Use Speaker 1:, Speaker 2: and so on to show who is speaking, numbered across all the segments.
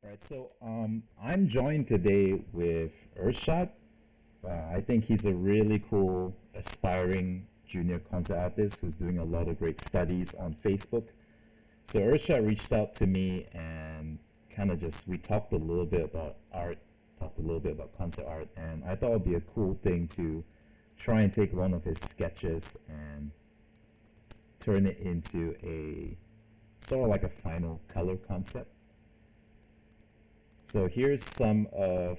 Speaker 1: Right, so I'm joined today with Irshad. I think he's a really cool, aspiring junior concept artist who's doing a lot of great studies on Facebook. So Irshad reached out to me and kind of just we talked a little bit about art, talked a little bit about concept art, and I thought it'd be a cool thing to try and take one of his sketches and turn it into a sort of like a final color concept. So here's some of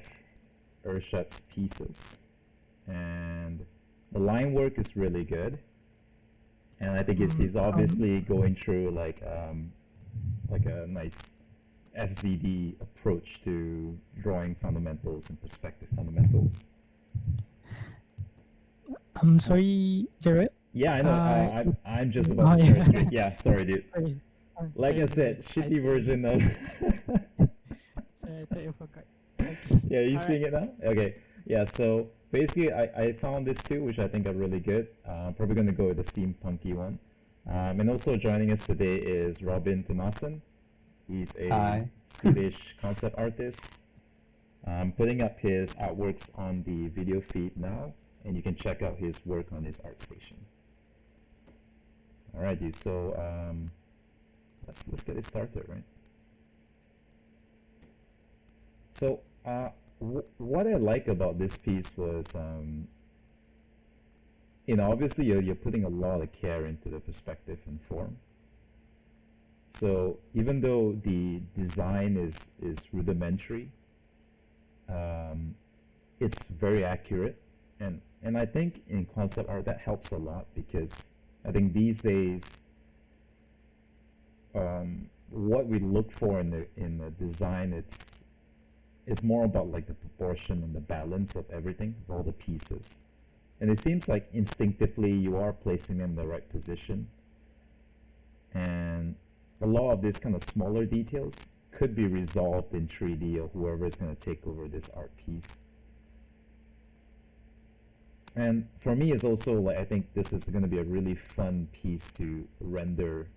Speaker 1: Irshad's pieces, and the line work is really good, and I think he's obviously going through like a nice FZD approach to drawing fundamentals and perspective fundamentals.
Speaker 2: I'm sorry, Jared.
Speaker 1: Yeah, I know. I'm just about to share a screen. Yeah, sorry, dude.
Speaker 2: Sorry.
Speaker 1: Like I said, shitty version of.
Speaker 2: I thought you forgot. Okay.
Speaker 1: Yeah, you seeing it now? Okay. Yeah, so basically I found this too, which I think are really good. Probably going to go with the steampunky one. And also joining us today is Robin Tomasen. He's a
Speaker 3: Hi.
Speaker 1: Swedish concept artist. Putting up his artworks on the video feed now, and you can check out his work on his art station. Alrighty, so let's get it started, right? So what I like about this piece was, obviously you're putting a lot of care into the perspective and form. So even though the design is rudimentary, it's very accurate, and I think in concept art that helps a lot because I think these days what we look for in the design it's more about like the proportion and the balance of everything, of all the pieces. And it seems like instinctively you are placing them in the right position. And a lot of these kind of smaller details could be resolved in 3D or whoever is going to take over this art piece. And for me, it's also like I think this is going to be a really fun piece to render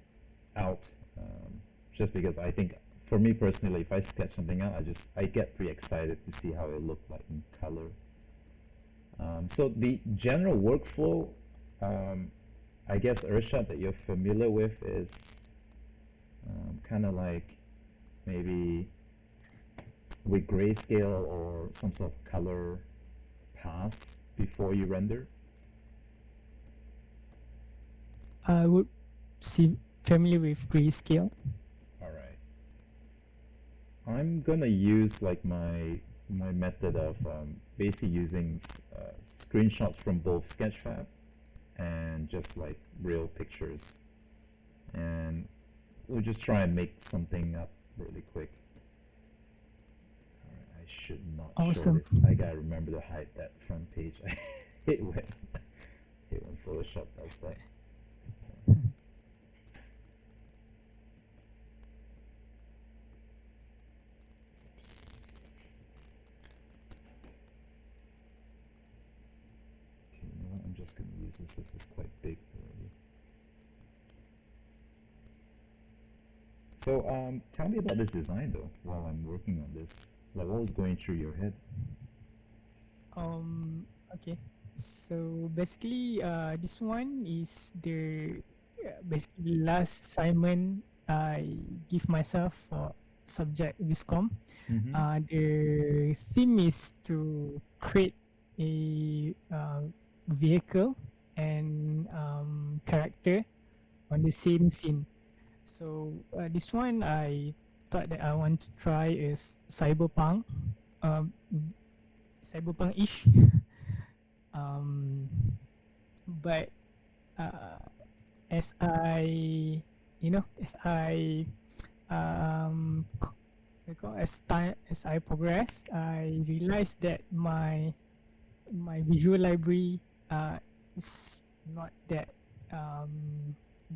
Speaker 1: out, just because I think for me personally, if I sketch something out, I get pretty excited to see how it looked like in color. So the general workflow, I guess Irshad that you're familiar with is kind of like maybe with grayscale or some sort of color pass before you render.
Speaker 2: I would see familiar with grayscale.
Speaker 1: I'm gonna use like my method of basically using screenshots from both Sketchfab and just like real pictures, and we'll just try and make something up really quick. Alright, I should not show this. I gotta remember to hide that front page. I hate when Photoshop does that. I'm just going to use this. This is quite big already. So, tell me about this design though, while I'm working on this. Like, what was going through your head?
Speaker 2: Okay. So basically, this one is the basically last assignment I give myself for subject Viscom. The theme is to create a vehicle and character on the same scene. So this one I thought that I want to try is cyberpunk, cyberpunk-ish. But as I, as I progress, I realized that my visual library is not that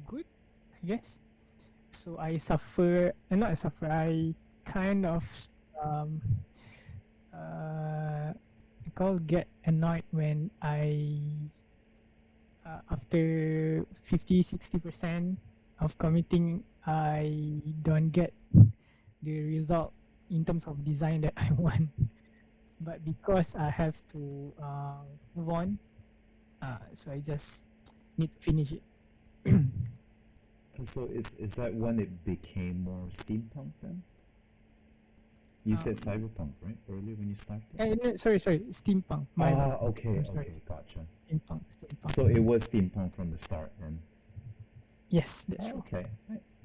Speaker 2: good, I guess. So I suffer, not I suffer, I kind of get annoyed when I after 50-60% of committing I don't get the result in terms of design that I want. But because I have to move on, so I just need to finish it.
Speaker 1: And so is that when it became more steampunk then? You said
Speaker 2: Um,
Speaker 1: cyberpunk, right? Earlier when you started?
Speaker 2: no, sorry, steampunk. My bad.
Speaker 1: Ah, okay,
Speaker 2: I'm sorry.
Speaker 1: okay, gotcha.
Speaker 2: Steampunk.
Speaker 1: So it was steampunk from the start then.
Speaker 2: Yes, that's
Speaker 1: Oh,
Speaker 2: true.
Speaker 1: okay.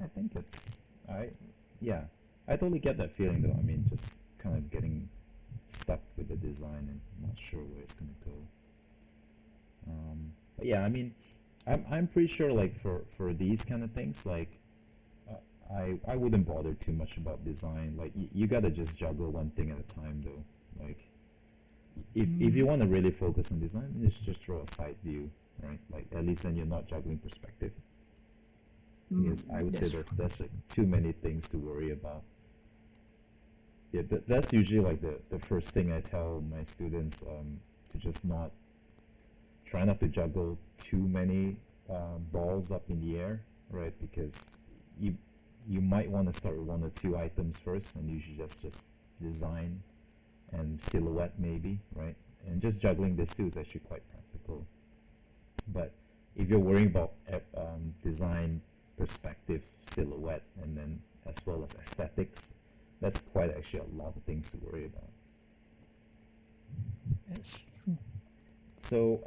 Speaker 1: I think it's I yeah. I totally get that feeling though. I mean, just kind of getting stuck with the design and not sure where it's gonna go. But yeah, I mean, I'm pretty sure like for these kind of things, like I wouldn't bother too much about design. Like you gotta just juggle one thing at a time though. Like if you want to really focus on design, just draw a side view, right? Like at least then you're not juggling perspective. Because I would say
Speaker 2: That's true.
Speaker 1: there's like too many things to worry about. Yeah, that's usually like the first thing I tell my students, to just not try not to juggle too many balls up in the air, right? Because you you might want to start with one or two items first, and usually just design and silhouette maybe, right? And just juggling this too is actually quite practical. But if you're worrying about design, perspective, silhouette, and then as well as aesthetics, that's quite actually a lot of things to worry about.
Speaker 2: That's true.
Speaker 1: So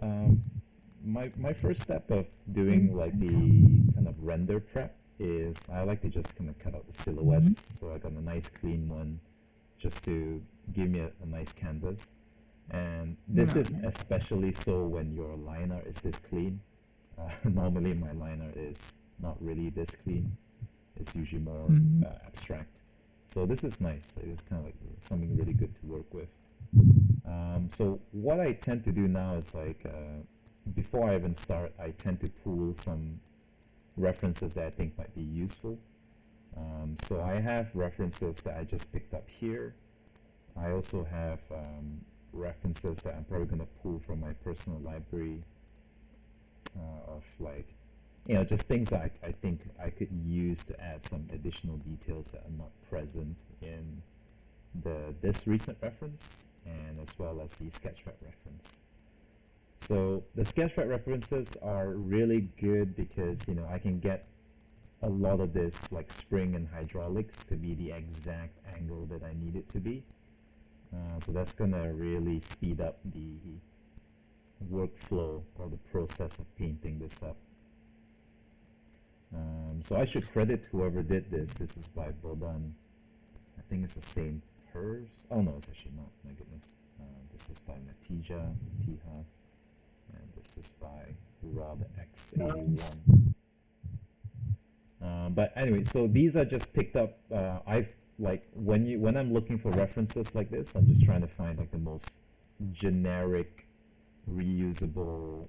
Speaker 1: my first step of doing like the
Speaker 2: Mm-hmm.
Speaker 1: kind of render prep is I like to just kind of cut out the silhouettes. So I got a nice clean one just to give me a nice canvas. And this
Speaker 2: No,
Speaker 1: is especially so when your liner is this clean. Normally my liner is not really this clean. It's usually more
Speaker 2: mm-hmm.
Speaker 1: abstract. So this is nice. It's kind of like something really good to work with. So what I tend to do now is like, before I even start, I tend to pull some references that I think might be useful. So I have references that I just picked up here. I also have references that I'm probably going to pull from my personal library, of like, just things that I think I could use to add some additional details that are not present in this recent reference, and as well as the Sketchpad reference. So the Sketchpad references are really good because I can get a lot of this like spring and hydraulics to be the exact angle that I need it to be. So that's gonna really speed up the workflow or the process of painting this up. So I should credit whoever did this. This is by Bodan. I think it's the same pers. Oh no, it's actually not. My goodness. This is by Natija, and this is by Rod X81. But anyway, so these are just picked up. I've like when I'm looking for references like this, I'm just trying to find like the most generic, reusable,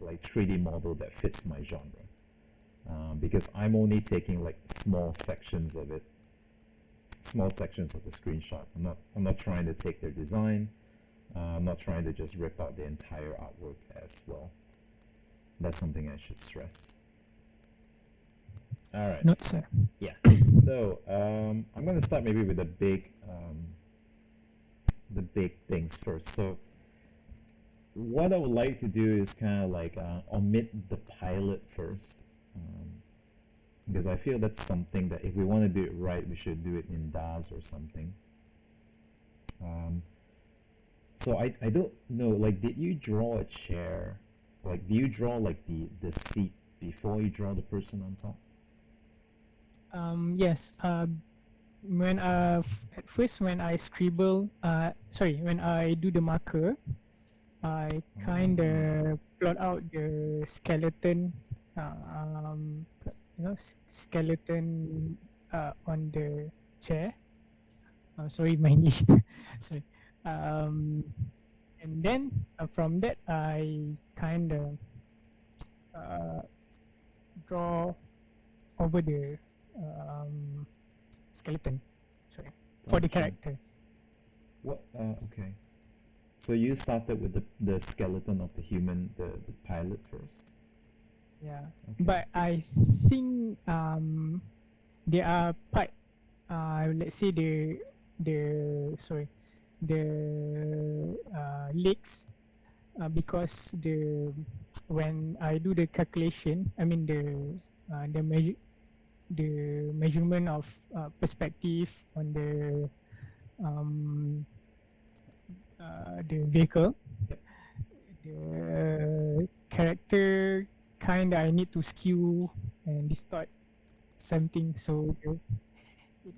Speaker 1: like 3D model that fits my genre. Because I'm only taking like small sections of it, small sections of the screenshot. I'm not trying to take their design. I'm not trying to just rip out the entire artwork as well. That's something I should stress. All right.
Speaker 2: Not sir.
Speaker 1: Yeah. So I'm gonna start maybe with the big things first. So what I would like to do is kind of like omit the pilot first, because I feel that's something that if we want to do it right, we should do it in DAS or something. So I don't know, like, did you draw a chair? Like, do you draw like the seat before you draw the person on top?
Speaker 2: Yes. When at first when I scribble, when I do the marker, I kind of plot out the skeleton, skeleton on the chair. Sorry, my English. Sorry. Um, and then from that, I kind of uh, draw over the skeleton. Sorry, for the
Speaker 1: Gotcha.
Speaker 2: character.
Speaker 1: What? Okay. So you started with the skeleton of the human, the pilot first.
Speaker 2: Yeah,
Speaker 1: Okay.
Speaker 2: but I think there are part. let's say the sorry the legs, because when I do the calculation, I mean the measurement of perspective on um, the vehicle,
Speaker 1: Yep.
Speaker 2: the character kind I need to skew and distort something, so it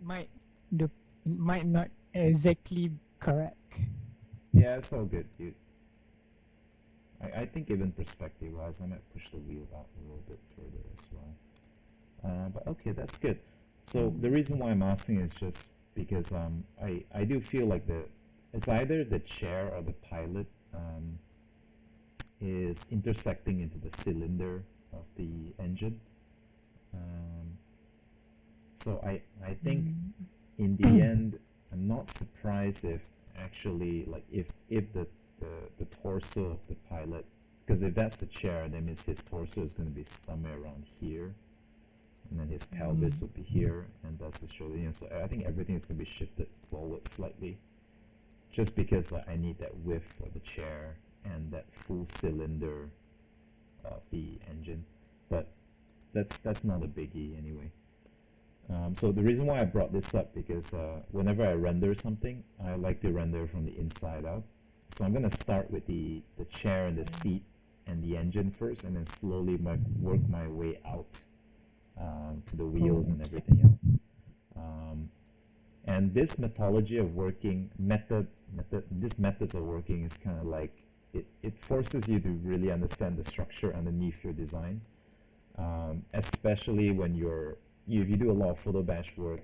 Speaker 2: might the it might not exactly correct.
Speaker 1: Yeah, it's all good, dude. I think even perspective wise, I might push the wheel out a little bit further as well. But okay, that's good. So the reason why I'm asking is just because I do feel like it's either the chair or the pilot is intersecting into the cylinder of the engine. Um, so I think
Speaker 2: Mm.
Speaker 1: in the end, I'm not surprised if actually like if the torso of the pilot, because if that's the chair, that means his torso is going to be somewhere around here, and then his pelvis
Speaker 2: Mm.
Speaker 1: would be here, and that's his shoulder. So I think everything is going to be shifted forward slightly, just because I need that width for the chair and that full cylinder of the engine. But that's not a biggie anyway. So the reason why I brought this up because whenever I render something, I like to render from the inside out. So I'm gonna start with the chair and the seat and the engine first, and then slowly work my way out to the wheels
Speaker 2: Oh,
Speaker 1: and
Speaker 2: okay.
Speaker 1: everything else. Um, and this methodology of working this methods of working is kind of like it forces you to really understand the structure underneath your design, especially when if you do a lot of photo bash work,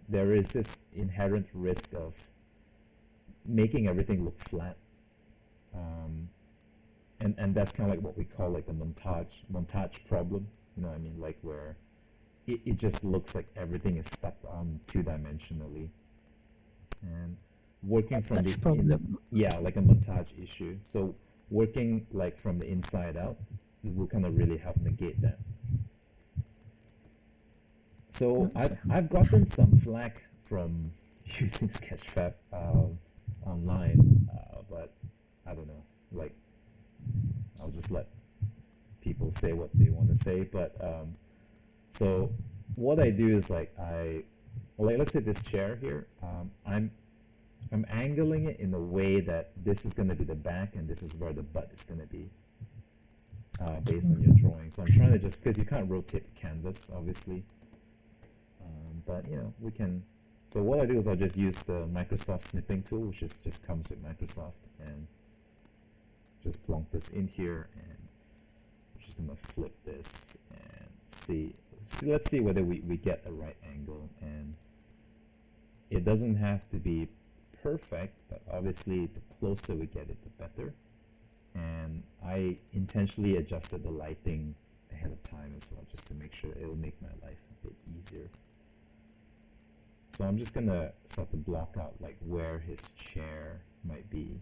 Speaker 1: there is this inherent risk of making everything look flat, um, and that's kind of like what we call like the montage problem. You know what I mean? Like where it just looks like everything is stuck on two-dimensionally, and working from
Speaker 2: Touch problem.
Speaker 1: yeah, like a montage issue. So working like from the inside out will kind of really help negate that. So
Speaker 2: So,
Speaker 1: I've gotten some flack from using Sketchfab online, but I don't know. Like I'll just let people say what they want to say. But so what I do is like let's say this chair here. I'm angling it in a way that this is going to be the back and this is where the butt is going to be, based on your drawing. So I'm trying to just because you can't rotate the canvas, obviously. But you know, we can. So what I do is I just use the Microsoft Snipping tool, which just comes with Microsoft, and just plonk this in here, and we're just gonna flip this and let's see whether we get a right angle. And it doesn't have to be perfect, but obviously the closer we get it, the better. And I intentionally adjusted the lighting ahead of time as well, just to make sure it'll make my life a bit easier. So I'm just gonna start to block out like where his chair might be.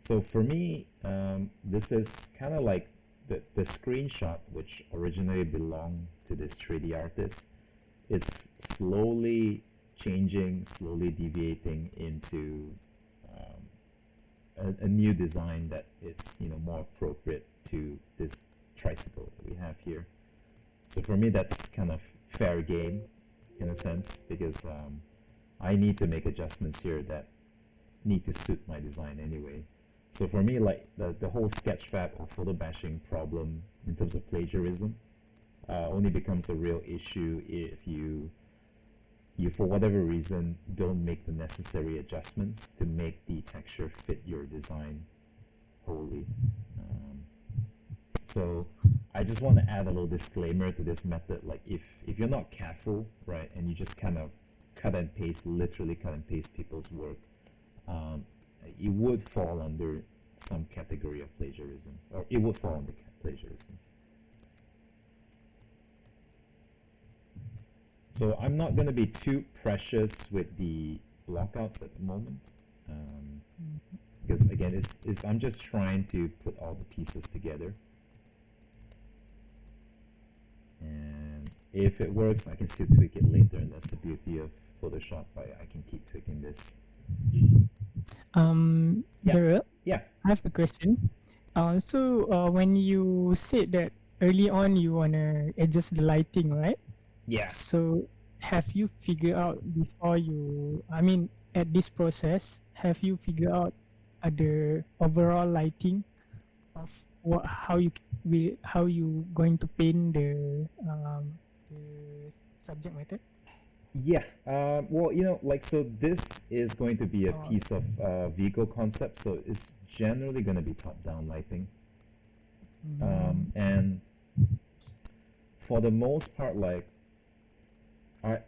Speaker 1: So for me, this is kind of like the screenshot, which originally belonged to this 3D artist. It's slowly changing, slowly deviating into a new design that it's more appropriate to this tricycle that we have here. So for me, that's kind of fair game in a sense because I need to make adjustments here that need to suit my design anyway. So for me, like the whole Sketchfab or photo bashing problem in terms of plagiarism only becomes a real issue if you for whatever reason don't make the necessary adjustments to make the texture fit your design wholly. So I just want to add a little disclaimer to this method. Like if you're not careful, right, and you just kind of literally cut and paste people's work, it would fall under some category of plagiarism, or it would fall under plagiarism. So I'm not going to be too precious with the blockouts at the moment, because again, I'm just trying to put all the pieces together. if it works, I can still tweak it later, and that's the beauty of Photoshop. I can keep tweaking this. Yeah,
Speaker 2: Gerald,
Speaker 1: yeah,
Speaker 2: I have a question. When you said that early on you wanna adjust the lighting, right?
Speaker 1: yeah.
Speaker 2: So have you figured out before you, I mean, at this process, have you figured out the overall lighting of how you going to paint the subject matter?
Speaker 1: Yeah, well, like, so this is going to be a
Speaker 2: Or
Speaker 1: piece of vehicle concept, so it's generally going to be top-down lighting. And for the most part, like,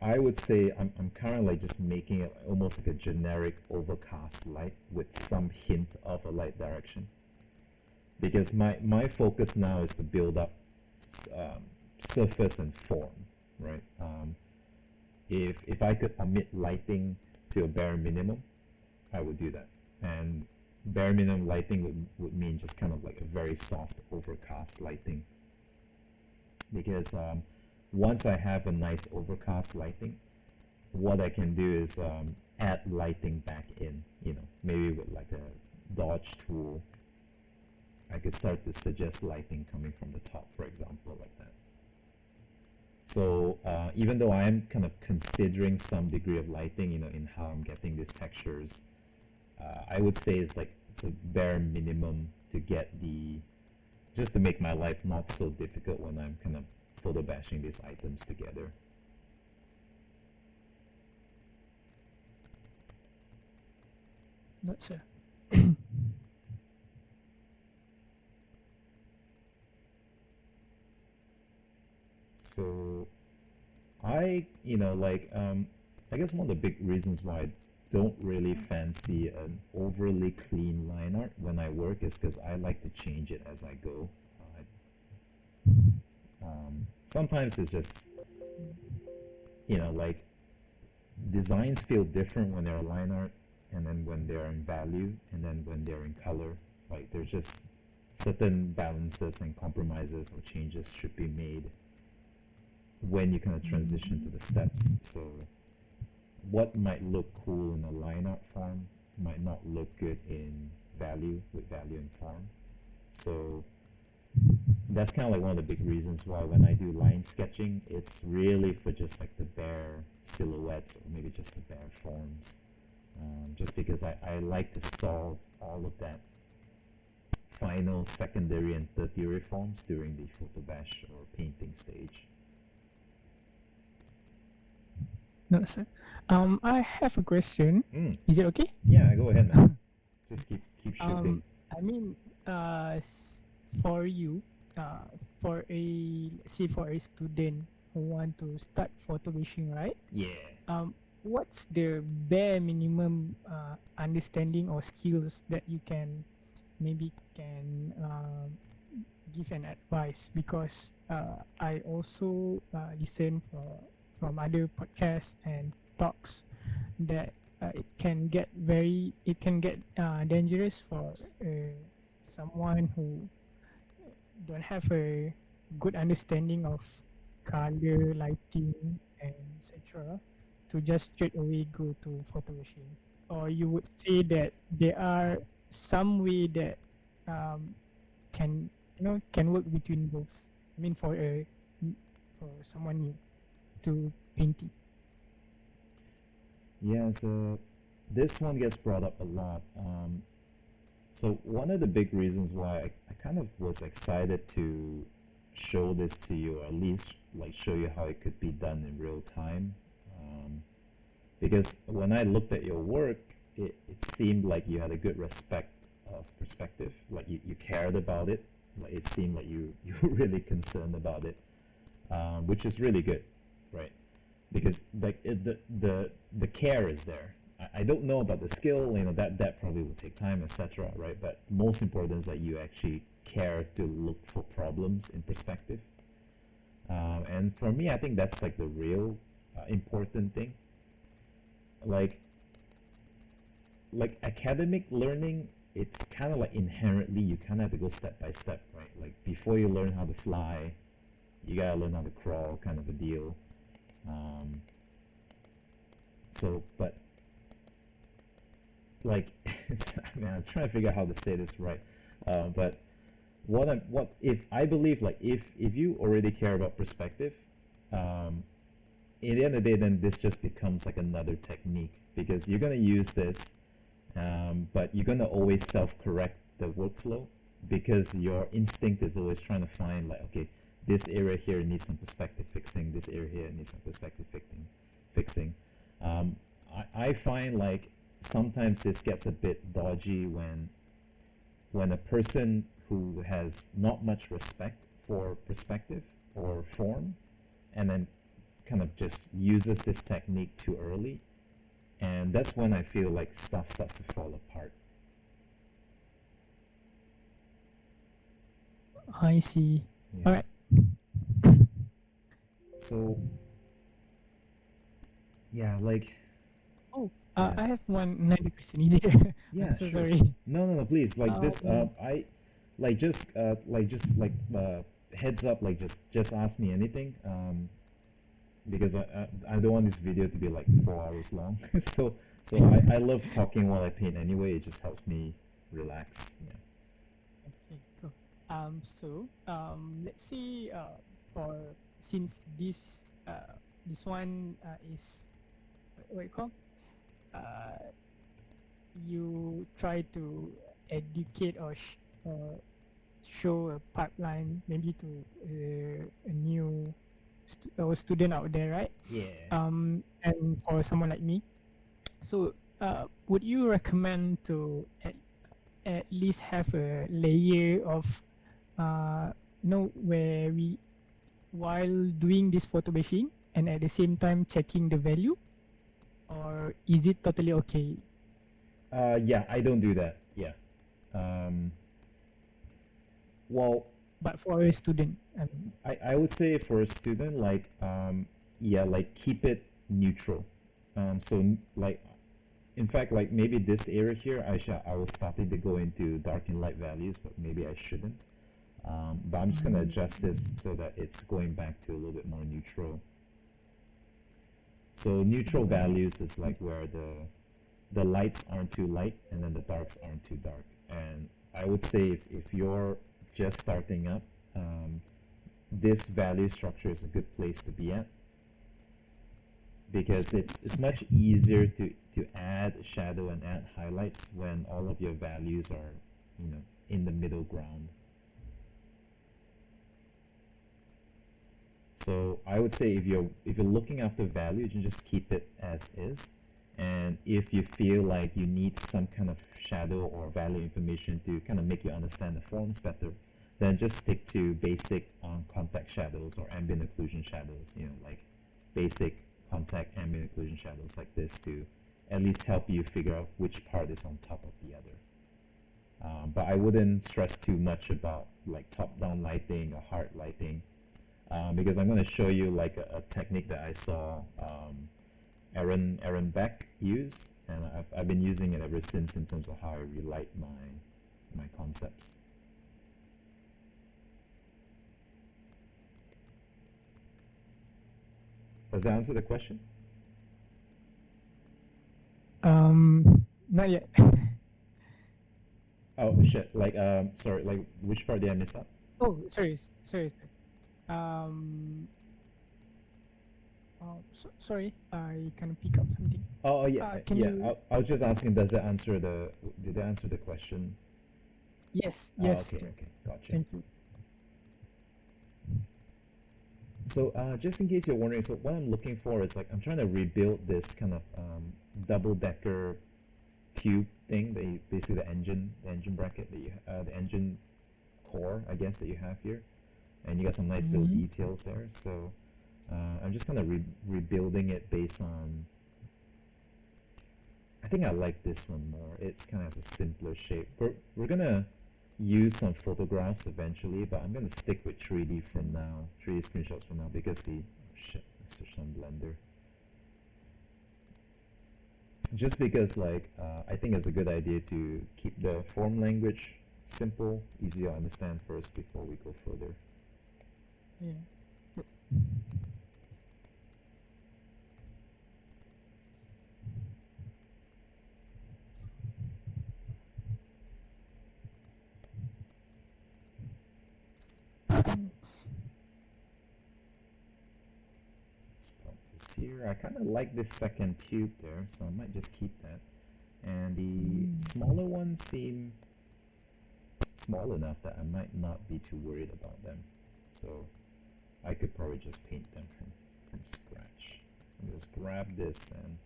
Speaker 1: I would say I'm kind of like just making it almost like a generic overcast light with some hint of a light direction. Because my focus now is to build up surface and form, right? If I could omit lighting to a bare minimum, I would do that. And bare minimum lighting would mean just kind of like a very soft overcast lighting. Because once I have a nice overcast lighting, what I can do is add lighting back in, maybe with like a dodge tool. I could start to suggest lighting coming from the top, for example, like that. So even though I am kind of considering some degree of lighting, in how I'm getting these textures, I would say it's a bare minimum to get just to make my life not so difficult when I'm kind of photo bashing these items together.
Speaker 2: not sure.
Speaker 1: So I guess one of the big reasons why I don't really fancy an overly clean line art when I work is because I like to change it as I go. Sometimes it's just, like designs feel different when they're line art and then when they're in value and then when they're in color. Like there's just certain balances and compromises or changes should be made when you kind of transition to the steps. So what might look cool in a line art form might not look good in value with value and form. So that's kind of like one of the big reasons why when I do line sketching, it's really for just like the bare silhouettes or maybe just the bare forms. Just because I like to solve all of that final, secondary, and tertiary forms during the photo bash or painting stage.
Speaker 2: No, sir. I have a question.
Speaker 1: Mm.
Speaker 2: Is it okay?
Speaker 1: Yeah, go ahead, man. Just keep shooting.
Speaker 2: I mean, for you, for a student who want to start photo wishing, right?
Speaker 1: Yeah.
Speaker 2: What's the bare minimum understanding or skills that you can maybe can give an advice? Because I also listen from other podcasts and talks that it can get dangerous for someone who don't have a good understanding of color, lighting, and etc. to just straight away go to photo machine. Or you would say that there are some way that um, can can work between both. I mean, for someone new to painting.
Speaker 1: Yeah, so this one gets brought up a lot. So one of the big reasons why I kind of was excited to show this to you, or at least like show you how it could be done in real time, because when I looked at your work, it seemed like you had a good respect of perspective, like you cared about it, like it seemed like you were really concerned about it, which is really good, right? Because like the care is there. I don't know about the skill, that probably will take time, etc. Right? But most important is that you actually care to look for problems in perspective. And for me, I think that's like the real important thing. Like academic learning, it's kind of like inherently you kind of have to go step by step, right? Like before you learn how to fly, you gotta learn how to crawl, kind of a deal. Um, so, but like, man, I'm trying to figure out how to say this right. But what if I believe like if you already care about perspective, in the end of the day, then this just becomes like another technique because you're gonna use this, but you're gonna always self-correct the workflow because your instinct is always trying to find like, okay, this area here needs some perspective fixing, this area here needs some perspective fixing. I find like sometimes this gets a bit dodgy when a person who has not much respect for perspective or form and then kind of just uses this technique too early, and that's when I feel like stuff starts to fall apart.
Speaker 2: I see.
Speaker 1: Yeah.
Speaker 2: All right.
Speaker 1: So yeah, like
Speaker 2: Oh,
Speaker 1: yeah.
Speaker 2: I have another question. Is it?
Speaker 1: Yeah,
Speaker 2: I'm so
Speaker 1: sure.
Speaker 2: sorry.
Speaker 1: No, please. Like this,
Speaker 2: Um,
Speaker 1: I like heads up. Like just ask me anything. Because I don't want this video to be like 4 hours long. So I love talking while I paint anyway. It just helps me relax. Yeah.
Speaker 2: Okay, cool. Let's say for since this one is what you call uh, you try to educate or show a pipeline maybe to a new student out there, right?
Speaker 1: Yeah.
Speaker 2: And for someone like me, so would you recommend to at least have a layer of where we while doing this photo bashing and at the same time checking the value, or is it totally okay?
Speaker 1: Yeah, I don't do that. Yeah. Um, well,
Speaker 2: But for a student,
Speaker 1: I would say for a student, like, yeah, like keep it neutral. Like, in fact, like maybe this area here, I was starting to go into dark and light values, but maybe I shouldn't. But I'm just gonna adjust this so that it's going back to a little bit more neutral. So neutral values is like where the lights aren't too light and then the darks aren't too dark. And I would say if you're just starting up, this value structure is a good place to be at because it's much easier to add shadow and add highlights when all of your values are, in the middle ground. So I would say if you're looking after value, you can just keep it as is. And if you feel like you need some kind of shadow or value information to kind of make you understand the forms better, then just stick to basic contact shadows or ambient occlusion shadows, like basic contact ambient occlusion shadows like this to at least help you figure out which part is on top of the other. But I wouldn't stress too much about like top-down lighting or hard lighting because I'm going to show you like a technique that I saw Aaron Beck use, and I've been using it ever since in terms of how I relight my concepts. Does that answer the question?
Speaker 2: not yet.
Speaker 1: Oh shit! Like sorry. Like which part did I miss out?
Speaker 2: Oh, sorry. Um, sorry, I kind of pick up something.
Speaker 1: Oh yeah,
Speaker 2: Can
Speaker 1: yeah.
Speaker 2: you?
Speaker 1: I was just asking. Did that answer the question?
Speaker 2: Yes,
Speaker 1: Oh,
Speaker 2: yes.
Speaker 1: okay, gotcha.
Speaker 2: Thank you.
Speaker 1: So just in case you're wondering, so what I'm looking for is like I'm trying to rebuild this kind of double-decker tube thing that basically the engine bracket that you the engine core I guess that you have here, and you got some nice little details there. So I'm just kind of rebuilding it based on. I think I like this one more. It's kind of has a simpler shape. We're gonna use some photographs eventually, but I'm gonna stick with 3D for now, 3D screenshots for now, because I switched on Blender. Just because like I think it's a good idea to keep the form language simple, easy to understand first before we go further.
Speaker 2: Yeah.
Speaker 1: here. I kind of like this second tube there, so I might just keep that. And the
Speaker 2: Mm.
Speaker 1: smaller ones seem small enough that I might not be too worried about them. So I could probably just paint them from scratch. So I'm just grab this and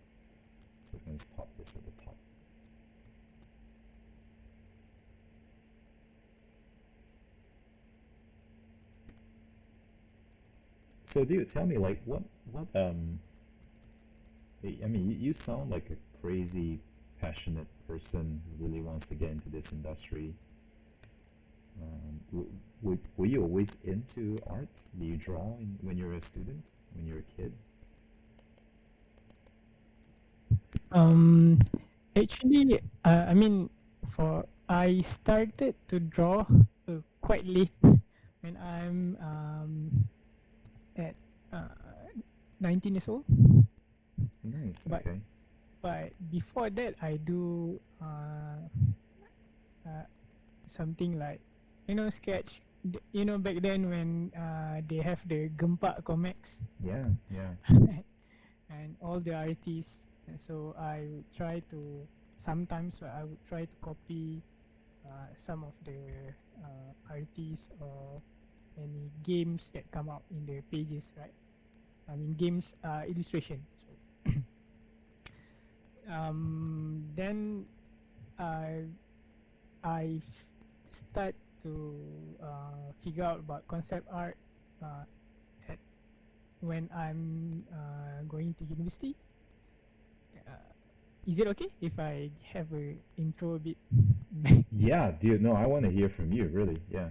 Speaker 1: so I can just pop this at the top. So dude, tell me like what I mean you sound like a crazy passionate person who really wants to get into this industry. Were you always into art? Do you draw when you were a student, when you were a kid?
Speaker 2: Um, Actually, I mean, for I started to draw quite late when I'm at uh, 19 years old.
Speaker 1: Nice.
Speaker 2: But
Speaker 1: Okay.
Speaker 2: before that, I do uh, something like sketch. Back then when they have the Gempa comics
Speaker 1: Yeah. Yeah.
Speaker 2: and all the artists. And so I would try to sometimes I would try to copy some of the artists or any games that come out in the pages, right? I mean games illustration. So then I start to figure out about concept art uh, at when I'm going to university. Uh, is it okay if I have a intro a bit?
Speaker 1: Yeah, dude. No, I want to hear from you. Really. Yeah.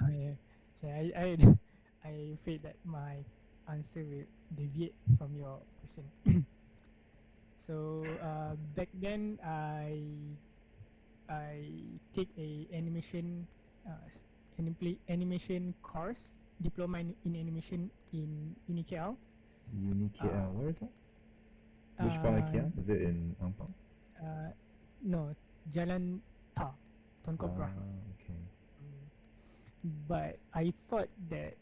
Speaker 2: Yeah. So I afraid that my answer will deviate from your question. So back then I take a animation animation course diploma in animation in UniKL.
Speaker 1: UniKL.
Speaker 2: Uh,
Speaker 1: Where is it? Which part of
Speaker 2: uh,
Speaker 1: KL? Is it in Ampang?
Speaker 2: uh, no, Jalan Ta, Tuan Kopra.
Speaker 1: Okay.
Speaker 2: But I thought that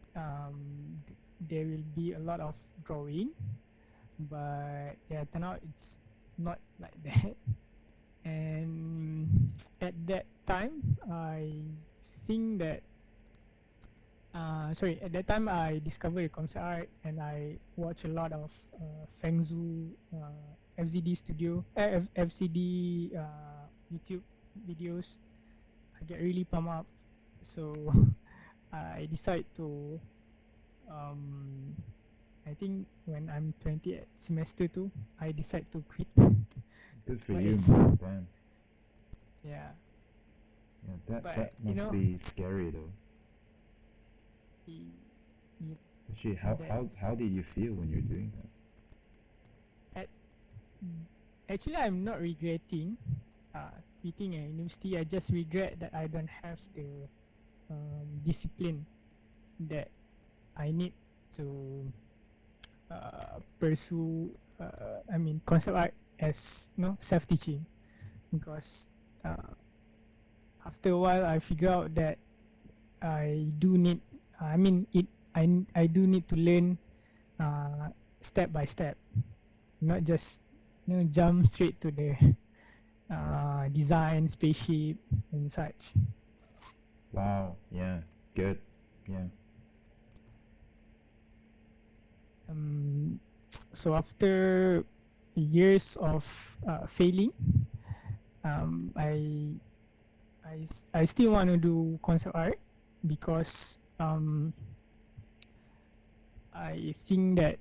Speaker 2: there will be a lot of drawing, but yeah, turn out it's not like that. And at that time, I think that sorry, at that time I discovered concept art and I watch a lot of Fengzu, FZD studio, FCD YouTube videos. I get really pumped up, so I decide to um, I think when I'm 20 at semester 2, I decide to quit.
Speaker 1: Good for
Speaker 2: But
Speaker 1: you,
Speaker 2: it's
Speaker 1: man. Damn.
Speaker 2: yeah,
Speaker 1: Yeah,
Speaker 2: but
Speaker 1: that must be scary though.
Speaker 2: y- y-
Speaker 1: Actually,
Speaker 2: that's
Speaker 1: how did you feel when you're doing
Speaker 2: at actually I'm not regretting quitting a university. I just regret that I don't have the discipline that I need to pursue. I mean concept art as self-teaching because uh, after a while I figure out that I do need. I mean it. I do need to learn step by step, not just jump straight to the design spaceship and such.
Speaker 1: that? Wow. Yeah. Good. Yeah.
Speaker 2: Um, so after years of failing, um, I, I still want to do concept art because I think that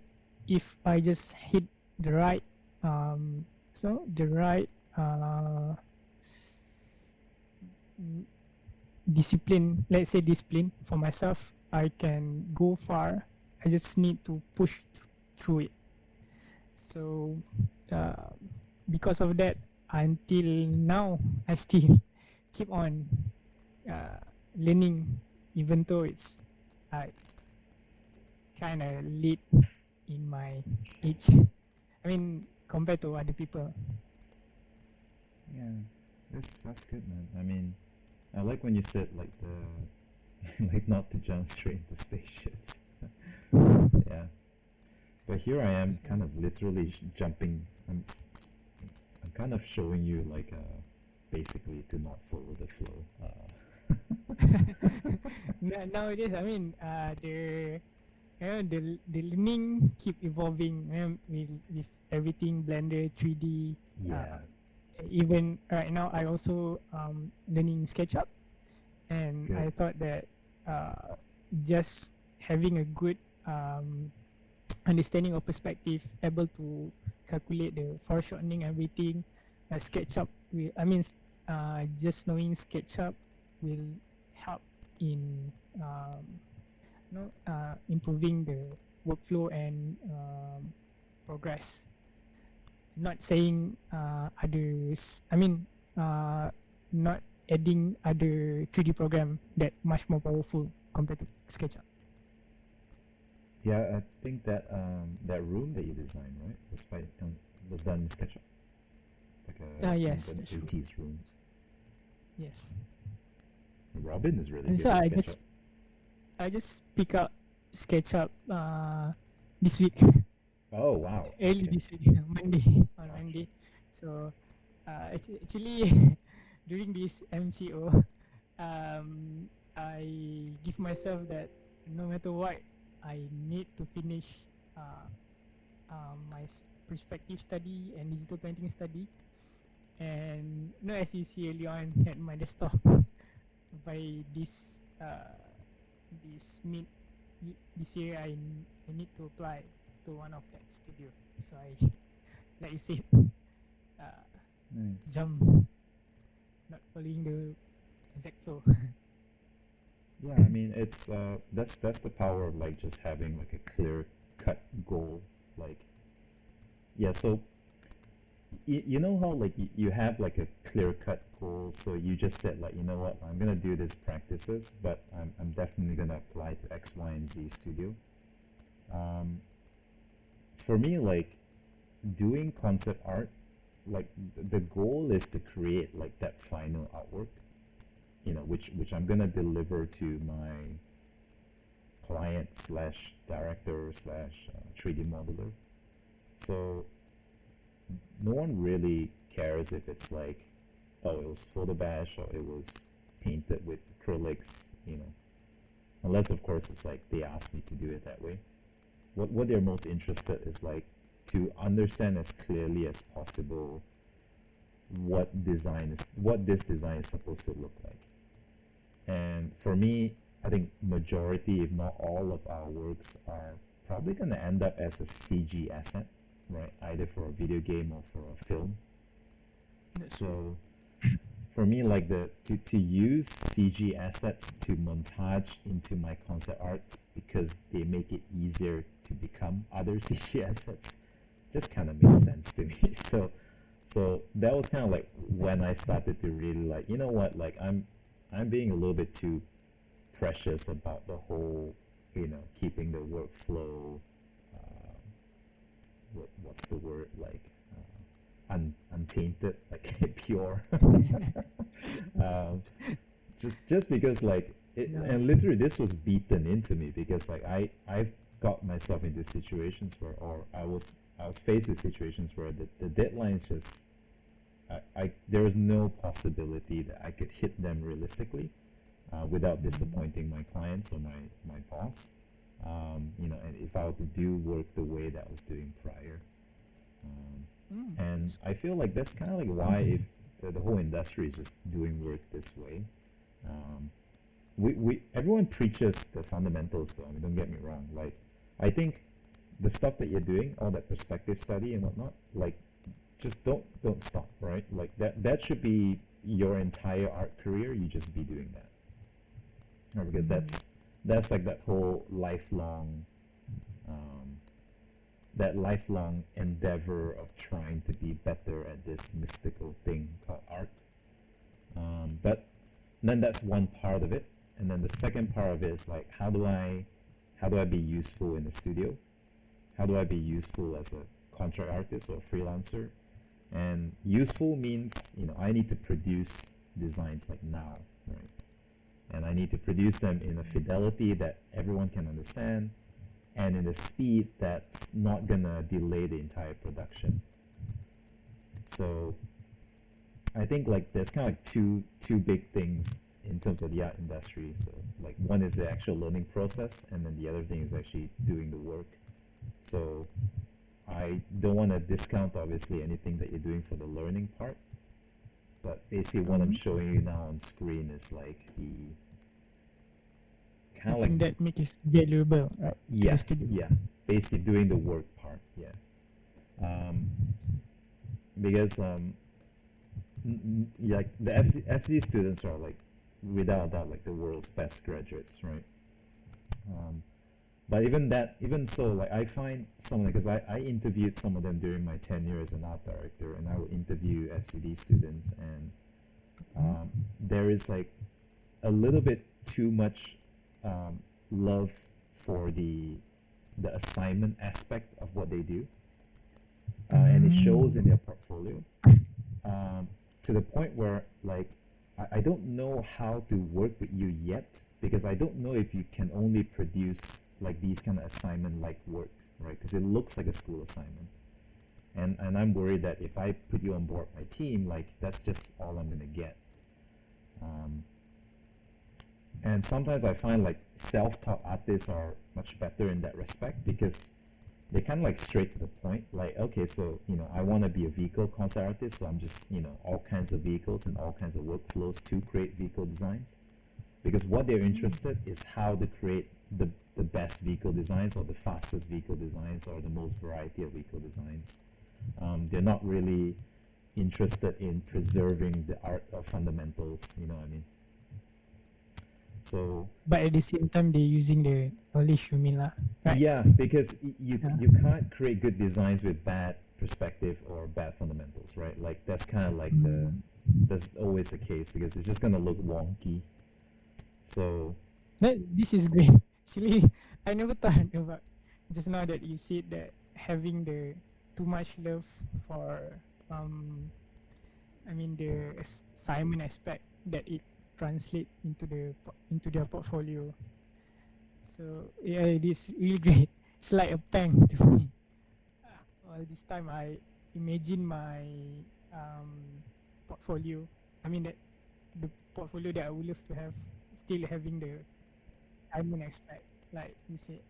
Speaker 2: if I just hit the right um, the right uh, mm, discipline, let's say discipline for myself, I can go far. I just need to push through it. So uh, because of that, until now, I still keep on uh, learning, even though it's kind of late in my age. I mean, compared to other people.
Speaker 1: Yeah. That's good, man. I mean, I like when you said like the like not to jump straight into spaceships. Yeah. But here I am,
Speaker 2: So
Speaker 1: kind of literally jumping. I'm kind of showing you like basically to not follow the flow.
Speaker 2: nowadays, I mean, the learning keep evolving, with everything Blender 3D.
Speaker 1: Yeah,
Speaker 2: Even right now, I also learning SketchUp, and
Speaker 1: good.
Speaker 2: I thought that uh, just having a good um, understanding of perspective, able to calculate the foreshortening, everything. SketchUp will, just knowing SketchUp will help in improving the workflow and progress. Not saying others. Not adding other 3D program that much more powerful compared to SketchUp.
Speaker 1: Yeah, I think that that room that you designed, right, was done in SketchUp, like a kind
Speaker 2: Yes,
Speaker 1: of an
Speaker 2: that's true.
Speaker 1: 80s room.
Speaker 2: Yes.
Speaker 1: Robin is really
Speaker 2: And
Speaker 1: good
Speaker 2: so
Speaker 1: at
Speaker 2: I
Speaker 1: SketchUp.
Speaker 2: just pick up SketchUp this week,
Speaker 1: Oh wow,
Speaker 2: early
Speaker 1: okay.
Speaker 2: this week, Monday, on
Speaker 1: Gosh.
Speaker 2: Monday. So actually, during this MCO, I give myself that no matter what, I need to finish uh, my perspective study and digital painting study. And as you see early on at my desktop, by uh, this this year, I need to apply to one of that studio. So like you said, uh,
Speaker 1: Nice.
Speaker 2: jump, not following the exact flow.
Speaker 1: Yeah, I mean it's that's the power of like just having like a clear cut goal. Like yeah, so you know how like you have like a clear cut goal, so you just said like, you know what, I'm gonna do this practices, but I'm definitely gonna apply to X, Y, and Z studio. Um, for me, like doing concept art, like the goal is to create like that final artwork, which I'm gonna deliver to my client slash director slash 3D modeler. So no one really cares if it's like, oh, it was photo bash or it was painted with acrylics, unless of course it's like they ask me to do it that way. What they're most interested is like to understand as clearly as possible what this design is supposed to look like. And for me, I think majority, if not all, of our works are probably going to end up as a CG asset, right? Either for a video game or for a film.
Speaker 2: That's true.
Speaker 1: So for me, like to use CG assets to montage into my concept art because they make it easier to become other CG assets just kind of makes sense to me. So that was kind of like when I started to really like, you know what, like I'm being a little bit too precious about the whole, keeping the workflow. Uh, what's the word, like untainted, like pure. um, just because like it,
Speaker 2: No.
Speaker 1: and literally this was beaten into me because like I've got myself into situations where, or I was faced with situations where the deadlines just I there was no possibility that I could hit them realistically without disappointing my clients or my boss. And if I were to do work the way that I was doing prior. And I feel like that's kind of like why if the whole industry is just doing work this way. Um, we everyone preaches the fundamentals though. I mean, don't get me wrong. Like, I think the stuff that you're doing, all that perspective study and whatnot, like, just don't stop, right? Like that should be your entire art career. You just be doing that, because that's like that whole lifelong, um, that lifelong endeavor of trying to be better at this mystical thing called art. But then that's one part of it, and then the second part of it is like, how do I be useful in the studio? How do I be useful as a contract artist or a freelancer? And useful means, I need to produce designs like now, right? And I need to produce them in a fidelity that everyone can understand. and in a speed that's not gonna delay the entire production. So I think like there's kind of like two big things in terms of the art industry. So like one is the actual learning process, and then the other thing is actually doing the work. So I don't want to discount obviously anything that you're doing for the learning part, but basically what I'm showing you now on screen is like the kind of
Speaker 2: Something
Speaker 1: like
Speaker 2: that makes it valuable, right? To
Speaker 1: yeah,
Speaker 2: the student.
Speaker 1: yeah, basically doing the work part, yeah. Because like the FC students are like without a doubt like the world's best graduates, right? But even so, like I find some because I interviewed some of them during my tenure as an art director, and I would interview FCD students, and there is like a little bit too much love for the assignment aspect of what they do, and it shows in their portfolio to the point where like I don't know how to work with you yet, because I don't know if you can only produce like these kind of assignment like work, right? Because it looks like a school assignment, and I'm worried that if I put you on board my team, like that's just all I'm gonna get. And sometimes I find like self-taught artists are much better in that respect, because they're kind of like straight to the point. Like, okay, so I want to be a vehicle concept artist, so I'm just all kinds of vehicles and all kinds of workflows to create vehicle designs, because what they're interested is how to create the best vehicle designs, or the fastest vehicle designs, or the most variety of vehicle designs. They're not really interested in preserving the art of fundamentals, you know what I mean? So
Speaker 2: But at the same time, they're using the knowledge, you mean lah, right?
Speaker 1: yeah, because you can't create good designs with bad perspective or bad fundamentals, right? Like that's kind of like that's always the case, because it's just gonna look wonky. So
Speaker 2: This is great. Actually, I never thought about just now that you said that having the too much love for I mean the assignment aspect, that it translate into their portfolio. So yeah, it is really great. It's like a pang to me. All this time I imagine my portfolio. I mean that the portfolio that I would love to have, still having the assignment aspect, like you said.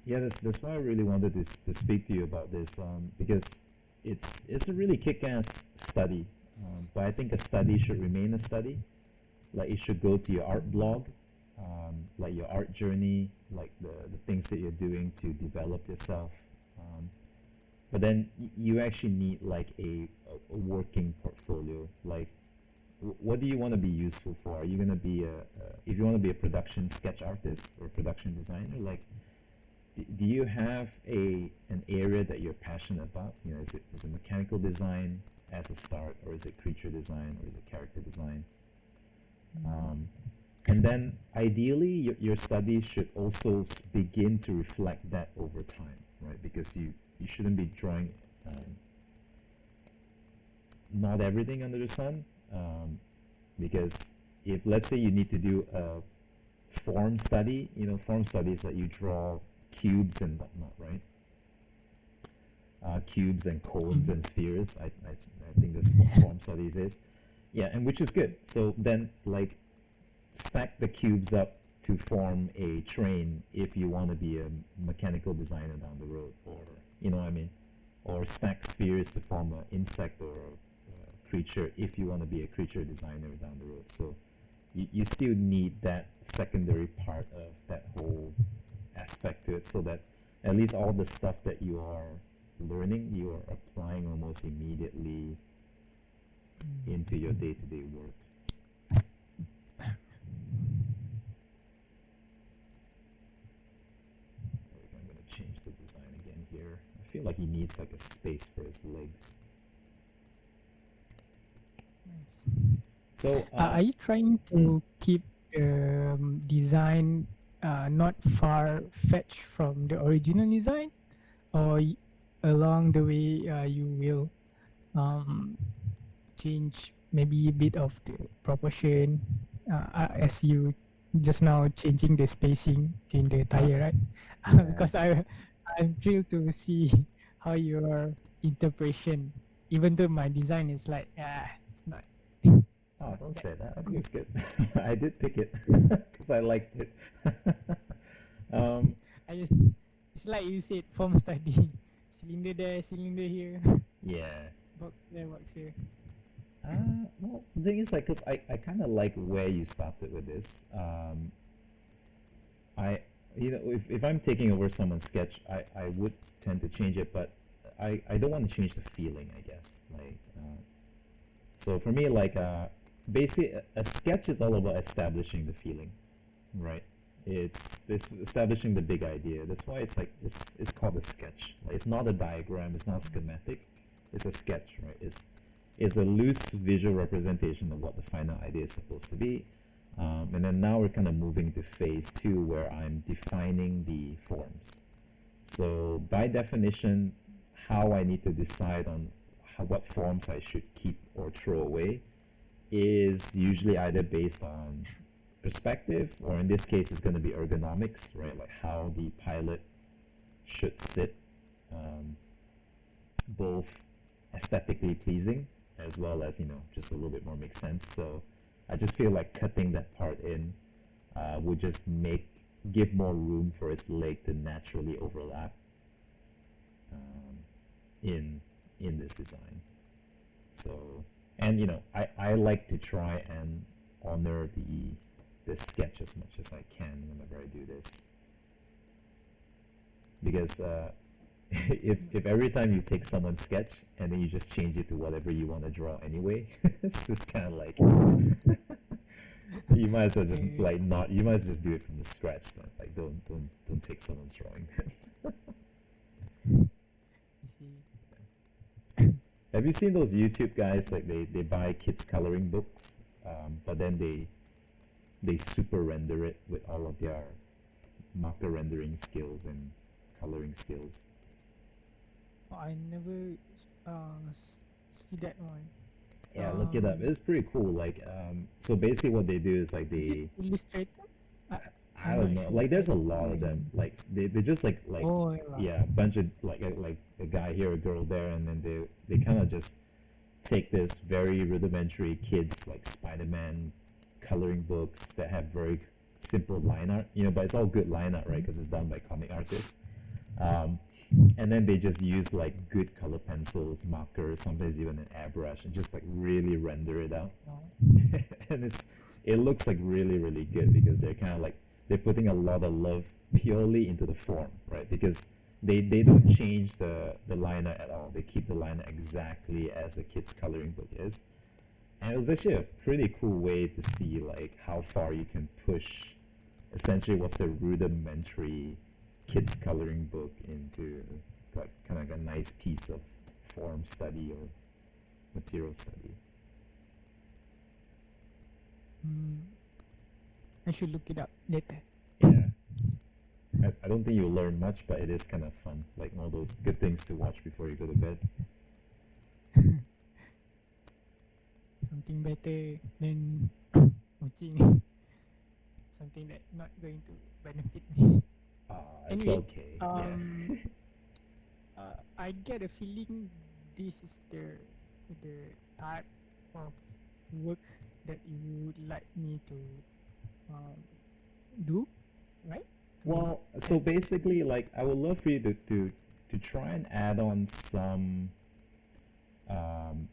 Speaker 1: yeah, that's why I really wanted to speak to you about this, because it's a really kick-ass study, but I think a study should remain a study. Like it should go to your art blog, like your art journey, like the things that you're doing to develop yourself. But then you actually need like a working portfolio. Like, what do you want to be useful for? Are you going to be if you want to be a production sketch artist or production designer, like, do you have an area that you're passionate about? Is it mechanical design as a start, or is it creature design, or is it character design? And then ideally your studies should also begin to reflect that over time, right? Because you shouldn't be drawing not everything under the sun, because if let's say you need to do a form study, form studies that you draw cubes and whatnot, right? Cubes and cones and spheres. I think that's what form studies is. Yeah, and which is good. So then, like, stack the cubes up to form a train if you want to be a mechanical designer down the road, or you know what I mean, or stack spheres to form an insect or a creature if you want to be a creature designer down the road. So you still need that secondary part of that whole aspect to it, so that at least all the stuff that you are learning, you are applying almost immediately into your day-to-day work. I'm going to change the design again here. I feel like he needs like a space for his legs.
Speaker 2: Nice.
Speaker 1: So
Speaker 2: Are you trying to keep the design not far fetched from the original design, or along the way you will change maybe a bit of the proportion as you just now changing the spacing in the tire, right?
Speaker 1: Yeah.
Speaker 2: Because I'm thrilled to see how your interpretation, even though my design is like it's
Speaker 1: Oh,
Speaker 2: not
Speaker 1: don't
Speaker 2: that
Speaker 1: say that. I think
Speaker 2: good.
Speaker 1: it's good. I did pick it because I liked it. um,
Speaker 2: I just it's like you said, form study, cylinder there, cylinder here,
Speaker 1: yeah.
Speaker 2: box there, box here.
Speaker 1: Well, the thing is, like, cause I kind of like where you started with this. I, if I'm taking over someone's sketch, I would tend to change it, but I don't want to change the feeling, I guess. So for me, basically, a sketch is all about establishing the feeling, right? It's this establishing the big idea. That's why it's called a sketch. Like, it's not a diagram. It's not schematic. It's a sketch, right? It's a loose visual representation of what the final idea is supposed to be. And then now we're kind of moving to phase two, where I'm defining the forms. So by definition, how I need to decide on what forms I should keep or throw away is usually either based on perspective, or in this case, it's going to be ergonomics, right? Like how the pilot should sit, um, both aesthetically pleasing as well as, just a little bit more make sense. So I just feel like cutting that part in would just give more room for its leg to naturally overlap, um, in this design. So, and I like to try and honor the sketch as much as I can whenever I do this, because if every time you take someone's sketch and then you just change it to whatever you want to draw anyway, it's just kind of like you might as well just like not. You might as well just do it from the scratch. Then. Like don't take someone's drawing.
Speaker 2: You see,
Speaker 1: Have you seen those YouTube guys, like they buy kids coloring books, but then they super render it with all of their marker rendering skills and coloring skills.
Speaker 2: I never see that one.
Speaker 1: Yeah, look it up. It's pretty cool. So basically, what they do is like
Speaker 2: Is it
Speaker 1: they,
Speaker 2: Illustrator? I,
Speaker 1: I
Speaker 2: I'm
Speaker 1: don't
Speaker 2: not
Speaker 1: know.
Speaker 2: sure.
Speaker 1: Like, there's a lot of them. Like, they just
Speaker 2: Oh, yeah.
Speaker 1: yeah, a bunch of like a guy here, a girl there, and then they kind of just take this very rudimentary kids like Spider-Man coloring books that have very simple line art, but it's all good line art, right? Because it's done by comic artists. Um, and then they just use like good color pencils, markers, sometimes even an airbrush, and just like really render it out.
Speaker 2: No.
Speaker 1: And it looks like really really good because they're kind of like they're putting a lot of love purely into the form, right? Because they don't change the liner at all. They keep the liner exactly as a kid's coloring book is. And it was actually a pretty cool way to see like how far you can push essentially what's a rudimentary kids coloring book into like kind of like a nice piece of form study or material study.
Speaker 2: Mm, I should look it up later.
Speaker 1: Yeah. I don't think you'll learn much, but it is kind of fun. Like all those good things to watch before you go to bed.
Speaker 2: Something better than watching something that not going to benefit me.
Speaker 1: It's
Speaker 2: Anyway,
Speaker 1: okay.
Speaker 2: um,
Speaker 1: Yeah.
Speaker 2: I get a feeling this is the type of work that you would like me to um, do, right? I mean,
Speaker 1: Well, so basically, like, I would love for you to try and add on some, um,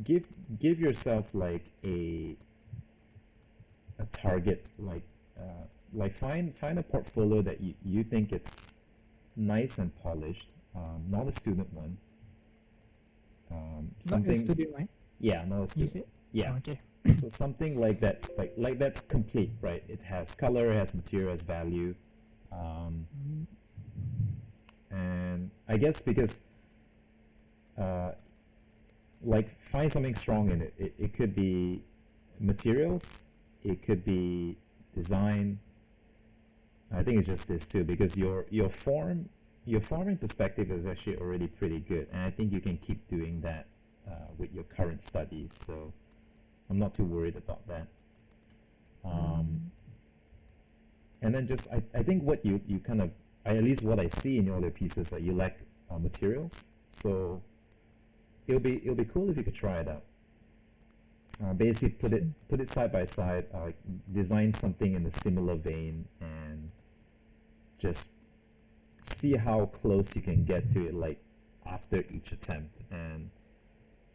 Speaker 1: give yourself like a target, like find a portfolio that you think it's nice and polished, not a student one,
Speaker 2: not a
Speaker 1: something,
Speaker 2: student, right?
Speaker 1: yeah, not a
Speaker 2: You
Speaker 1: student,
Speaker 2: said?
Speaker 1: yeah.
Speaker 2: Oh, okay.
Speaker 1: So something like that's complete, right? It has color, it has material, it has value, um,
Speaker 2: Mm,
Speaker 1: and I guess because uh, like find something strong in it. It could be materials, it could be design. I think it's just this too because your forming perspective is actually already pretty good, and I think you can keep doing that with your current studies. So I'm not too worried about that.
Speaker 2: mm,
Speaker 1: and then just I think what you kind of at least what I see in all your pieces that you lack materials. So it'll be cool if you could try it out. Basically, put it side by side. Design something in a similar vein, and just see how close you can get to it. Like after each attempt, and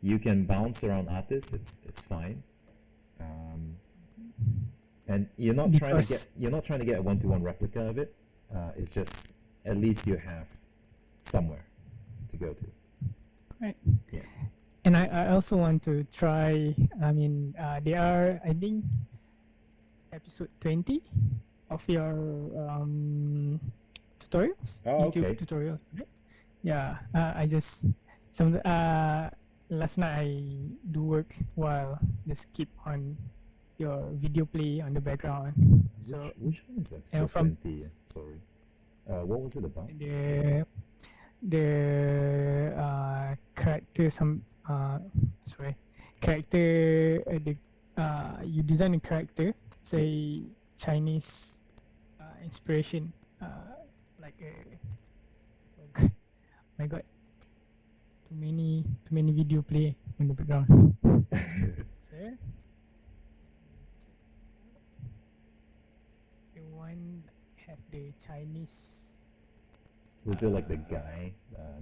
Speaker 1: you can bounce around artists. It's fine. Um, and
Speaker 2: Because
Speaker 1: you're not trying to get a one-to-one replica of it. It's just at least you have somewhere to go to.
Speaker 2: right.
Speaker 1: Yeah.
Speaker 2: And I also want to try. I mean, there are, I think, episode 20 of your tutorials,
Speaker 1: Oh,
Speaker 2: YouTube
Speaker 1: okay.
Speaker 2: tutorials, right? Yeah. I just some last night I do work while just keep on your video play on the background. So
Speaker 1: Which one is
Speaker 2: and
Speaker 1: episode
Speaker 2: from
Speaker 1: 20? Sorry. What was it about?
Speaker 2: the character sorry, character the you design a character, say Chinese inspiration, like a oh my god, too many video play in the background. So the one have the Chinese
Speaker 1: Was it like the guy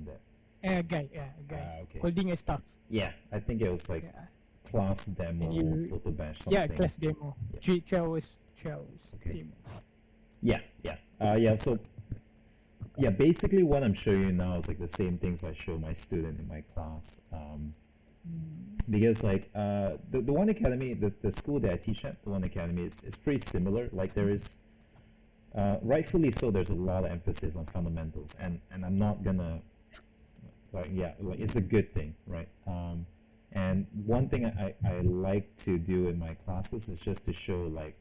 Speaker 1: that?
Speaker 2: a guy, yeah, a guy
Speaker 1: Okay.
Speaker 2: holding a staff.
Speaker 1: Yeah, I think it was like
Speaker 2: Yeah,
Speaker 1: class demo
Speaker 2: and you
Speaker 1: photo bash
Speaker 2: yeah,
Speaker 1: something.
Speaker 2: class demo.
Speaker 1: Yeah.
Speaker 2: 3 hours
Speaker 1: Okay.
Speaker 2: demo.
Speaker 1: Yeah, yeah. Yeah, so yeah, basically what I'm showing you now is like the same things I show my student in my class. Because like the One Academy, the school that I teach at, the One Academy is pretty similar. Like there is rightfully so, there's a lot of emphasis on fundamentals, and I'm not gonna like it's a good thing, right? And one thing I like to do in my classes is just to show like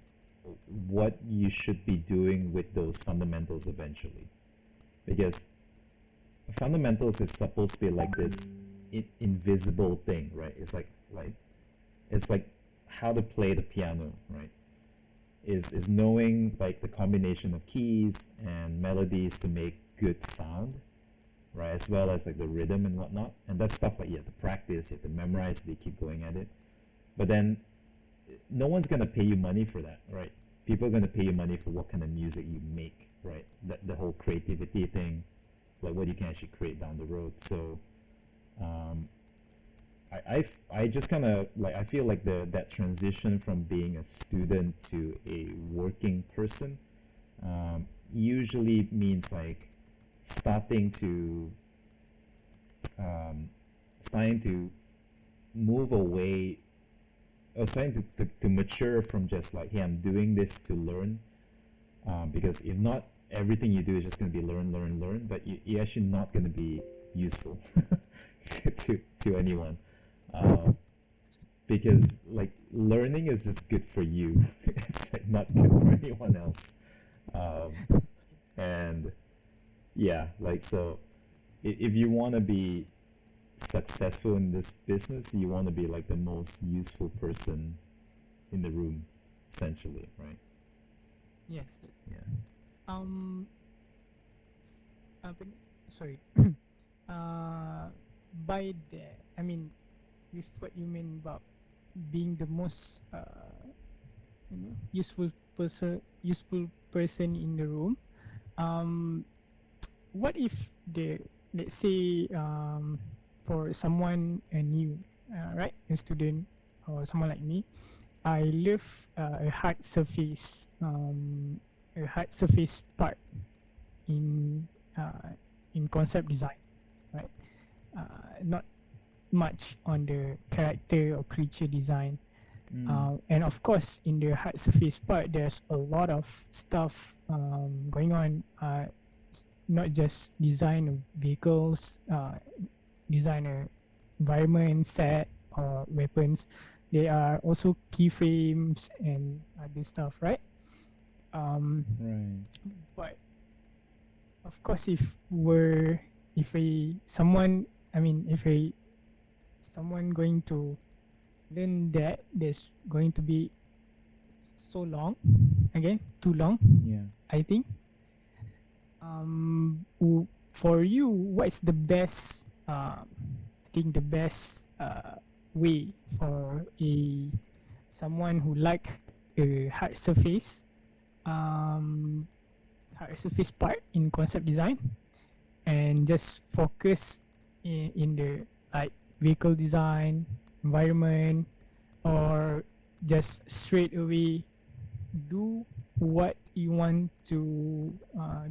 Speaker 1: what you should be doing with those fundamentals eventually, because fundamentals is supposed to be like this invisible thing, right? It's like how to play the piano, right? Is knowing like the combination of keys and melodies to make good sound, right? As well as like the rhythm and whatnot. And that's stuff like you have to practice, you have to memorize, they keep going at it. But then no one's gonna pay you money for that, right? People are gonna pay you money for what kind of music you make, right? The whole creativity thing, like what you can actually create down the road. So I just kind of like I feel like that transition from being a student to a working person usually means like starting to move away, or starting to mature from just like, hey, I'm doing this to learn, because if not, everything you do is just going to be learn, but you're actually not going to be useful to anyone, because like learning is just good for you. It's like not good for anyone else, and yeah, like so if you want to be successful in this business, you want to be like the most useful person in the room, essentially, right?
Speaker 2: Yes.
Speaker 1: Yeah.
Speaker 2: But, sorry. By the, I mean, with what you mean about being the most, useful person in the room. What if let's say, for someone new, right, a student or someone like me, I love a hard surface part in concept design, right? Not much on the character or creature design. And of course, in the hard surface part, there's a lot of stuff going on. Not just design of vehicles, design a environment, set, or weapons. There are also keyframes and other stuff, right?
Speaker 1: Right.
Speaker 2: But of course, if a someone, I mean, if a someone going to learn that, there's going to be so long. Again, too long,
Speaker 1: Yeah.
Speaker 2: I think. For you, what is the best? I think the best way for a someone who like a um, hard surface part in concept design, and just focus in the like vehicle design, environment, or just straight away do what you want to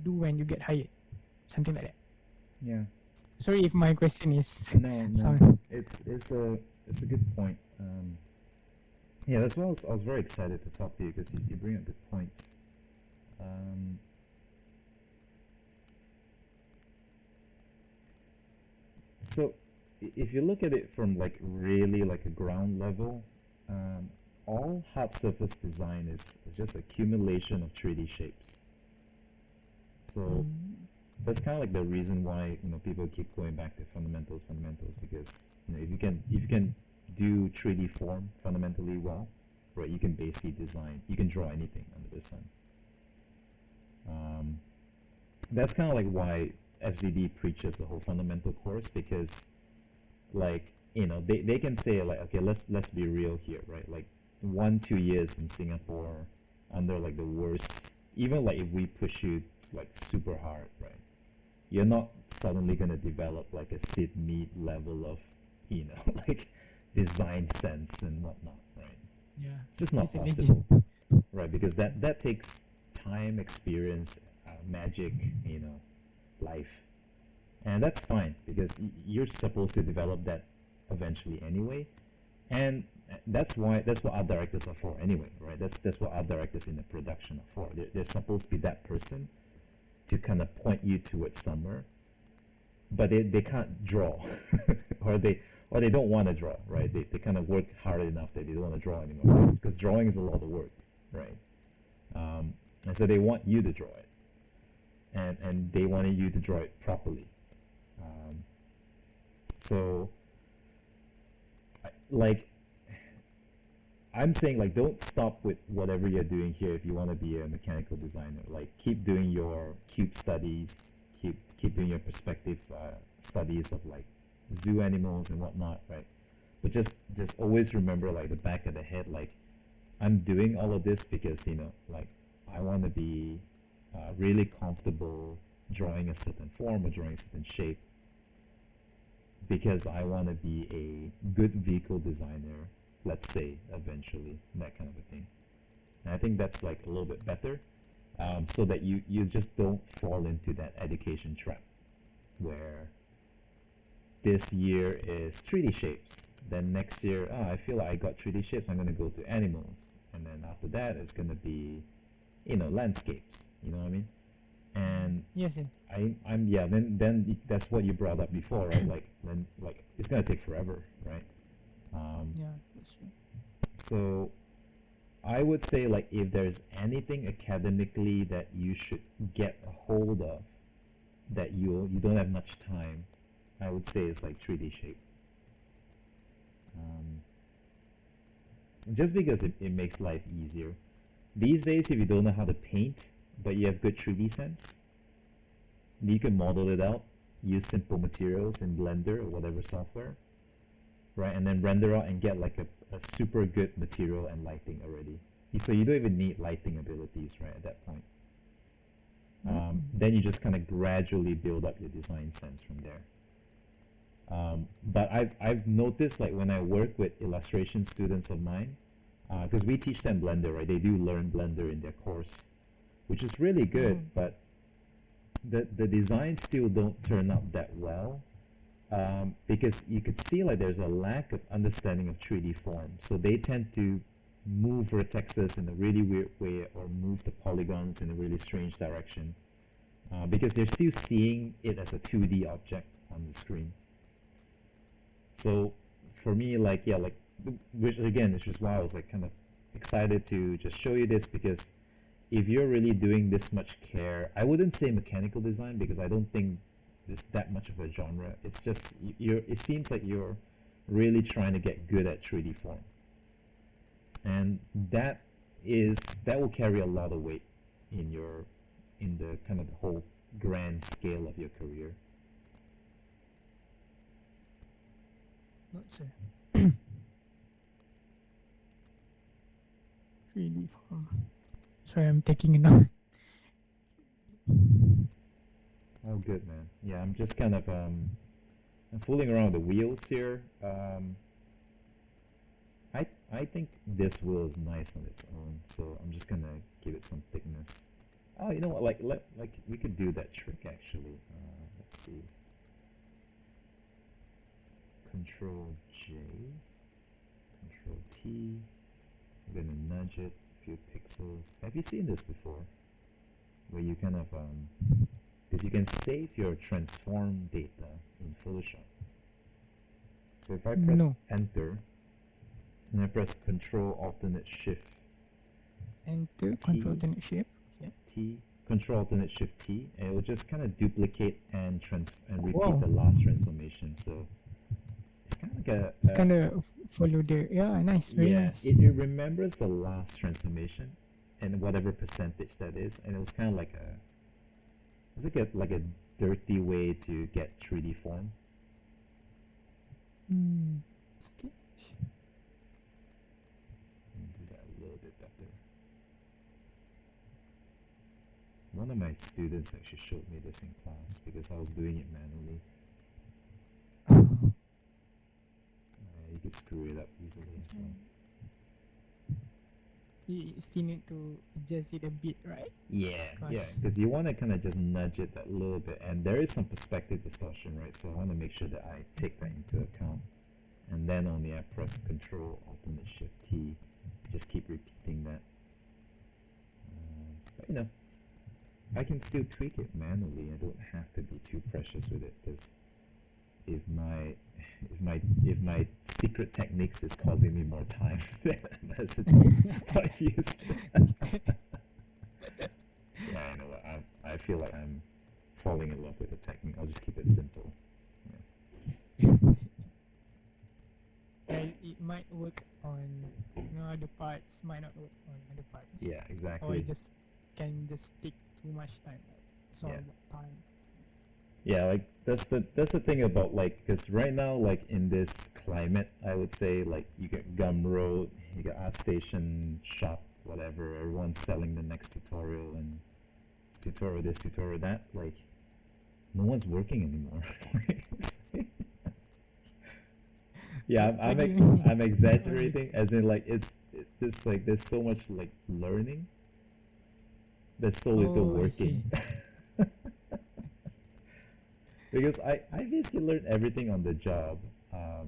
Speaker 2: do when you get hired, something like that.
Speaker 1: Yeah.
Speaker 2: Sorry if my question is
Speaker 1: No, no.
Speaker 2: sound.
Speaker 1: It's a good point. Yeah, that's why I was very excited to talk to you because you bring up good points. Um, so if you look at it from like really like a ground level, um, all hard surface design is just accumulation of 3D shapes. So
Speaker 2: Mm,
Speaker 1: that's kind of like the reason why people keep going back to fundamentals because if you can do 3D form fundamentally well, right, you can basically design, you can draw anything under the sun. Um, that's kind of like why FZD preaches the whole fundamental course because like they can say like, okay, let's be real here, right? Like 1-2 years in Singapore under like the worst, even like if we push you like super hard, right, you're not suddenly going to develop like a Sid Mead level of like design sense and whatnot, right?
Speaker 2: yeah,
Speaker 1: It's just not
Speaker 2: it's a
Speaker 1: possible,
Speaker 2: legend.
Speaker 1: right? Because that takes time, experience, magic, life, and that's fine because you're supposed to develop that eventually anyway, and that's what art directors are for anyway, right? That's what art directors in the production are for. They're supposed to be that person to kind of point you towards somewhere, but they can't draw, or they don't want to draw, right? They kind of work hard enough that they don't want to draw anymore because drawing is a lot of work, right? And so they want you to draw it, and they wanted you to draw it properly. Um, so, like, I'm saying, like, don't stop with whatever you're doing here if you want to be a mechanical designer. Like, keep doing your cube studies, keep doing your perspective studies of like zoo animals and whatnot, right? But just always remember, like, the back of the head, like, I'm doing all of this because like, I want to be really comfortable drawing a certain form or drawing a certain shape because I want to be a good vehicle designer, let's say, eventually, that kind of a thing. And I think that's like a little bit better, so that you just don't fall into that education trap where this year is 3D shapes. Then next year, I feel like I got 3D shapes, I'm going to go to animals. And then after that, it's going to be, landscapes. You know what I mean? And
Speaker 2: Yes, yes.
Speaker 1: yeah. Then that's what you brought up before, right? Like it's gonna take forever, right? Um,
Speaker 2: Yeah, that's true.
Speaker 1: so I would say like if there's anything academically that you should get a hold of that you don't have much time, I would say it's like 3D shape. Um, just because it makes life easier. These days, if you don't know how to paint, but you have good 3D sense, you can model it out, use simple materials in Blender or whatever software, right? And then render out and get like a super good material and lighting already. So you don't even need lighting abilities, right, at that point. Then you just kind of gradually build up your design sense from there. But I've noticed like when I work with illustration students of mine, because we teach them Blender, right? They do learn Blender in their course, which is really good, but the designs still don't turn out that well, because you could see like there's a lack of understanding of 3D form. So they tend to move vertexes in a really weird way or move the polygons in a really strange direction, because they're still seeing it as a 2D object on the screen. So for me, like, yeah, like, which again is just why I was like kind of excited to just show you this, because if you're really doing this much care, I wouldn't say mechanical design because I don't think it's that much of a genre. It's just it seems like you're really trying to get good at 3D form, and that is that will carry a lot of weight in your in the kind of the whole grand scale of your career.
Speaker 2: Not sure. Really form. Sorry, I'm taking a note.
Speaker 1: Oh, good man. Yeah, I'm just kind of I'm fooling around with the wheels here. I think this wheel is nice on its own, so I'm just gonna give it some thickness. Oh, you know what? Like we could do that trick actually. Let's see. Control J, Control T. I'm gonna nudge it a few pixels. Have you seen this before? Where you kind of because you can save your transform data in Photoshop. So if I press
Speaker 2: No.
Speaker 1: Enter and I press Control Alternate Shift
Speaker 2: Enter,
Speaker 1: T.
Speaker 2: control, alternate shape. Yeah.
Speaker 1: T, Control Alternate Shift T, and it will just kind of duplicate and repeat
Speaker 2: Wow.
Speaker 1: the last transformation. So it's kind of like
Speaker 2: It's kind of follow the. Yeah, nice. Very
Speaker 1: yeah,
Speaker 2: nice.
Speaker 1: it remembers the last transformation and whatever percentage that is, and it was kind of like like a dirty way to get 3D form.
Speaker 2: Sketch.
Speaker 1: Do that a little bit better. One of my students actually showed me this in class because I was doing it manually. You could screw it up easily as well.
Speaker 2: You still need to adjust it a bit, right?
Speaker 1: Yeah, yeah,
Speaker 2: Gosh.
Speaker 1: because you want to kind of just nudge it that little bit, and there is some perspective distortion, right? So I want to make sure that I take that into account, and then only I press Control Alternate Shift T, just keep repeating that. But you know, I can still tweak it manually. I don't have to be too precious with it, because if my secret techniques is causing me more time, then I might as well just not use it. Yeah, I know. I feel like I'm falling in love with the technique. I'll just keep it simple. Yeah.
Speaker 2: Well, it might work on other parts, might not work on other parts.
Speaker 1: Yeah,
Speaker 2: Or
Speaker 1: exactly.
Speaker 2: it just can just take too much time, like solve
Speaker 1: Yeah.
Speaker 2: time.
Speaker 1: Yeah, like that's the thing about like, because right now, like in this climate, I would say like you got Gumroad, you got ArtStation, Shop, whatever. Everyone's selling the next tutorial and tutorial this, tutorial that. Like, no one's working anymore. Yeah,
Speaker 2: What do you mean?
Speaker 1: I'm exaggerating, as in like this like there's so much like learning, there's so little
Speaker 2: Oh, I
Speaker 1: working. Because I basically learned everything on the job. Uh,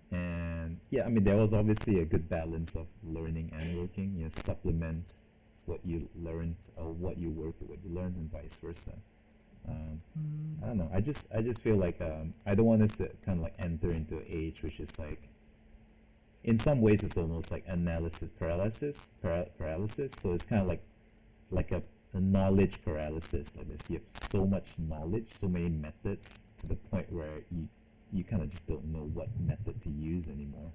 Speaker 1: and yeah, I mean, there was obviously a good balance of learning and working. You supplement what you learned or what you work with what you learned, and vice versa. I don't know. I just feel like I don't want to kind of like enter into an age which is like, in some ways, it's almost like analysis paralysis. So it's kind of like a knowledge paralysis. Like this, you have so much knowledge, so many methods, to the point where you kind of just don't know what method to use anymore.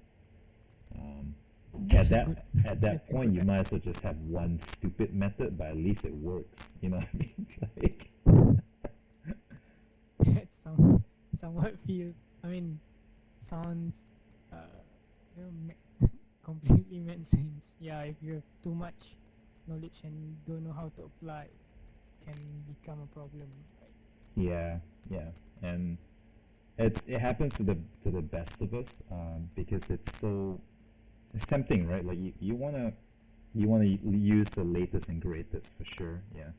Speaker 1: At that point, you might as well just have one stupid method, but at least it works. You know what I mean? Like,
Speaker 2: That somewhat feel. I mean, sounds. Completely makes sense. Yeah, if you have too much knowledge and don't know how to apply, it can become a problem. Right?
Speaker 1: yeah, yeah, and it happens to the best of us, because it's tempting, right? Like you wanna use the latest and greatest for sure, yeah.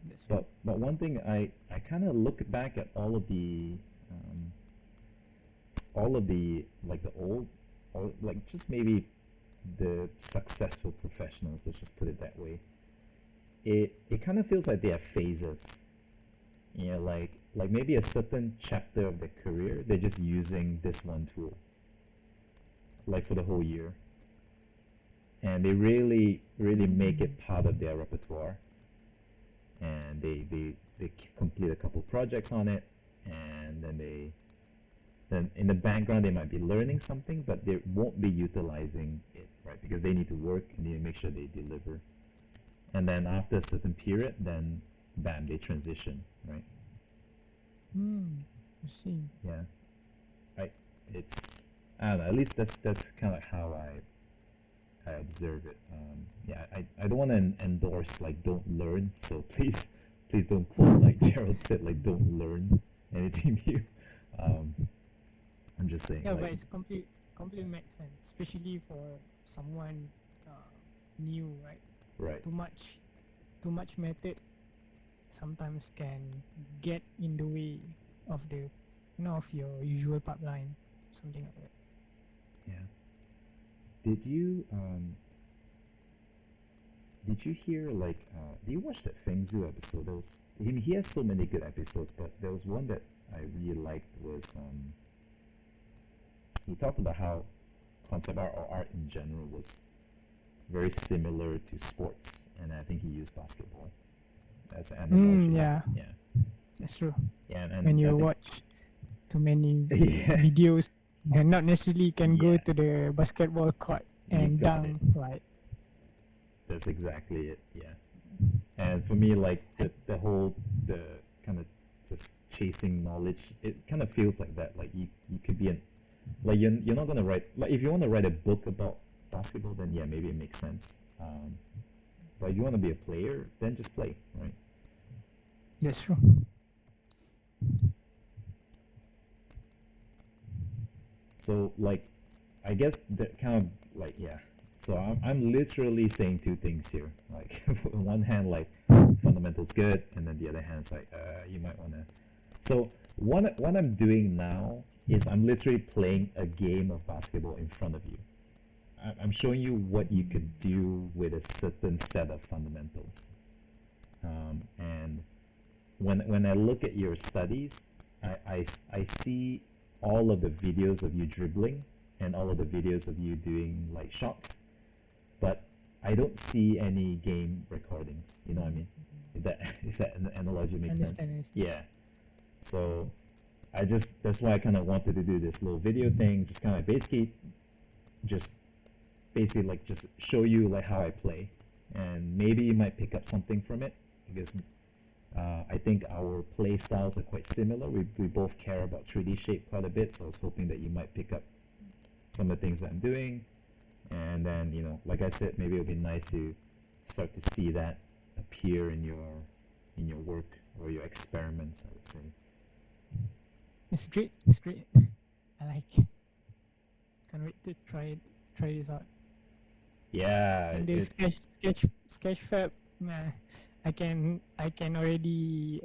Speaker 2: That's right.
Speaker 1: But one thing I kind of look back at all of the like the old, or like just maybe the successful professionals, let's just put it that way. It kind of feels like they have phases. You know, like maybe a certain chapter of their career, they're just using this one tool, like for the whole year, and they really make it part of their repertoire, and they complete a couple projects on it, and then then in the background they might be learning something, but they won't be utilizing it, right? Because they need to work and they need to make sure they deliver. And then after a certain period, then bam, they transition, right?
Speaker 2: I see.
Speaker 1: Yeah, I it's I don't know. At least that's kind of how I observe it. Yeah, I don't want to endorse like don't learn. So please don't quote like Gerald said like don't learn anything new. Um, I'm just saying
Speaker 2: Yeah, but
Speaker 1: like
Speaker 2: it's completely makes sense, especially for someone new, right?
Speaker 1: right.
Speaker 2: Too much method sometimes can get in the way of the of your usual pipeline, something like that.
Speaker 1: Yeah. Did you did you hear like did you watch that Feng Zhu episode? There was he has so many good episodes, but there was one that I really liked was he talked about how concept art or art in general was very similar to sports, and I think he used basketball as an analogy.
Speaker 2: Yeah,
Speaker 1: Yeah,
Speaker 2: that's true.
Speaker 1: yeah,
Speaker 2: When
Speaker 1: and I
Speaker 2: you
Speaker 1: think
Speaker 2: watch too many
Speaker 1: yeah,
Speaker 2: videos, and not necessarily can go
Speaker 1: yeah,
Speaker 2: to the basketball court
Speaker 1: you
Speaker 2: and
Speaker 1: got it.
Speaker 2: dunk, right?
Speaker 1: That's exactly it. Yeah. And for me, like the kind of just chasing knowledge, it kind of feels like that. Like you could be an like you're not gonna write like if you want to write a book about basketball, then yeah, maybe it makes sense. But if you want to be a player, then just play, right?
Speaker 2: That's true.
Speaker 1: So like, I guess that kind of like yeah. So I'm literally saying two things here. Like on one hand, like fundamentals good, and then the other hand, it's like you might wanna. So what I'm doing now is I'm literally playing a game of basketball in front of you. I'm showing you what you could do with a certain set of fundamentals. And when I look at your studies, I see all of the videos of you dribbling and all of the videos of you doing like shots, but I don't see any game recordings. You know what I mean? If that analogy makes sense.
Speaker 2: Understand.
Speaker 1: Yeah. So that's why I kind of wanted to do this little video thing, just kind of just basically like just show you like how I play, and maybe you might pick up something from it because I think our play styles are quite similar. We both care about 3D shape quite a bit, so I was hoping that you might pick up some of the things that I'm doing, and then like I said, maybe it would be nice to start to see that appear in your work or your experiments, I would say.
Speaker 2: It's great. It's great. I like it. Can't wait to try this out.
Speaker 1: Yeah,
Speaker 2: And the sketch fab, nah, I can already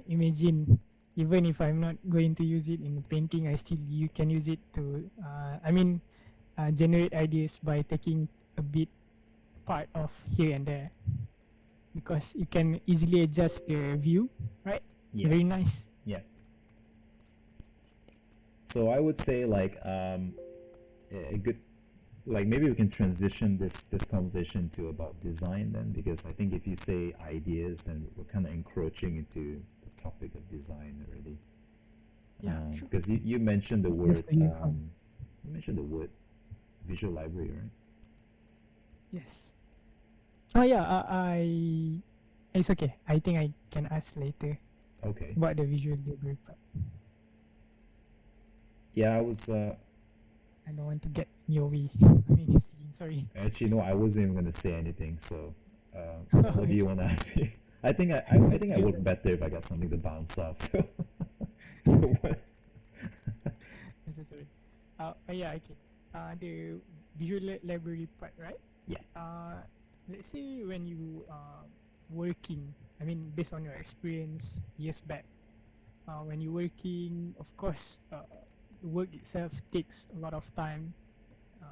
Speaker 2: imagine. Even if I'm not going to use it in painting, you can use it to generate ideas by taking a bit part of here and there, because you can easily adjust the view, right?
Speaker 1: yeah,
Speaker 2: Very nice.
Speaker 1: yeah. So I would say like a good like maybe we can transition this conversation to about design then, because I think if you say ideas, then we're kind of encroaching into the topic of design already.
Speaker 2: Yeah, sure.
Speaker 1: Because you mentioned the word
Speaker 2: for you,
Speaker 1: you mentioned the word visual library, right?
Speaker 2: Yes. Oh yeah, it's okay. I think I can ask later
Speaker 1: Okay.
Speaker 2: about the visual library part.
Speaker 1: Yeah, I was
Speaker 2: I don't want to get in your way. I mean, sorry.
Speaker 1: actually no, I wasn't even gonna say anything. So, what do you want to ask me? I think I think I work better if I got something to bounce off. So, so what?
Speaker 2: I'm so sorry. Yeah, okay. The visual library part, right?
Speaker 1: Yeah.
Speaker 2: Let's say when you working, I mean, based on your experience years back, when you're working, of course, the work itself takes a lot of time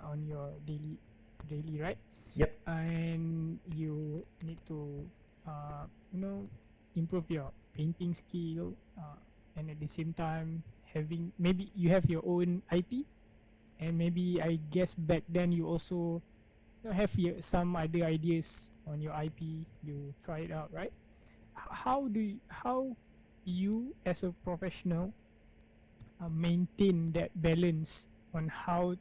Speaker 2: on your daily, right?
Speaker 1: Yep.
Speaker 2: And you need to, uh, you know, improve your painting skill, and at the same time having maybe you have your own IP, and maybe I guess back then you also have some other ideas on your IP. You try it out, right? How you as a professional maintain that balance on how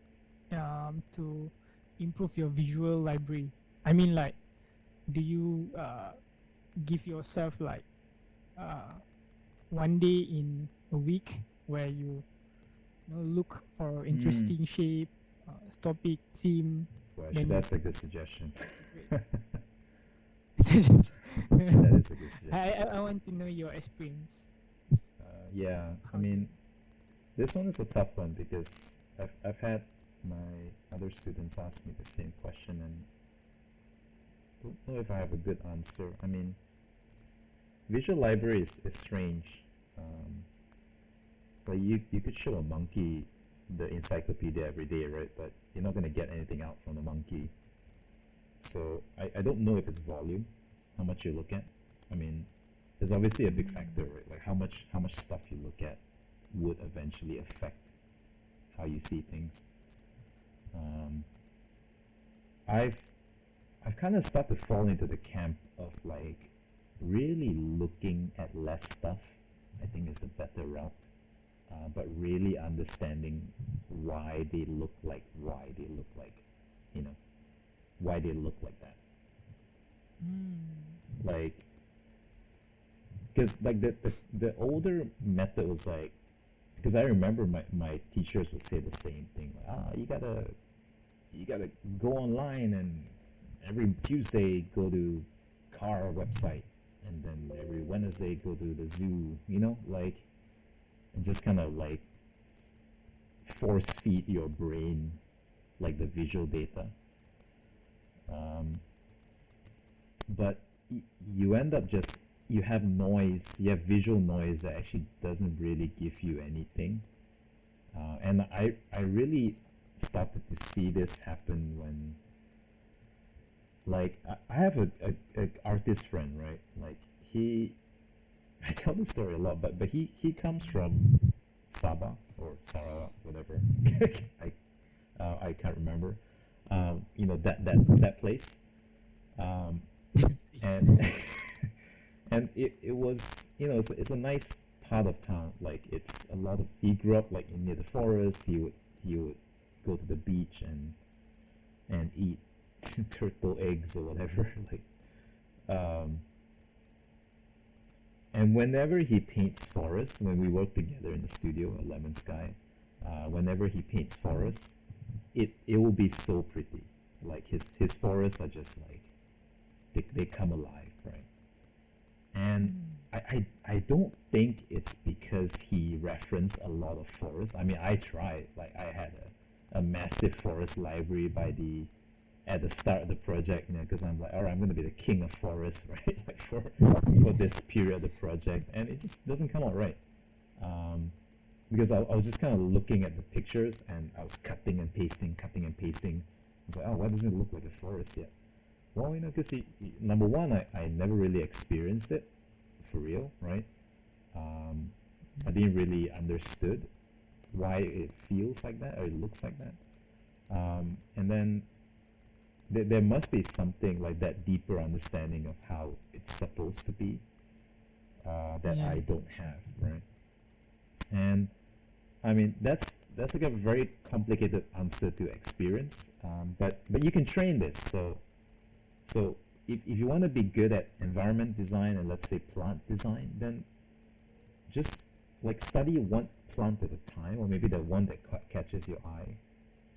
Speaker 2: to improve your visual library? I mean, like, do you give yourself like uh, one day in a week where you look for
Speaker 1: Mm.
Speaker 2: interesting shape, topic, theme,
Speaker 1: Well, actually,
Speaker 2: then you
Speaker 1: that's a good suggestion.
Speaker 2: create.
Speaker 1: That is a good
Speaker 2: I,
Speaker 1: suggestion.
Speaker 2: I I want to know your experience.
Speaker 1: Yeah, I
Speaker 2: How do you?
Speaker 1: mean, this one is a tough one because I've had my other students ask me the same question and don't know if I have a good answer. I mean, visual library is strange. Um, like you could show a monkey the encyclopedia every day, right? But you're not gonna get anything out from the monkey. So I don't know if it's volume, how much you look at. I mean, there's obviously a big factor,
Speaker 2: Mm,
Speaker 1: right? Like how much stuff you look at would eventually affect how you see things. Um, I've I've kind of started to fall into the camp of like really looking at less stuff. I think is the better route, but really understanding why they look like, you know, why they look like that.
Speaker 2: mm,
Speaker 1: Like, because like the older method was like, because I remember my teachers would say the same thing. Like, you gotta go online and every Tuesday go to car website and then every Wednesday go to the zoo, you know, like and just kind of like force feed your brain like the visual data. Um, but you end up just you have noise, you have visual noise that actually doesn't really give you anything. And I really started to see this happen when like I have a artist friend, right? Like he I tell this story a lot, but he comes from Sabah or Sarawak, whatever. I can't remember. You know that place. Um,
Speaker 2: please.
Speaker 1: and and it was it's a nice part of town. Like it's a lot of he grew up like near the forest. He would go to the beach and eat turtle eggs or whatever. Like um, and whenever he paints forests, when we work together in the studio at Lemon Sky, whenever he paints forests, it will be so pretty. Like his forests are just like they come alive, right? And
Speaker 2: Mm,
Speaker 1: I don't think it's because he referenced a lot of forests. I mean, I tried. Like I had a massive forest library by the at the start of the project, you know, because I'm like, all right, I'm going to be the king of forests, right? Like for this period of the project, and it just doesn't come out right. Um, because I was just kind of looking at the pictures and I was cutting and pasting, cutting and pasting. I was like, oh, why doesn't it look like a forest yet? Well, you know, because number one, I never really experienced it for real, right? Um, I didn't really understood why it feels like that or it looks like that. And then there must be something like that deeper understanding of how it's supposed to be that
Speaker 2: yeah.
Speaker 1: I don't have, right? And I mean that's like a very complicated answer to experience, but you can train this. So if you want to be good at environment design and let's say plant design, then just like study one plant at a time, or maybe the one that catches your eye,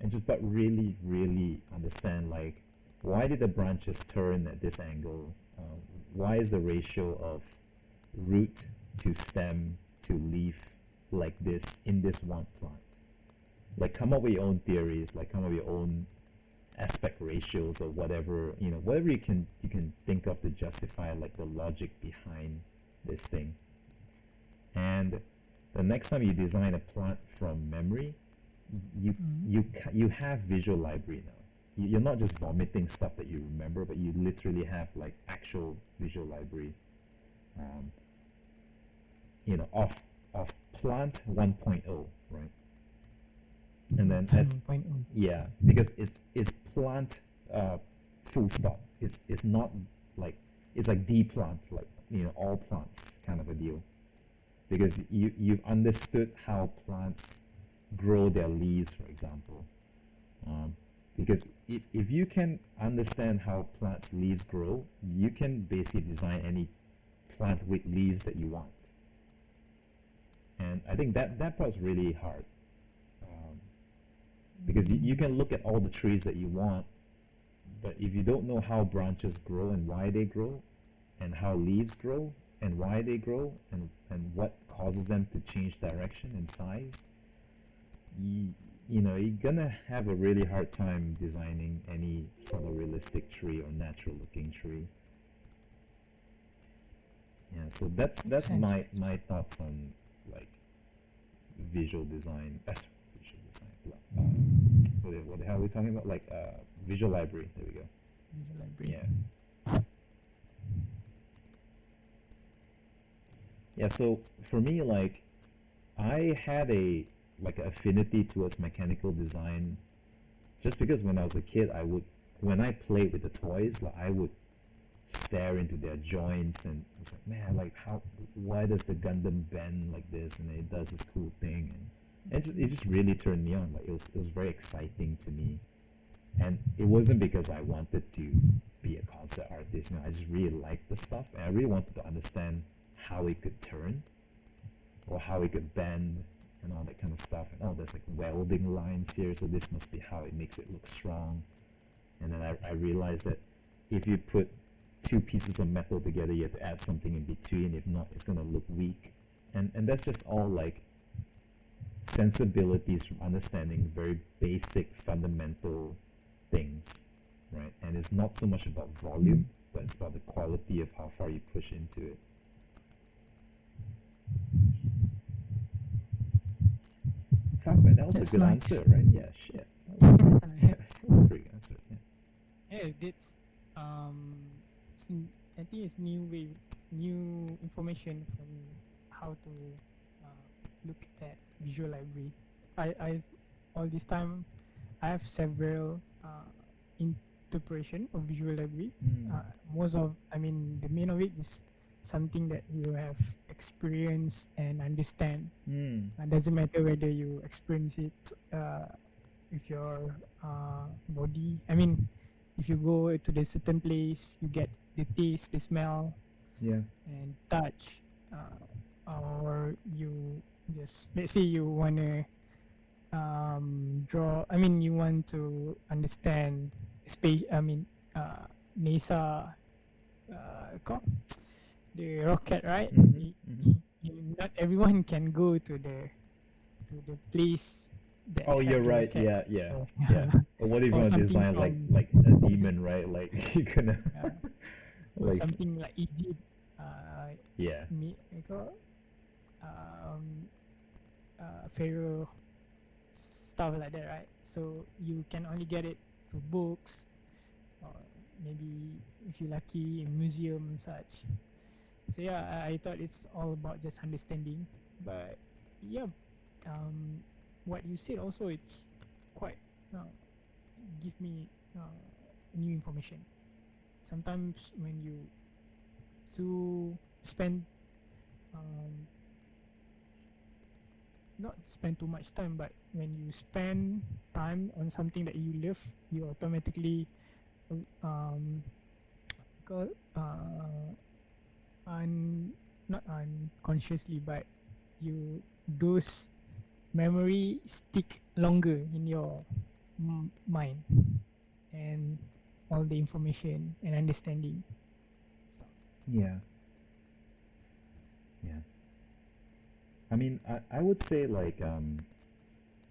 Speaker 1: and just but really understand like why did the branches turn at this angle? Why is the ratio of root to stem to leaf like this in this one plant? Like come up with your own theories, like come up with your own aspect ratios or whatever, you know, whatever you can think of to justify like the logic behind this thing. And the next time you design a plant from memory, you
Speaker 2: Mm,
Speaker 1: you have visual library now. You're not just vomiting stuff that you remember, but you literally have like actual visual library. Um, of plant 1.0, right? And then as
Speaker 2: 1.0.
Speaker 1: yeah, because it's plant full stop. It's not like it's like the plant, like all plants kind of a deal. because you've understood how plants grow their leaves, for example. Because if you can understand how plants' leaves grow, you can basically design any plant with leaves that you want. And I think that part's really hard, because you can look at all the trees that you want, but if you don't know how branches grow and why they grow, and how leaves grow and why they grow, and what causes them to change direction and size, you know, you're gonna have a really hard time designing any sort of realistic tree or natural looking tree. Yeah, so that's my thoughts on like visual design. Visual design. What the hell are we talking about? Like visual library. There we go.
Speaker 2: Visual library.
Speaker 1: Yeah. Yeah. So for me, like, I had a like affinity towards mechanical design, just because when I was a kid, when I played with the toys, like I would stare into their joints and it's like, man, like why does the Gundam bend like this, and it does this cool thing, and it just really turned me on. Like it was very exciting to me, and it wasn't because I wanted to be a concept artist. You know, I just really liked the stuff, and I really wanted to understand how it could turn or how it could bend and all that kind of stuff. And oh, there's like welding lines here, so this must be how it makes it look strong. And then I realized that if you put two pieces of metal together, you have to add something in between. If not, it's gonna look weak. And that's just all like sensibilities from understanding very basic fundamental things, right? And it's not so much about volume, but it's about the quality of how far you push into it. Fuck, man, that was
Speaker 2: That's
Speaker 1: a good
Speaker 2: nice.
Speaker 1: answer, right? Yeah, shit. That was a great answer, yeah.
Speaker 2: Yeah, that's I think it's new information for me how to look at visual library. I all this time I have several interpretation of visual library. The main of it is something that you have experienced and understand. It doesn't matter whether you experience it with your body. I mean, if you go to the certain place, you get the taste, the smell,
Speaker 1: Yeah.
Speaker 2: and touch, or you just, let's say you wanna draw. I mean, you want to understand space. I mean, NASA, the rocket, right? Not everyone can go to the place. That
Speaker 1: Oh,
Speaker 2: have
Speaker 1: you're
Speaker 2: the
Speaker 1: right.
Speaker 2: rocket.
Speaker 1: Yeah, yeah,
Speaker 2: So,
Speaker 1: yeah. But what if you
Speaker 2: or
Speaker 1: want to
Speaker 2: something
Speaker 1: design
Speaker 2: from
Speaker 1: like a demon, right? Like you're gonna
Speaker 2: or
Speaker 1: like
Speaker 2: something like Egypt,
Speaker 1: yeah.
Speaker 2: um, Pharaoh, stuff like that, right? So you can only get it through books, or maybe if you're lucky in museum and such. So yeah, I thought it's all about just understanding, but yeah, what you said also, it's quite give me new information. Sometimes when you spend um, not spend too much time, but when you spend time on something that you love, you automatically um, call not unconsciously, but you those memory stick longer in your mind, and all the information and understanding.
Speaker 1: Yeah. Yeah. I mean, I would say like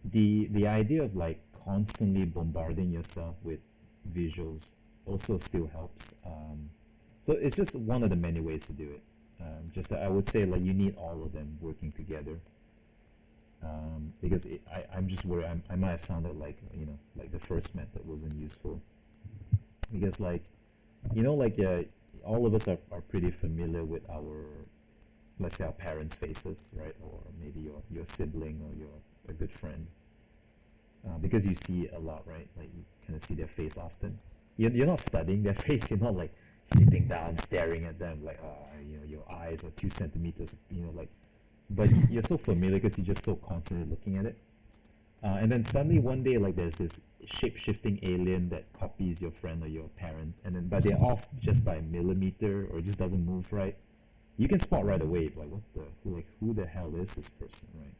Speaker 1: the idea of like constantly bombarding yourself with visuals also still helps. So it's just one of the many ways to do it. Just that I would say like you need all of them working together. Because I'm just worried I might have sounded like, you know, like the first method wasn't useful. Because like, you know, like all of us are pretty familiar with our, let's say, our parents' faces, right? Or maybe your sibling or a good friend. Because you see a lot, right? Like you kind of see their face often. You're not studying their face. You're not like sitting down staring at them like, you know, your eyes are 2 centimeters. You know, like but you're so familiar because you're just so constantly looking at it. And then suddenly one day, like there's this shape-shifting alien that copies your friend or your parent, and then but they're off just by a millimeter or it just doesn't move right. You can spot right away, like what the who the hell is this person, right?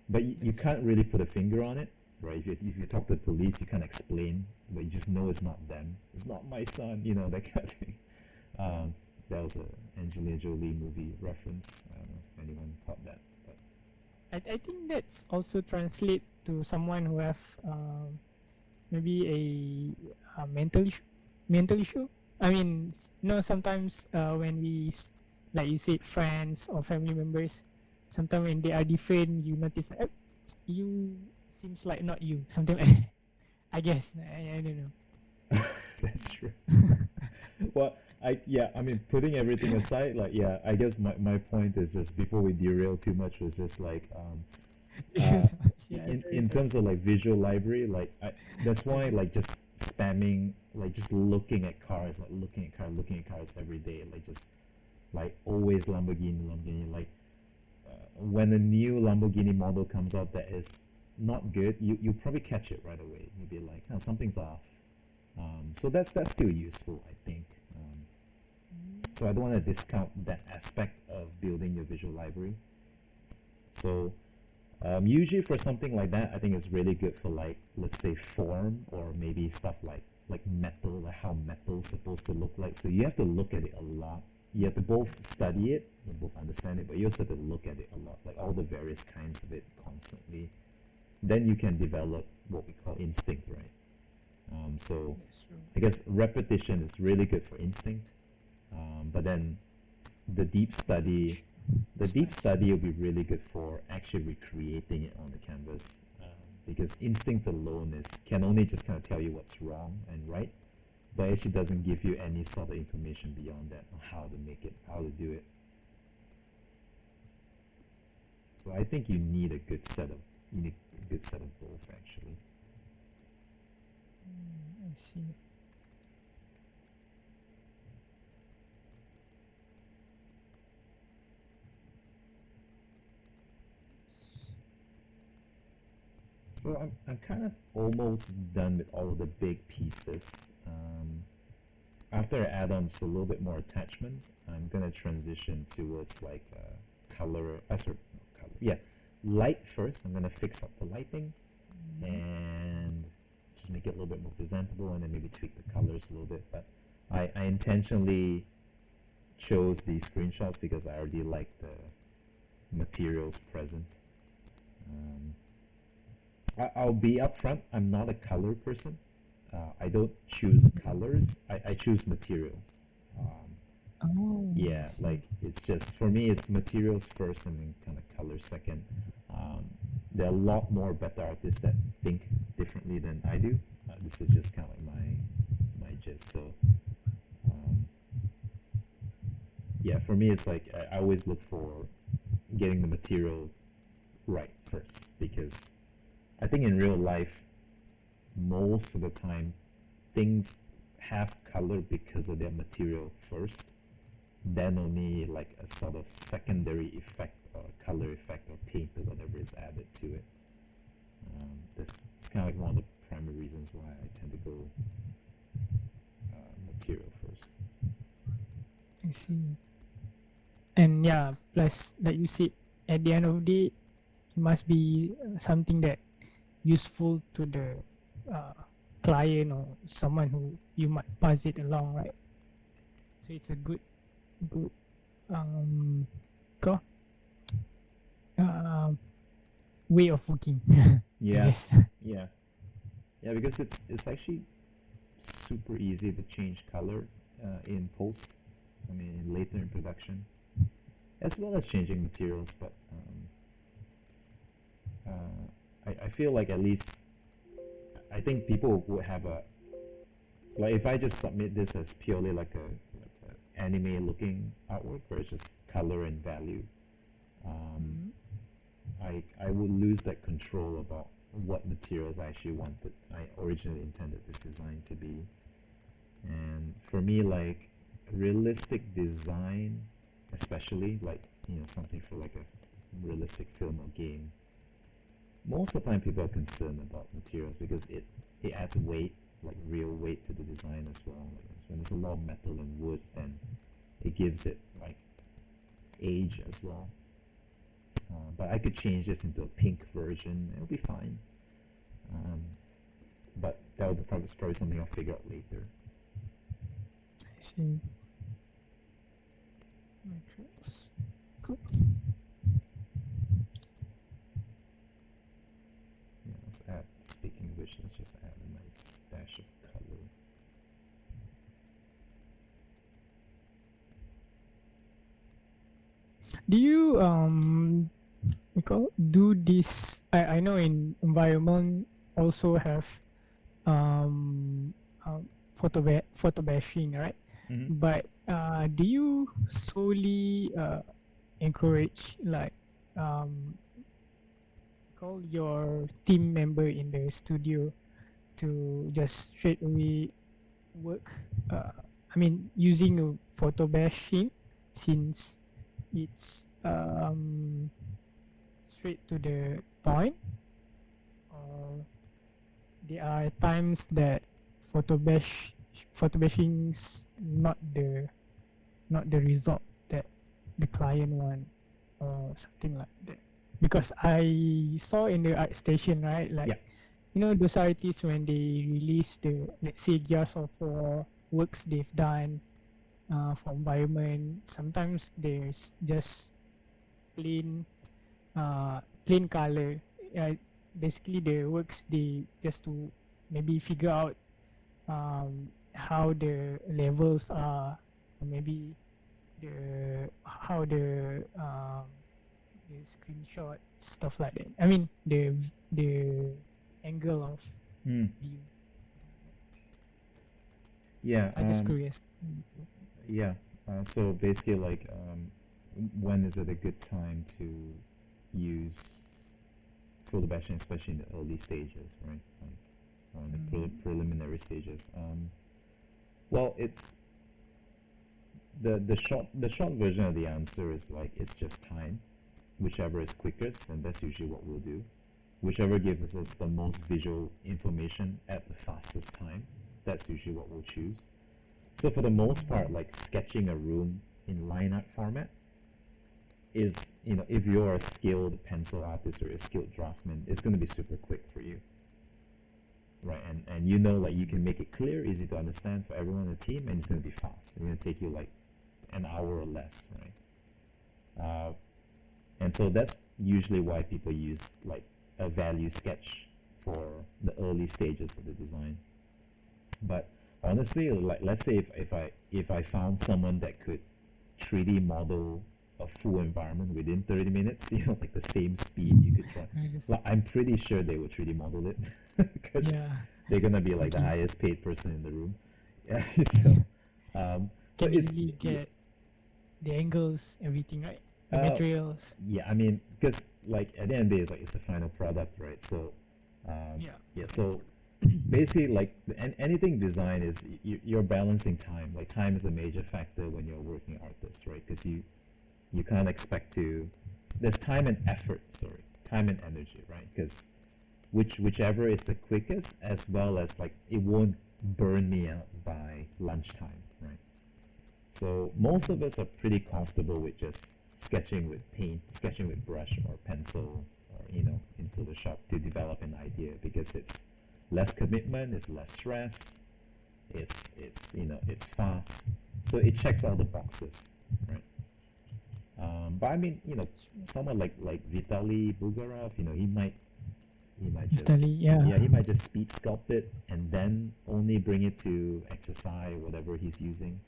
Speaker 1: But you can't really put a finger on it, right? If you talk to the police, you can't explain, but you just know it's not them. It's not my son, that kind of thing. That was a Angelina Jolie movie reference. I don't know if anyone caught that. But
Speaker 2: I think that's also translate to someone who have maybe a mental issue. I mean, sometimes when like you said, friends or family members, sometimes when they are different, you notice you seems like not you, something like that. I guess I don't know.
Speaker 1: that's true. Well, I mean, putting everything aside, like, yeah, I guess my point is just before we derail too much was just like, uh,
Speaker 2: Yeah, sorry,
Speaker 1: in
Speaker 2: sorry.
Speaker 1: terms of like visual library, like that's why like just spamming, like just looking at cars, like looking at cars every day, like just like always Lamborghini, like when a new Lamborghini model comes out that is not good, you probably catch it right away. You'll be like, oh, something's off. So that's still useful, I think. So I don't want to discount that aspect of building your visual library. So usually for something like that, I think it's really good for like let's say form or maybe stuff like metal, like how metal's supposed to look like. So you have to look at it a lot. You have to both study it, you both understand it, but you also have to look at it a lot, like all the various kinds of it constantly. Then you can develop what we call instinct, right? So
Speaker 2: That's true.
Speaker 1: I guess repetition is really good for instinct, but then the deep study, the deep
Speaker 2: Scratch.
Speaker 1: study will be really good for actually recreating it on the canvas, because instinct alone can only just kind of tell you what's wrong and right, but actually doesn't give you any sort of information beyond that on how to make it, how to do it. So I think you need a good set of both actually.
Speaker 2: I see.
Speaker 1: So I'm kind of almost done with all of the big pieces. After I add on just a little bit more attachments, I'm gonna transition towards like color. Sorry, no, color. Yeah, light first. I'm gonna fix up the lighting and just make it a little bit more presentable, and then maybe tweak the colors a little bit. But I intentionally chose these screenshots because I already like the materials present. Um, I'll be upfront. I'm not a color person. I don't choose colors. I choose materials. Um,
Speaker 2: Oh, I
Speaker 1: yeah,
Speaker 2: see.
Speaker 1: like it's just for me, it's materials first and then kind of color second. Um, there are a lot more better artists that think differently than I do. This is just kind of like my gist. So um, yeah, for me, it's like I always look for getting the material right first because I think in real life most of the time things have color because of their material first, then only like a sort of secondary effect or color effect or paint or whatever is added to it. That's it's kind of like one of the primary reasons why I tend to go material first.
Speaker 2: I see. And yeah, plus like you said, at the end of the day, it must be something that useful to the uh, client or someone who you might pass it along, right? So it's a good um, go uh, way of working, I
Speaker 1: Yeah,
Speaker 2: guess.
Speaker 1: yeah, yeah. Because it's actually super easy to change color in post. I mean, later in production, as well as changing materials. But I feel like at least I think people would have a like if I just submit this as purely like a anime looking artwork where it's just color and value, um,
Speaker 2: Mhm.
Speaker 1: I would lose that control about what materials I actually wanted. I originally intended this design to be, and for me, like realistic design, especially like something for like a realistic film or game, most of the time people are concerned about materials because it adds weight, like real weight to the design as well. Like when there's a lot of metal and wood, then it gives it like age as well. But I could change this into a pink version. It'll be fine. But that will be probably something I'll figure out later.
Speaker 2: I see. Matrix. Cool.
Speaker 1: Yeah, let's add. Speaking of which, let's just add a nice dash of color.
Speaker 2: Do you do this? I know in environment also have um, photo bashing, right?
Speaker 1: Mm-hmm.
Speaker 2: But do you solely encourage like um, call your team member in the studio to just straight away work? I mean, using a photo bashing since it's straight to the point, or there are times that photo bashing's not the result that the client want or something like that. Because I saw in the art station, right, like
Speaker 1: Yeah.
Speaker 2: you know those artists when they release the, let's say, Gears of War works they've done for environment, sometimes there's just plain plain color. Basically the works they just to maybe figure out how the levels are, or maybe how the screenshot stuff like that. I mean the angle of
Speaker 1: Hmm.
Speaker 2: view.
Speaker 1: Yeah.
Speaker 2: I just curious.
Speaker 1: Yeah. So basically, like, when is it a good time to use photo bashing, especially in the early stages, right? Like, or in the preliminary stages. Well, it's the short version of the answer is like it's just time. Whichever is quickest, and that's usually what we'll do. Whichever gives us the most visual information at the fastest time, that's usually what we'll choose. So for the most part, like sketching a room in line art format is, if you're a skilled pencil artist or a skilled draftsman, it's going to be super quick for you, right? And like you can make it clear, easy to understand for everyone on the team, and it's going to be fast. It's going to take you like an hour or less, right? And so that's usually why people use like a value sketch for the early stages of the design. But honestly, like let's say if I found someone that could 3D model a full environment within 30 minutes, like the same speed you could try. Like, I'm pretty sure they would 3D model it because
Speaker 2: Yeah,
Speaker 1: they're gonna be like the
Speaker 2: okay.
Speaker 1: highest paid person in the room. Yeah, so
Speaker 2: Can
Speaker 1: it's
Speaker 2: easily get the angles, everything, right? The
Speaker 1: uh,
Speaker 2: materials.
Speaker 1: yeah. I mean, because like at the end of the day, it's like it's the final product, right? So
Speaker 2: Yeah.
Speaker 1: yeah. So basically, like anything design is you're balancing time. Like time is a major factor when you're a working artist, right? Because you can't expect to. There's time and effort. Sorry, time and energy, right? Because whichever is the quickest, as well as like it won't burn me out by lunchtime, right? So most of us are pretty comfortable with just sketching with paint, sketching with brush or pencil, or in Photoshop to develop an idea because it's less commitment, it's less stress, it's fast, so it checks all the boxes, right? But I mean, someone like Vitaly Bulgarov, he might just
Speaker 2: Italy, yeah.
Speaker 1: yeah, he might just speed sculpt it and then only bring it to XSI, whatever he's using.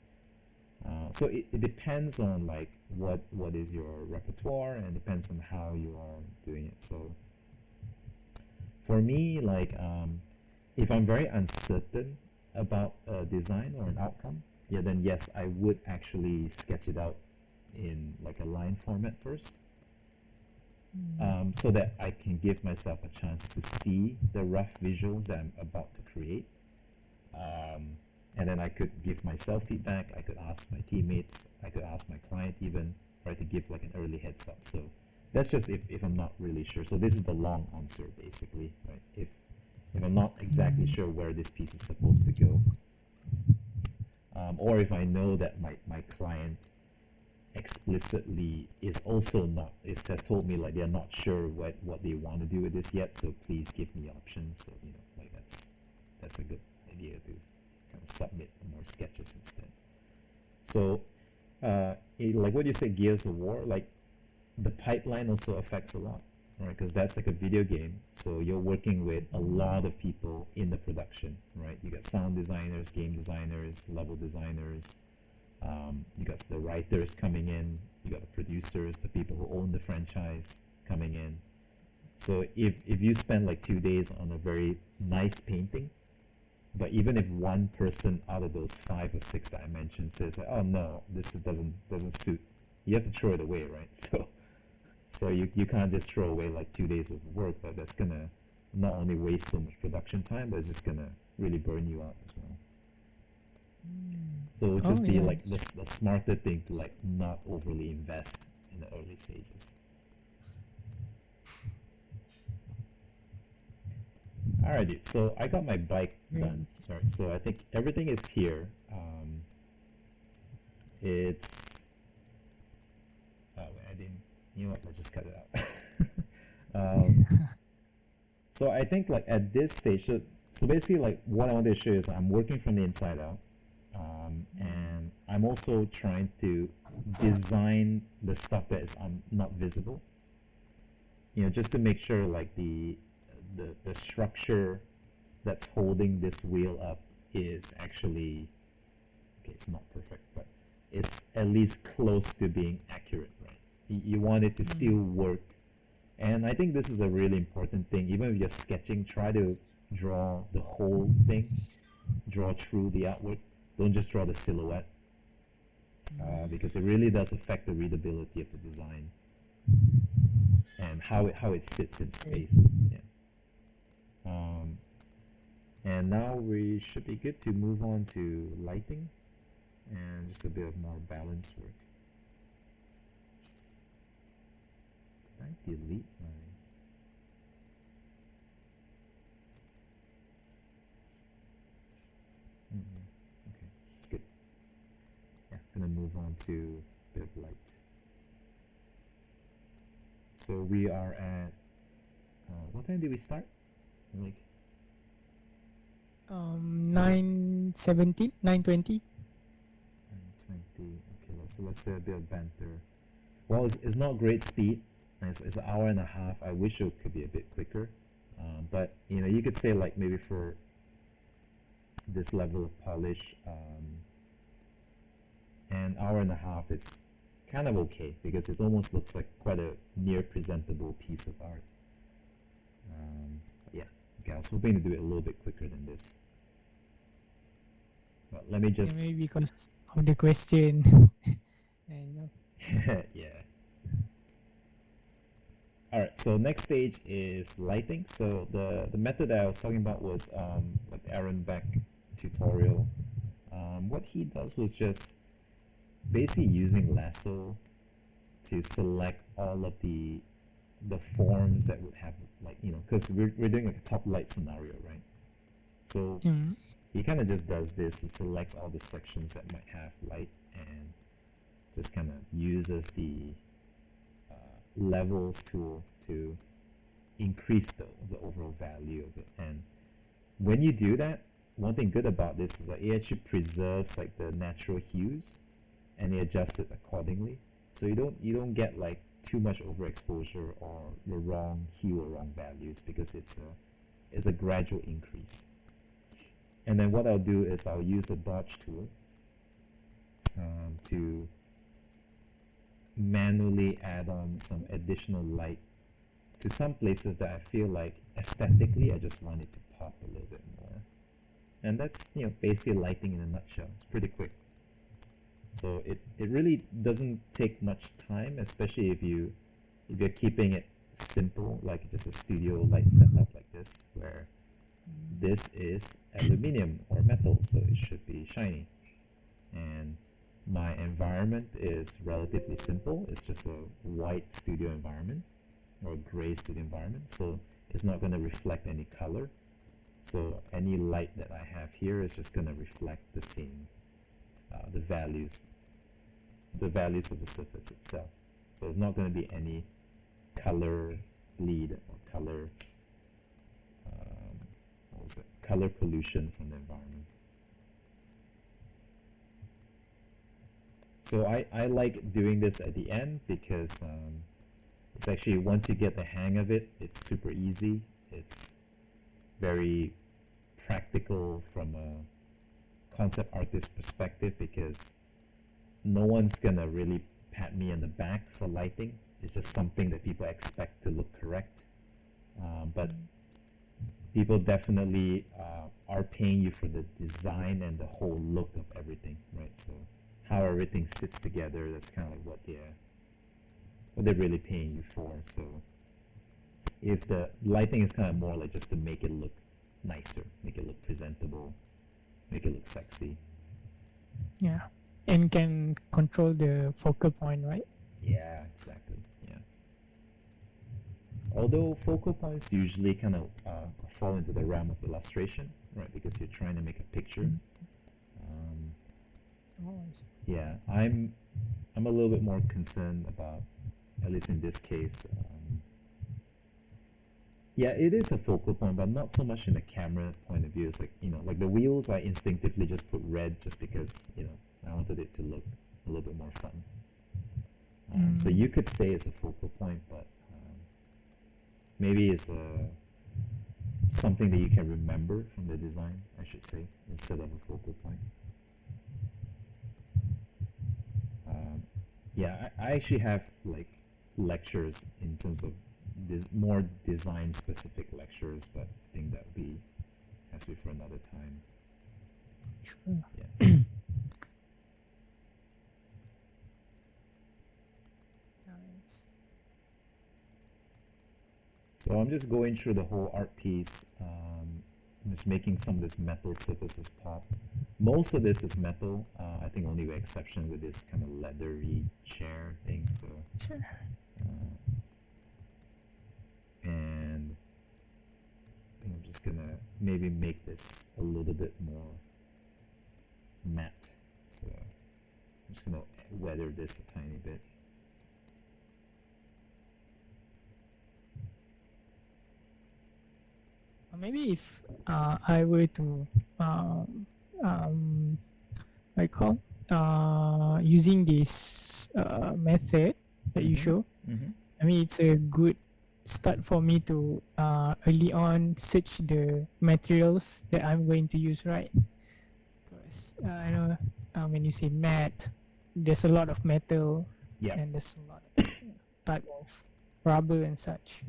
Speaker 1: So it depends on like what is your repertoire, and depends on how you are doing it. So for me, like if I'm very uncertain about a design or an outcome, yeah, then yes, I would actually sketch it out in like a line format first, so that I can give myself a chance to see the rough visuals that I'm about to create. And then I could give myself feedback. I could ask my teammates. I could ask my client even, right, to give like an early heads up. So That's just if I'm not really sure. So this is the long answer basically, right? If I'm not exactly
Speaker 2: Mm.
Speaker 1: sure where this piece is supposed to go, or if I know that my client explicitly is also not is has told me like they're not sure what they want to do with this yet, so please give me options. So like that's a good idea to kind of submit more sketches instead. So like what you say, Gears of War, like the pipeline also affects a lot, right? Because that's like a video game, so you're working with a lot of people in the production, right? You got sound designers, game designers, level designers, you got the writers coming in, you got the producers, the people who own the franchise coming in. So if you spend like 2 days on a very nice painting, but even if one person out of those 5 or 6 that I mentioned says, like, "Oh no, doesn't suit," you have to throw it away, right? So you can't just throw away like 2 days worth of work, but that's gonna not only waste so much production time, but it's just gonna really burn you out as well. So it would
Speaker 2: Oh
Speaker 1: just be
Speaker 2: yeah.
Speaker 1: like the smarter thing to like not overly invest in the early stages. Alrighty, so I got my bike
Speaker 2: Very
Speaker 1: done. Alright, so I think everything is here. It's oh wait, I didn't. You know what? Let's just cut it out. So I think like at this stage, so basically like what I want to show you is I'm working from the inside out, and I'm also trying to design the stuff that is not visible. Just to make sure like the structure that's holding this wheel up is actually okay. It's not perfect, but it's at least close to being accurate, right? You want it to still work, and I think this is a really important thing. Even if you're sketching, try to draw the whole thing, draw through the artwork. Don't just draw the silhouette, because it really does affect the readability of the design and how it sits in space. Yeah. And now we should be good to move on to lighting and just a bit of more balance work. Did I delete my... Okay, it's good. Yeah, gonna move on to a bit of light. So we are at... what time did we start? Like
Speaker 2: 9:17, 9:20.
Speaker 1: 9:20. Okay, so let's do a bit of banter. Well, it's not great speed. It's an hour and a half. I wish it could be a bit quicker. But you could say like maybe for this level of polish, an hour and a half is kind of okay because it almost looks like quite a near presentable piece of art. But yeah, okay, I was hoping to do it a little bit quicker than this. But let me
Speaker 2: Yeah,
Speaker 1: just...
Speaker 2: maybe because of the question. And
Speaker 1: yeah. Alright, so next stage is lighting. So the method that I was talking about was like the Aaron Beck tutorial. What he does was just basically using lasso to select all of the forms that would have like because we're doing like a top light scenario, right? So he kind of just does this. He selects all the sections that might have light and just kind of uses the levels tool to increase the overall value of it. And when you do that, one thing good about this is that it actually preserves like the natural hues and it adjusts it accordingly. So you don't get like too much overexposure or the wrong hue or wrong values because it's a gradual increase. And then what I'll do is I'll use the dodge tool to manually add on some additional light to some places that I feel like aesthetically I just want it to pop a little bit more. And that's basically lighting in a nutshell. It's pretty quick. So it really doesn't take much time, especially if you're keeping it simple, like just a studio light setup like this, where this is aluminium or metal, so it should be shiny. And my environment is relatively simple. It's just a white studio environment or a gray studio environment, so it's not going to reflect any color. So any light that I have here is just going to reflect the same, the values of the surface itself. So it's not going to be any color bleed or color pollution from the environment. So I like doing this at the end because it's actually, once you get the hang of it, it's super easy. It's very practical from a concept artist perspective, because no one's gonna really pat me on the back for lighting. It's just something that people expect to look correct. But people definitely are paying you for the design and the whole look of everything, right? So how everything sits together, that's kind of like what they're really paying you for. So if the lighting is kind of more like just to make it look nicer, make it look presentable, make it look sexy.
Speaker 2: Yeah, and can control the focal point, right?
Speaker 1: Yeah, exactly. Yeah. Although focal points usually kind of fall into the realm of illustration, right? Because you're trying to make a picture.
Speaker 2: Oh, I see.
Speaker 1: Yeah, I'm a little bit more concerned about, at least in this case. Yeah, it is a focal point, but not so much in the camera point of view. It's like, like the wheels, I instinctively just put red just because, I wanted it to look a little bit more fun. So you could say it's a focal point, but maybe it's something that you can remember from the design, I should say, instead of a focal point. Yeah, I actually have like lectures in terms of more design specific lectures, but I think that has to be for another time.
Speaker 2: Sure.
Speaker 1: Yeah.
Speaker 2: Nice.
Speaker 1: So I'm just going through the whole art piece. I'm just making some of this metal surfaces pop. Most of this is metal. I think only with exception with this kind of leathery chair thing. So.
Speaker 2: Sure.
Speaker 1: And I think I'm just gonna maybe make this a little bit more matte. So I'm just gonna weather this a tiny bit.
Speaker 2: Maybe if I were to I call using this method that you show. I mean, it's a good start for me to early on search the materials that I'm going to use, right? Because I know when you say matte, there's a lot of metal,
Speaker 1: Yeah.
Speaker 2: and there's a lot of type of rubber and such.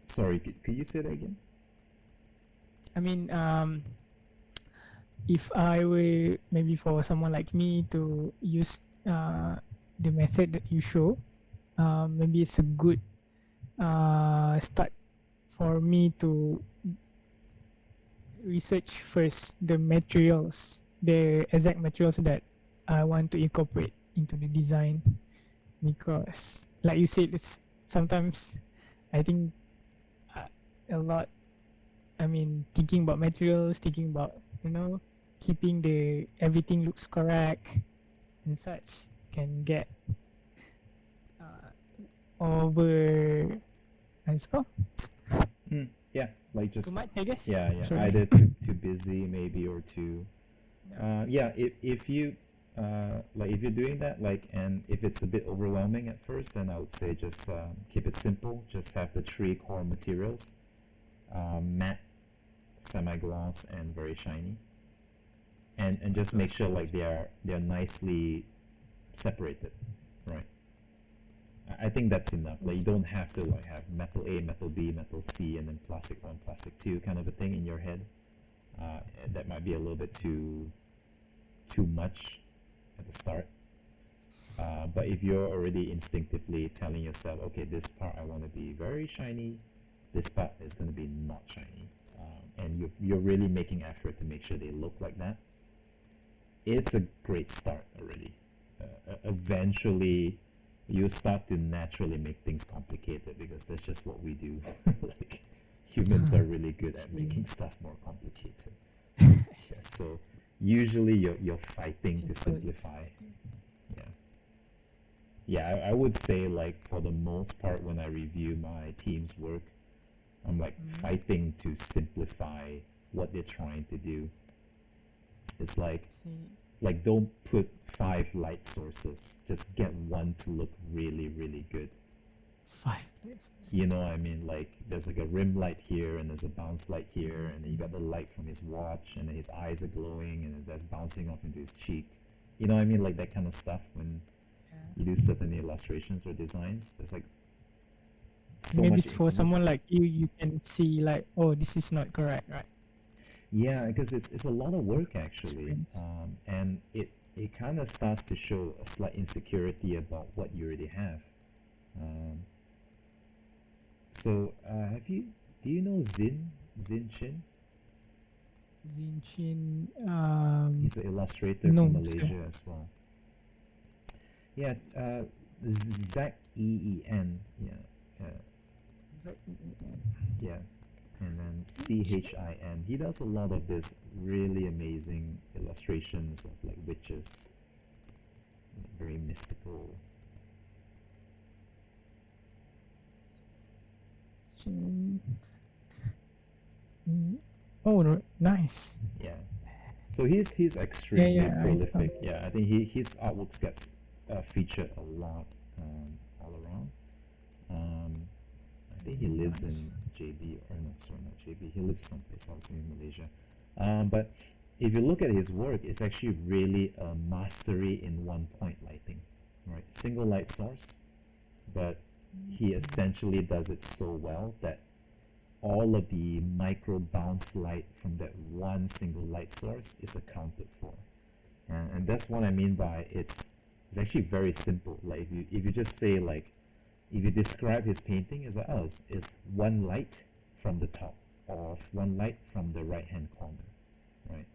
Speaker 1: Sorry, could you say that again?
Speaker 2: I mean, if I were maybe for someone like me to use the method that you show, maybe it's a good start for me to research first the materials, the exact materials that I want to incorporate into the design, because like you said, it's sometimes I think a lot, I mean, thinking about materials, thinking about keeping the everything looks correct and such can get over, let's go,
Speaker 1: Yeah, like just
Speaker 2: too much, I guess.
Speaker 1: yeah,
Speaker 2: Sorry.
Speaker 1: either too busy maybe, or too yeah, if you like if you're doing that, like, and if it's a bit overwhelming at first, then I would say just keep it simple. Just have the 3 core materials: matte, semi-gloss, and very shiny, and just make sure like they're nicely separated, right? I think that's enough. Like, you don't have to like have metal A, metal B, metal C, and then plastic 1, plastic 2 kind of a thing in your head. That might be a little bit too much at the start. But if you're already instinctively telling yourself, okay, this part I want to be very shiny, this part is going to be not shiny, and you're really making effort to make sure they look like that, it's a great start already. Eventually, you start to naturally make things complicated because that's just what we do. Like humans are really good at making stuff more complicated. Yeah, so usually you're fighting to
Speaker 2: Simple.
Speaker 1: simplify. Yeah. Yeah, I would say like for the most part when I review my team's work, I'm like fighting to simplify what they're trying to do. It's
Speaker 2: See,
Speaker 1: like don't put five light sources. Just get one to look really, really good.
Speaker 2: five lessons.
Speaker 1: You know what I mean? Like there's like a rim light here and there's a bounce light here and then you got the light from his watch and then his eyes are glowing and that's bouncing off into his cheek. You know what I mean? Like that kind of stuff when
Speaker 2: Yeah.
Speaker 1: you do certain illustrations or designs. There's like so
Speaker 2: Maybe
Speaker 1: much
Speaker 2: for
Speaker 1: information.
Speaker 2: someone like you can see like, oh, this is not correct, right?
Speaker 1: Yeah, because it's a lot of work actually,
Speaker 2: Experience.
Speaker 1: and it kind of starts to show a slight insecurity about what you already have. Um, so have you do you know Zin Chin?
Speaker 2: Zinchin,
Speaker 1: He's an illustrator from
Speaker 2: no, sir.
Speaker 1: Malaysia as well. Yeah, Zach Een. Yeah, yeah, and then Chin. He does a lot of this really amazing illustrations of like witches, very mystical.
Speaker 2: Chin. Mm. Oh, nice.
Speaker 1: Yeah. So he's
Speaker 2: Yeah,
Speaker 1: extremely
Speaker 2: yeah, I found.
Speaker 1: prolific. Yeah, I think his artworks gets featured a lot all around. Um, I think he lives
Speaker 2: Nice.
Speaker 1: in JB or no, sorry, not JB. He lives someplace else in Malaysia. But if you look at his work, it's actually really a mastery in one point lighting, right? Single light source, but he essentially does it so well that all of the micro bounce light from that one single light source is accounted for. And that's what I mean by it's actually very simple. Like if you just say like if you describe his painting it's like oh it's one light from the top or one light from the right hand corner, right?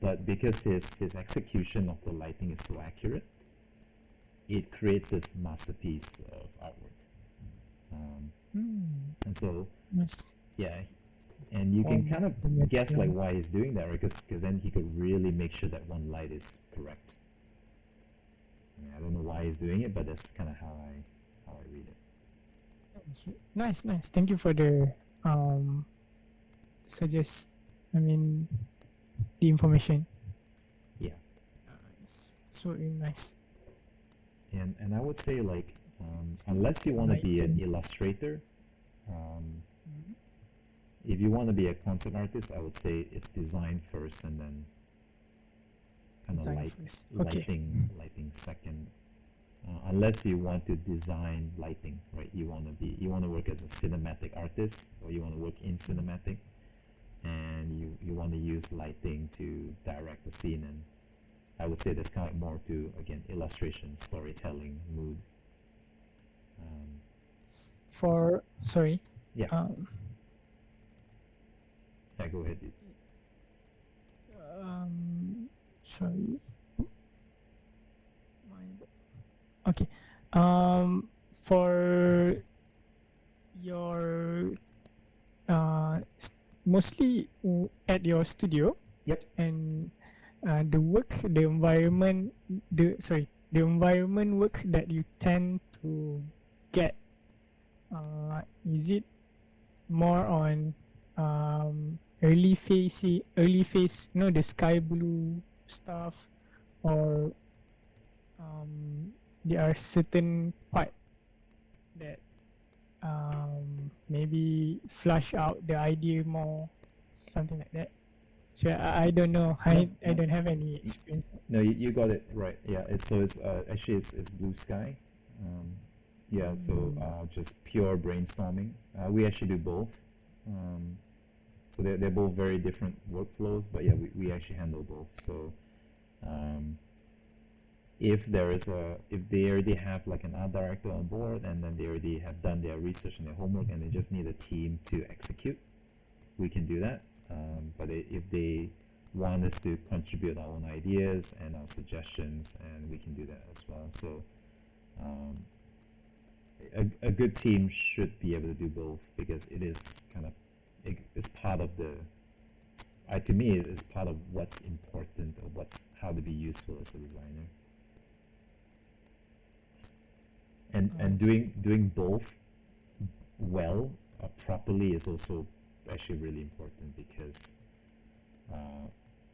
Speaker 1: But because his execution of the lighting is so accurate, it creates this masterpiece of artwork.
Speaker 2: Mm.
Speaker 1: And so
Speaker 2: Nice.
Speaker 1: yeah, and you can
Speaker 2: Form
Speaker 1: kind
Speaker 2: the
Speaker 1: of guess like
Speaker 2: material.
Speaker 1: why he's doing that, right? Because then he could really make sure that one light is correct. I mean, I don't know why he's doing it, but that's kind of how I read it.
Speaker 2: Nice, nice. Thank you for the um suggest. I mean the information.
Speaker 1: Yeah,
Speaker 2: It's so really nice.
Speaker 1: and I would say like unless you want to be an
Speaker 2: Lighting.
Speaker 1: illustrator, um,
Speaker 2: Mhm.
Speaker 1: if you want to be a concept artist, I would say it's design first and then kind of
Speaker 2: Design first. Okay.
Speaker 1: lighting second. Unless you want to design lighting, right? You want to work as a cinematic artist, or you want to work in cinematic, and you want to use lighting to direct the scene. And I would say there's kind of more to again illustration, storytelling, mood. Um,
Speaker 2: For sorry.
Speaker 1: yeah,
Speaker 2: Um,
Speaker 1: yeah. Go ahead, dude.
Speaker 2: sorry. Okay. Um, for your mostly at your studio
Speaker 1: Yep.
Speaker 2: and the work, the environment, the environment work that you tend to get. Is it more on early phase, the sky blue stuff, or there are certain part that maybe flush out the idea more, something like that. So I don't know.
Speaker 1: No,
Speaker 2: I
Speaker 1: no,
Speaker 2: don't have any experience.
Speaker 1: no. You got it right. Yeah. It's actually it's blue sky. Um, yeah. So just pure brainstorming. We actually do both. Um, so they're both very different workflows, but yeah, we actually handle both. So um, if they already have like an art director on board and then they already have done their research and their homework and they just need a team to execute, we can do that. But if they want us to contribute our own ideas and our suggestions, and we can do that as well. So um, a good team should be able to do both, because it is kind of, it's part of the, to me, it is part of what's important, or what's how to be useful as a designer. And doing both well, properly, is also actually really important, because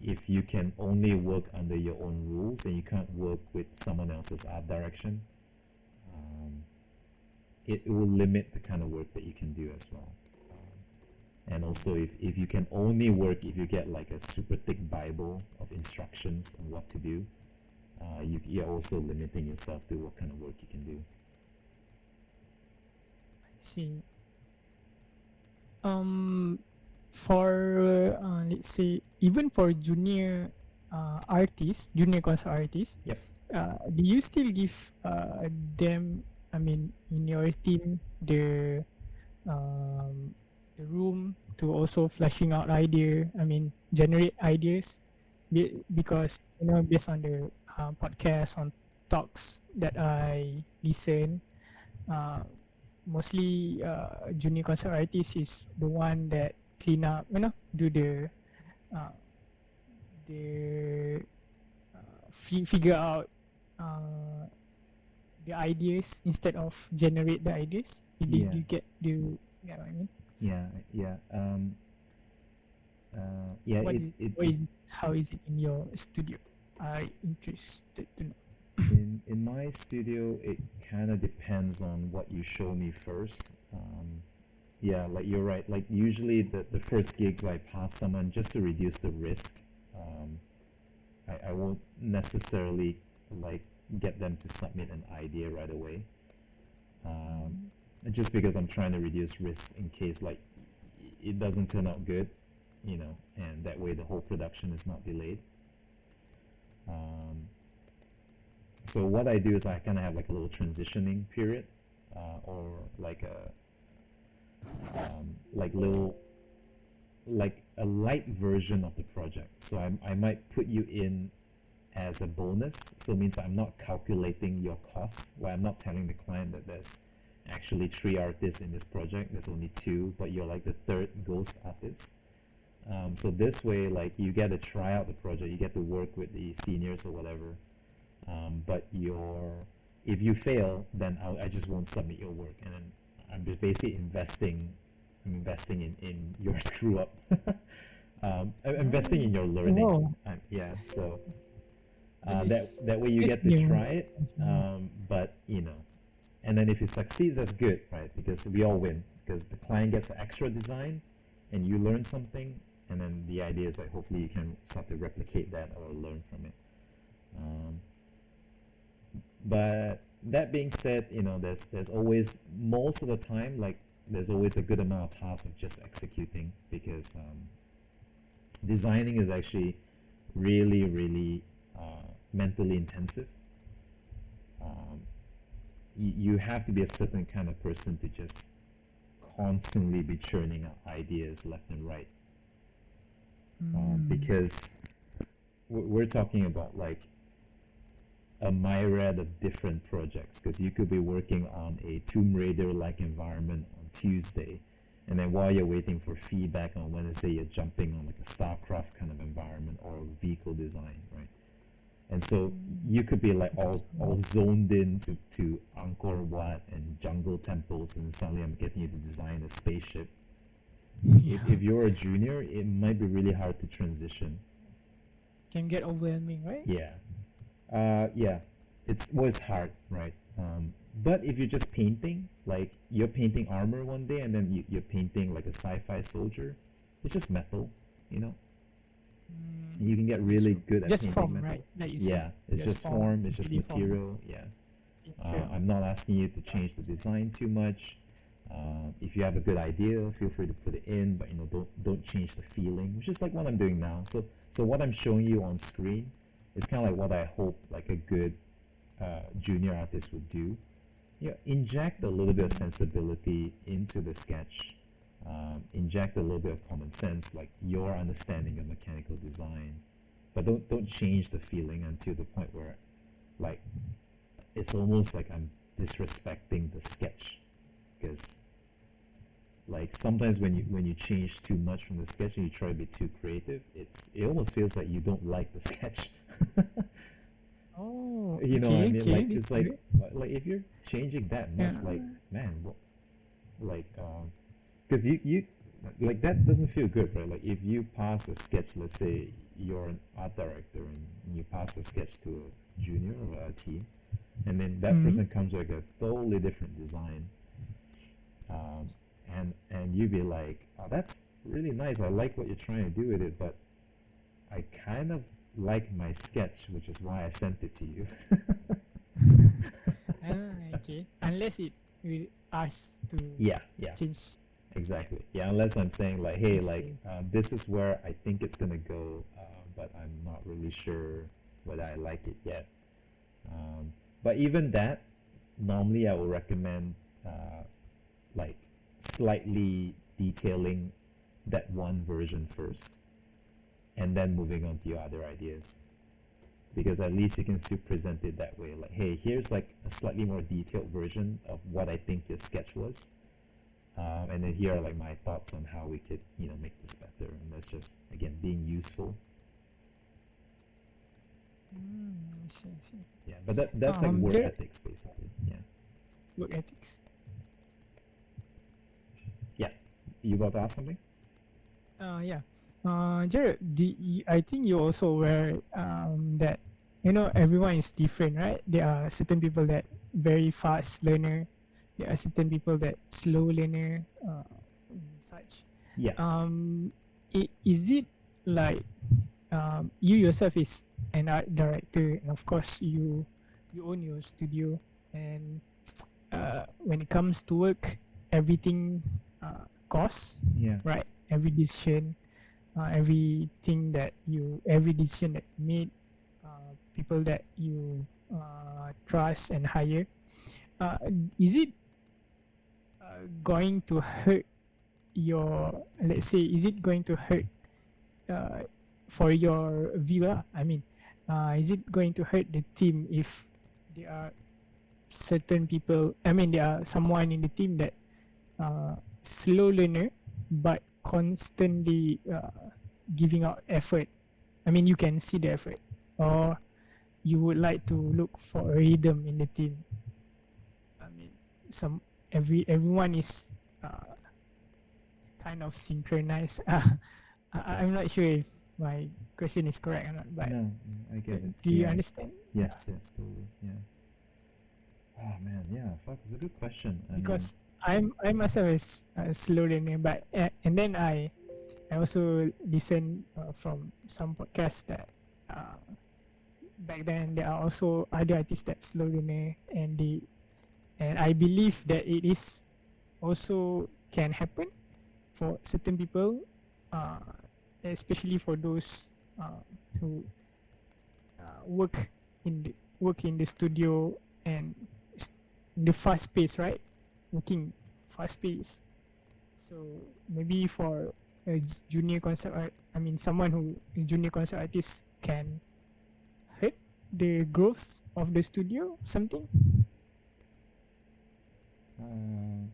Speaker 1: if you can only work under your own rules and you can't work with someone else's art direction, it will limit the kind of work that you can do as well. And also, if you can only work if you get like a super thick Bible of instructions on what to do, you're also limiting yourself to what kind of work you can do.
Speaker 2: See. For let's say, even for junior artists, junior concept artists,
Speaker 1: Yep.
Speaker 2: do you still give them, I mean, in your team, the room to also fleshing out idea, I mean, generate ideas? Because, you know, based on the podcast, on talks that I listen, uh, mostly junior concept artist is the one that clean up, you know, do uh, the figure out the ideas instead of generate the ideas.
Speaker 1: Yeah.
Speaker 2: Do you get what I mean?
Speaker 1: Yeah. Yeah. Yeah.
Speaker 2: What is how is it in your studio? I interested to know.
Speaker 1: In my studio, it kind of depends on what you show me first. Yeah, like you're right. Like usually the first gigs I pass someone just to reduce the risk. I won't necessarily like get them to submit an idea right away. Just because I'm trying to reduce risk in case like it doesn't turn out good, you know, and that way the whole production is not delayed. So what I do is I kind of have like a little transitioning period, or like a like a light version of the project. So I might put you in as a bonus. So it means I'm not calculating your costs. Well, I'm not telling the client that there's actually 3 artists in this project. There's only 2, but you're like the 3rd ghost artist. So this way, like you get to try out the project, you get to work with the seniors or whatever. But if you fail, then I just won't submit your work, and then I'm just basically investing in your screw up. I'm investing in your learning.
Speaker 2: Oh.
Speaker 1: Yeah, so
Speaker 2: That
Speaker 1: that way you
Speaker 2: is
Speaker 1: get to
Speaker 2: new.
Speaker 1: try it. But you know, and then if it succeeds, that's good, right? Because we all win. Because the client gets an extra design, and you learn something, and then the idea is that hopefully you can start to replicate that or learn from it. But that being said, you know, there's always, most of the time, like there's always a good amount of tasks of just executing, because designing is actually really, really mentally intensive. You have to be a certain kind of person to just constantly be churning out ideas left and right, because we're talking about like a myriad of different projects, because you could be working on a Tomb Raider-like environment on Tuesday, and then while you're waiting for feedback on Wednesday, you're jumping on like a StarCraft kind of environment or vehicle design, right? And so you could be like all zoned in to Angkor Wat and jungle temples, and suddenly I'm getting you to design a spaceship. If you're a junior, it might be really hard to transition.
Speaker 2: Can get overwhelming, right?
Speaker 1: Yeah. Yeah, it's hard, right? But if you're just painting, like you're painting armor one day, and then you're painting like a sci-fi soldier, it's just metal, you know. You can get really good at
Speaker 2: Just
Speaker 1: painting
Speaker 2: form,
Speaker 1: metal.
Speaker 2: right? Like you
Speaker 1: Yeah,
Speaker 2: said.
Speaker 1: it's just form, it's just
Speaker 2: 3D form.
Speaker 1: material. Yeah.
Speaker 2: Sure.
Speaker 1: I'm not asking you to change the design too much. If you have a good idea, feel free to put it in, but you know, don't change the feeling, which is like what I'm doing now. So what I'm showing you on screen is kind of like what I hope like a good junior artist would do. Yeah, inject a little bit of sensibility into the sketch, inject a little bit of common sense, like your understanding of mechanical design, but don't change the feeling until the point where, like, it's almost like I'm disrespecting the sketch, because like sometimes when you change too much from the sketch and you try to be too creative, it almost feels like you don't like the sketch.
Speaker 2: Oh,
Speaker 1: You know what I
Speaker 2: okay,
Speaker 1: mean?
Speaker 2: okay.
Speaker 1: Like it's
Speaker 2: Good.
Speaker 1: like if you're changing that much,
Speaker 2: Yeah.
Speaker 1: like man, what, like because you like that doesn't feel good, right? Like if you pass a sketch, let's say you're an art director and you pass a sketch to a junior or a team, and then that
Speaker 2: Mm.
Speaker 1: person comes with like a totally different design, um, and you be like, oh, that's really nice. I like what you're trying to do with it, but I kind of like my sketch, which is why I sent it to you.
Speaker 2: Okay. Unless it will ask to
Speaker 1: Yeah, yeah,
Speaker 2: change. Yeah.
Speaker 1: exactly. Yeah, unless I'm saying like, hey, like
Speaker 2: Okay.
Speaker 1: this is where I think it's gonna go, but I'm not really sure whether I like it yet. But even that, normally I will recommend like slightly detailing that one version first, and then moving on to your other ideas. Because at least you can still present it that way. Like, hey, here's like a slightly more detailed version of what I think your sketch was, and then here are like my thoughts on how we could, make this better. And that's just again being useful.
Speaker 2: I see, I see.
Speaker 1: Yeah, but that's like work
Speaker 2: There
Speaker 1: ethics basically. Yeah,
Speaker 2: work ethics.
Speaker 1: yeah. You about to ask something?
Speaker 2: Yeah. Jared, I think you also aware that everyone is different, right? There are certain people that very fast learner. There are certain people that slow learner, and such.
Speaker 1: Yeah,
Speaker 2: Is it like you yourself is an art director, and of course you own your studio, and when it comes to work, everything costs,
Speaker 1: yeah,
Speaker 2: right? Every decision, every decision that you made, people that you trust and hire, uh, is it going to hurt your, let's say, is it going to hurt uh, for your viewer? I mean, is it going to hurt the team if there are certain people, I mean, there are someone in the team that slow learner but constantly giving out effort? I mean, you can see the effort, or you would like to look for a rhythm in the team. I mean, some everyone is uh, kind of synchronized. I'm not sure if my question is correct or not, but
Speaker 1: no, I get it.
Speaker 2: do you
Speaker 1: Yeah,
Speaker 2: understand?
Speaker 1: yes, yes, totally. Yeah. Oh man, yeah. Fuck, it's a good question. I
Speaker 2: Because
Speaker 1: mean,
Speaker 2: I myself is slow learner, but and then I also listen from some podcasts that uh, back then there are also other artists that slow learner, and I believe that it is also can happen for certain people, uh, especially for those who work work in the studio, and the fast pace, right? Working fast pace. So maybe for a junior concept art, I mean, someone who is junior concept artist can hurt the growth of the studio, something.
Speaker 1: uh,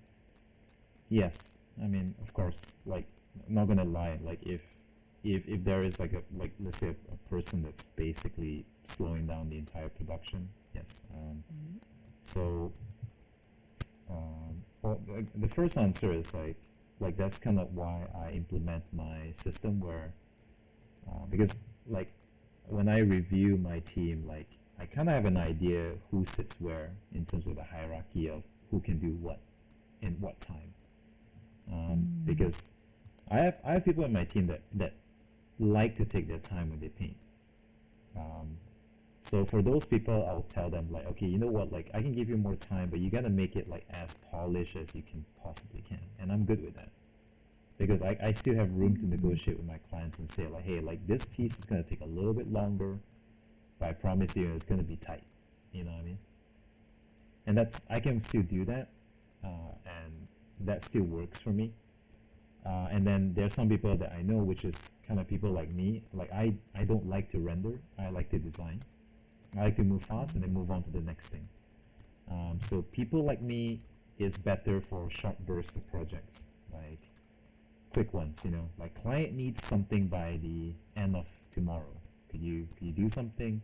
Speaker 1: yes. I mean, of course. Like, I'm not gonna lie. Like, if there is like let's say a person that's basically slowing down the entire production, yes.
Speaker 2: Mm-hmm.
Speaker 1: So, well, the first answer is like that's kind of why I implement my system where because like when I review my team, like I kind of have an idea who sits where in terms of the hierarchy of who can do what in what time.
Speaker 2: Mm.
Speaker 1: Because I have people in my team that like to take their time when they paint. Um, so for those people, I'll tell them like, okay, you know what, like I can give you more time, but you gotta make it like as polished as you can possibly can, and I'm good with that because I still have room to negotiate with my clients and say like, hey, like this piece is gonna take a little bit longer, but I promise you it's gonna be tight. You know what I mean? And that's I can still do that, and that still works for me. And then there's some people that I know, which is kind of people like me. Like I don't like to render. I like to design. I like to move fast and then move on to the next thing. So people like me is better for short bursts of projects, like quick ones. Like client needs something by the end of tomorrow. Could you do something?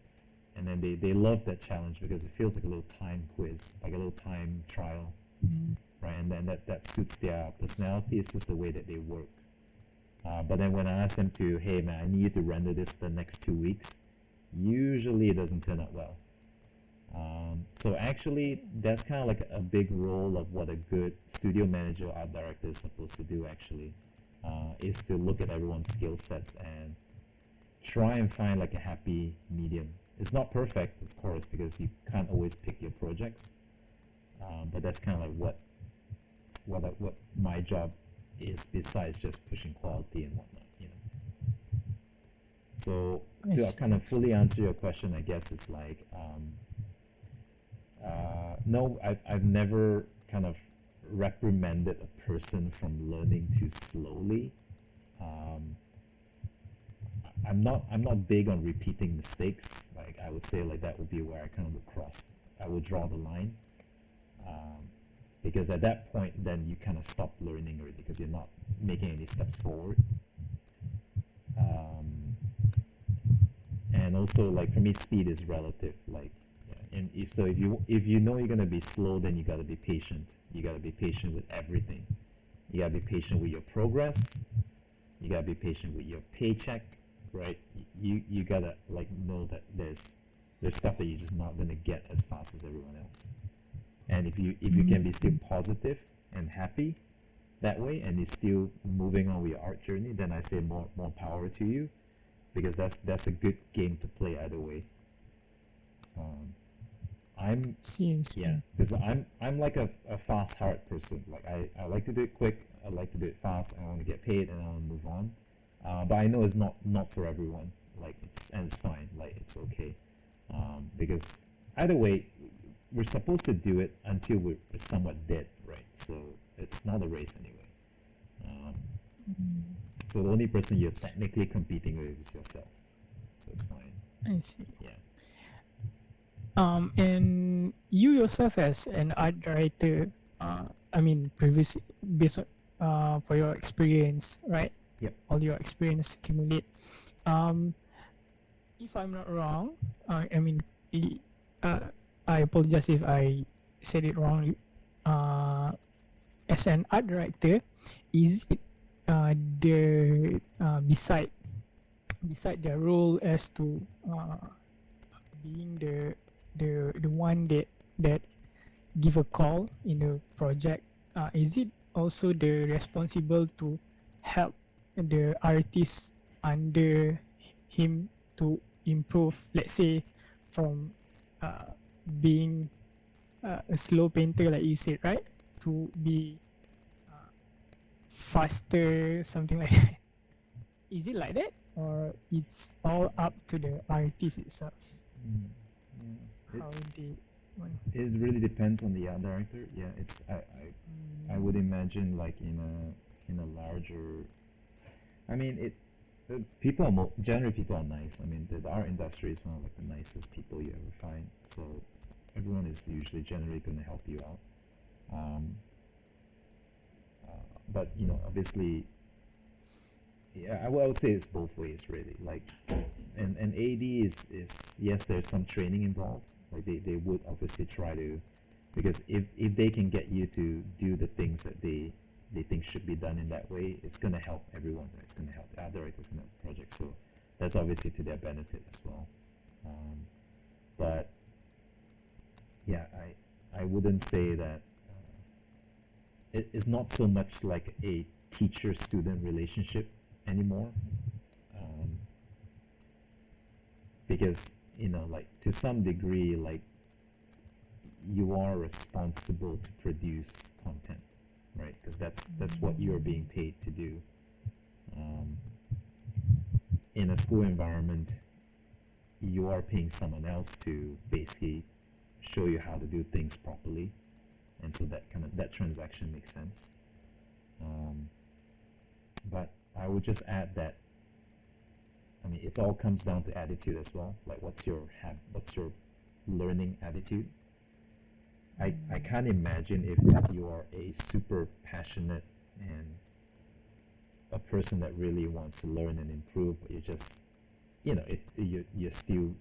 Speaker 1: And then they love that challenge because it feels like a little time quiz, like a little time trial,
Speaker 2: Mm.
Speaker 1: right? And then that suits their personality. It's just the way that they work. But then when I ask them to, hey man, I need you to render this for the next 2 weeks, usually it doesn't turn out well. So actually, that's kind of like a big role of what a good studio manager or art director is supposed to do. Actually, is to look at everyone's skill sets and try and find like a happy medium. It's not perfect, of course, because you can't always pick your projects. But that's kind of like what my job is, besides just pushing quality and whatnot. So
Speaker 2: I
Speaker 1: to
Speaker 2: see.
Speaker 1: kind of fully answer your question, I guess it's like no, I've never kind of reprimanded a person from learning too slowly. Um, I'm not big on repeating mistakes. Like I would say like that would be where I kind of would cross. I would draw the line. Um, because at that point, then you kind of stop learning already because you're not making any steps forward. Um, and also like for me, speed is relative. Like, yeah, and if you know you're gonna be slow, then you gotta be patient. You gotta be patient with everything. You gotta be patient with your progress. You gotta be patient with your paycheck, right? You gotta like know that there's stuff that you're just not gonna get as fast as everyone else. And if you can be still positive and happy that way, and you're still moving on with your art journey, then I say more power to you, because that's a good game to play either way. Um, I'm
Speaker 2: See,
Speaker 1: Yeah,
Speaker 2: see.
Speaker 1: because I'm like a fast heart person. Like I like to do it quick. I like to do it fast. I want to get paid and I want to move on. But I know it's not for everyone. Like it's fine. Like it's okay. Because either way, we're supposed to do it until we're somewhat dead, right? So it's not a race anyway. Um, so the only person you're technically competing with is yourself. So it's fine.
Speaker 2: I see.
Speaker 1: Yeah.
Speaker 2: And you yourself as an art director, I mean, previous based on, for your experience, right?
Speaker 1: Yep.
Speaker 2: All your experience accumulate. Um, if I'm not wrong, I mean, i- I apologize if I said it wrong. Uh, as an art director, is it the beside their role as to being the one that give a call in a project, is it also the responsible to help the artist under him to improve, let's say, from uh, being a slow painter like you said, right, to be uh, faster, something like that? Is it like that, or it's all up to the artist itself?
Speaker 1: Mm, yeah.
Speaker 2: How they want?
Speaker 1: It really depends on the art director. Yeah, I would imagine like in a larger. I mean, people are generally people are nice. I mean, the art industry is one of like the nicest people you ever find. So everyone is usually generally going to help you out. Um, but obviously, yeah, I would say it's both ways really. Like, and AD is yes, there's some training involved. Like they would obviously try to, because if they can get you to do the things that they think should be done in that way, it's gonna help everyone. Right? It's gonna help the art director, it's gonna help the project. So that's obviously to their benefit as well. But yeah, I wouldn't say that it's not so much like a teacher-student relationship anymore, um, because like to some degree, like you are responsible to produce content, right? Because that's what you're being paid to do. Um, in a school environment, you are paying someone else to basically show you how to do things properly, and so that transaction makes sense. Um, But I would just add that, I mean, it all comes down to attitude as well. Like, what's your learning attitude? I can't imagine if you are a super passionate and a person that really wants to learn and improve, but you just, you're still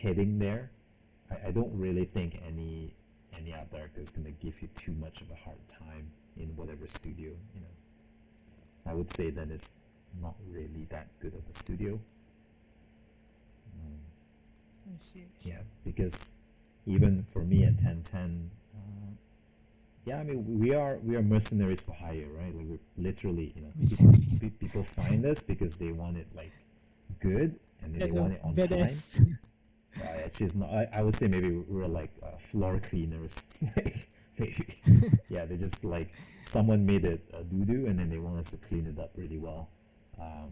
Speaker 1: heading there. I don't really think any art director is going to give you too much of a hard time in whatever studio. I would say that it's not really that good of a studio.
Speaker 2: I see.
Speaker 1: Yeah, because even for me at 1010, yeah, I mean, we are mercenaries for hire, right? Like, we're literally, people find us because they want it like good, and then they want it on
Speaker 2: Badass.
Speaker 1: time. Actually, it's not. I would say maybe we're like floor cleaners. Like, maybe, yeah, they just like someone made it a doo doo, and then they want us to clean it up really well.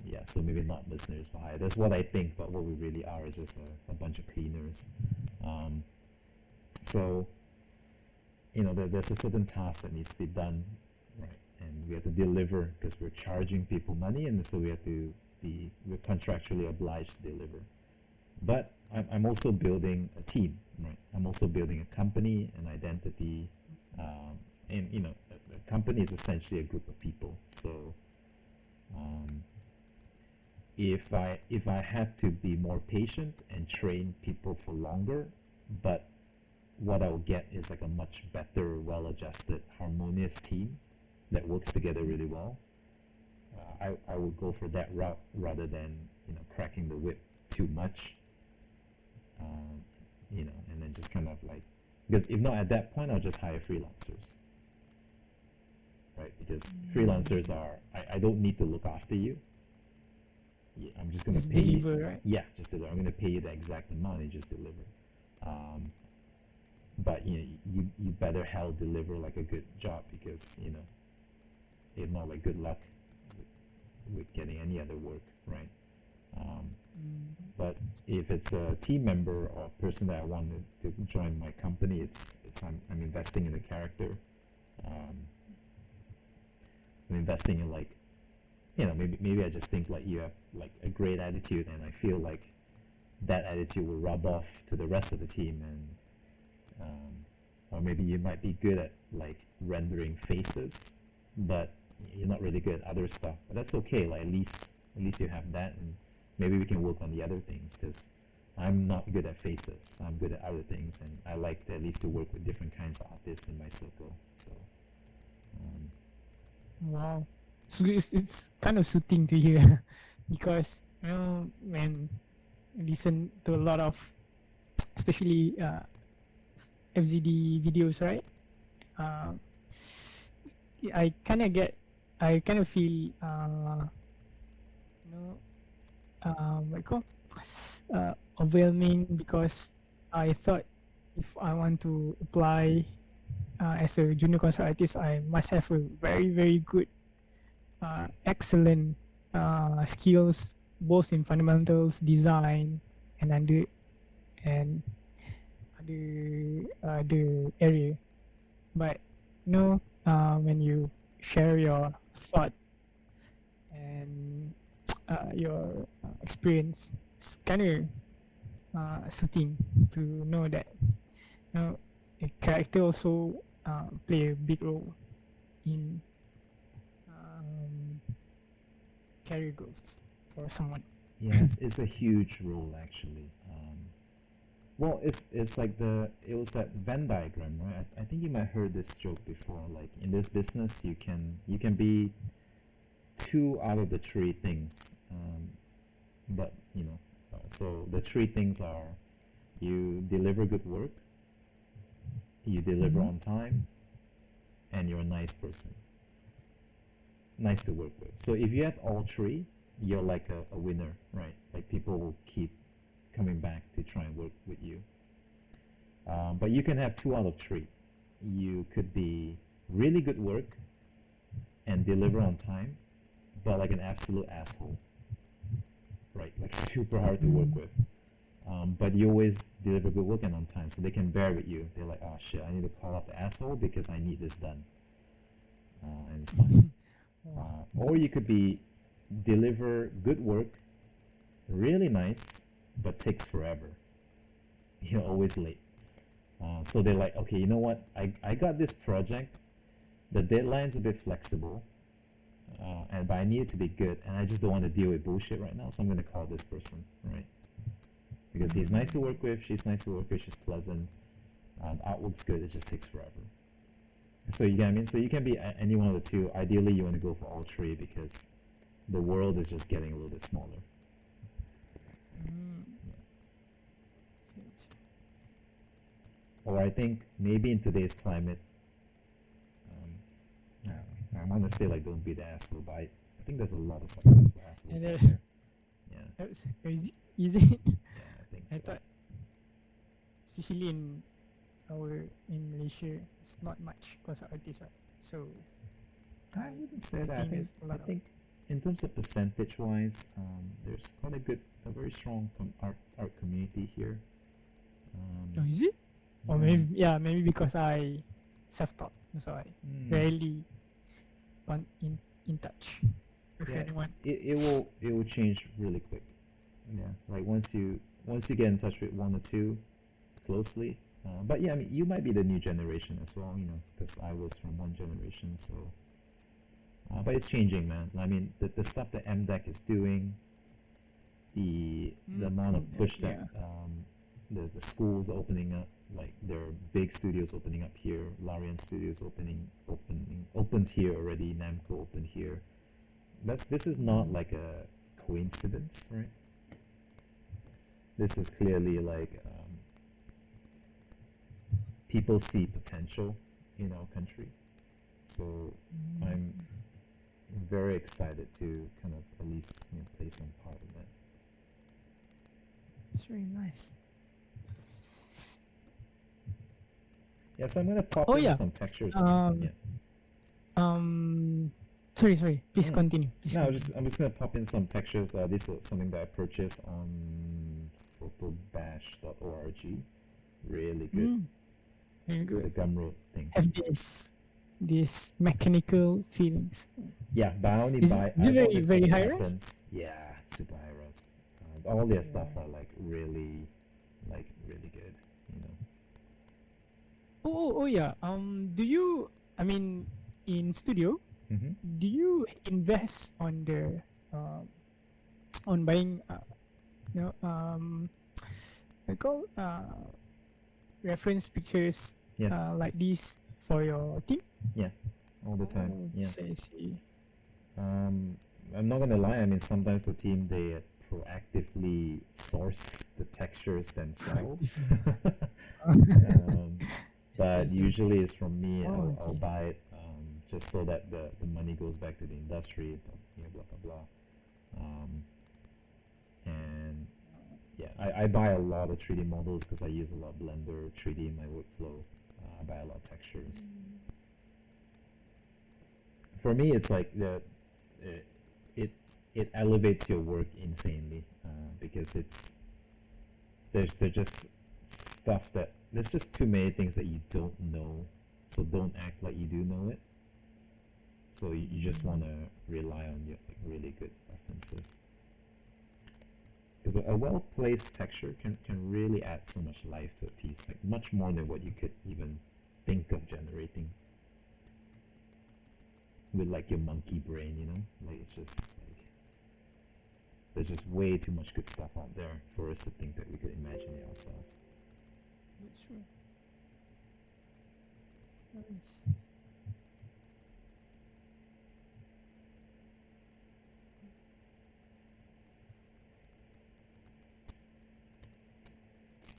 Speaker 1: Yeah, so maybe not mercenaries for hire. That's what I think, but what we really are is just a bunch of cleaners. So, there's a certain task that needs to be done, right? And we have to deliver because we're charging people money, and so we're contractually obliged to deliver. But I'm also building a team, right? I'm also building a company, an identity, and a company is essentially a group of people. So, if I had to be more patient and train people for longer, but what I'll get is like a much better, well-adjusted, harmonious team that works together really well. I would go for that route rather than cracking the whip too much. And then just kind of like, because if not, at that point I'll just hire freelancers, right? Because freelancers are, I don't need to look after you. Yeah, I'm just gonna pay
Speaker 2: deliver,
Speaker 1: you.
Speaker 2: right?
Speaker 1: Yeah, just deliver. I'm gonna pay you the exact amount and just deliver. But you better hell deliver like a good job, because if not, like, good luck with getting any other work, right? But if it's a team member or a person that I wanted to join my company, I'm investing in the character. I'm investing in, like, maybe I just think like you have like a great attitude, and I feel like that attitude will rub off to the rest of the team, and or maybe you might be good at like rendering faces, but you're not really good at other stuff. But that's okay. Like, at least you have that, and maybe we can work on the other things, because I'm not good at faces. I'm good at other things, and I like at least to work with different kinds of artists in my circle. So,
Speaker 2: Wow. So it's kind of soothing to hear because when I listen to a lot of, especially FZD videos, right? Uh, I kind of feel what you call overwhelming, because I thought if I want to apply as a junior concept artist, I must have a very very good, excellent skills, both in fundamentals, design, and and other area. But when you share your thought and your experience, it's kind of soothing to know that a character also play a big role in career growth for someone.
Speaker 1: yeah, it's a huge role actually. Well, it's like it was that Venn diagram, right? I think you might heard this joke before. Like, in this business, you can be two out of the three things, but so the three things are: you deliver good work, you deliver on time, and you're a nice person, nice to work with. So if you have all three, you're like a winner, right? Like, people will keep coming back to try and work with you. But you can have two out of three. You could be really good work and deliver on time, but like an absolute asshole, right? Like, super hard to work with. But you always deliver good work and on time, so they can bear with you. They're like, oh shit, I need to call up the asshole because I need this done. And it's fine. Or you could be deliver good work, really nice, but takes forever. You're always late. So they're like, okay, you know what? I got this project. The deadline's a bit flexible, but I need it to be good, and I just don't want to deal with bullshit right now. So I'm gonna call this person, right? Because he's nice to work with, she's nice to work with, she's pleasant, the artwork's good. It just takes forever. So you get what I mean? So you can be any one of the two. Ideally, you want to go for all three because the world is just getting a little bit smaller.
Speaker 2: Mm.
Speaker 1: Yeah. Or I think maybe in today's climate, I want to say like don't be the asshole, but I think there's a lot of successful assholes out there. Yeah,
Speaker 2: That was easy.
Speaker 1: yeah, I think
Speaker 2: I
Speaker 1: so.
Speaker 2: thought, especially in Malaysia, it's not much because of artists, right? So
Speaker 1: I wouldn't say
Speaker 2: I
Speaker 1: that.
Speaker 2: think there's a
Speaker 1: I
Speaker 2: lot of
Speaker 1: think in terms of percentage-wise, there's quite a very strong art community here.
Speaker 2: oh, is it? Or maybe because I self-taught, so I rarely in touch with
Speaker 1: Yeah,
Speaker 2: anyone.
Speaker 1: it will change really quick. Yeah, like once you get in touch with one or two closely. But yeah, I mean, you might be the new generation as well, you know, because I was from one generation, so. But it's changing, man. I mean, the stuff that MDEC is doing, the amount of push that there's the schools opening up, like there are big studios opening up here. Larian Studios opened here already. Namco opened here. This is not like a coincidence, right? This is clearly like people see potential in our country, so I'm very excited to kind of at least play some part in that.
Speaker 2: It's very nice.
Speaker 1: Yeah, so I'm gonna pop
Speaker 2: Oh
Speaker 1: in
Speaker 2: yeah.
Speaker 1: some textures.
Speaker 2: Sorry. Please
Speaker 1: Mm.
Speaker 2: continue.
Speaker 1: No, I'm just gonna pop in some textures. This is something that I purchased on photobash.org. Really good.
Speaker 2: Very
Speaker 1: The
Speaker 2: good.
Speaker 1: Gumroad thing.
Speaker 2: Have this mechanical feelings.
Speaker 1: Yeah, but I only
Speaker 2: Is
Speaker 1: buy.
Speaker 2: it
Speaker 1: I bought
Speaker 2: very
Speaker 1: this for
Speaker 2: very
Speaker 1: the
Speaker 2: high res?
Speaker 1: patterns. Yeah, super high res. All their stuff are like really good. You know.
Speaker 2: Oh yeah. Do you? I mean, in studio,
Speaker 1: Mm-hmm.
Speaker 2: do you invest on the on buying you know I call reference pictures
Speaker 1: Yes.
Speaker 2: like this for your team?
Speaker 1: Yeah. All the time.
Speaker 2: Oh,
Speaker 1: Yeah.
Speaker 2: I see.
Speaker 1: I'm not gonna lie. I mean, sometimes the team they proactively source the textures themselves. But
Speaker 2: see.
Speaker 1: usually it's from me.
Speaker 2: Oh,
Speaker 1: I'll
Speaker 2: okay.
Speaker 1: buy it just so that the money goes back to the industry. Blah blah blah. And yeah, I buy a lot of 3D models because I use a lot of Blender 3D in my workflow. I buy a lot of textures. For me, it's like it it elevates your work insanely because there's just stuff that there's just too many things that you don't know, so don't act like you do know it. So you just want to rely on your like really good references because a well placed texture can really add so much life to a piece, like much more than what you could even think of generating with like your monkey brain, you know? Like it's just like there's just way too much good stuff out there for us to think that we could imagine it ourselves.
Speaker 2: That's true. Nice.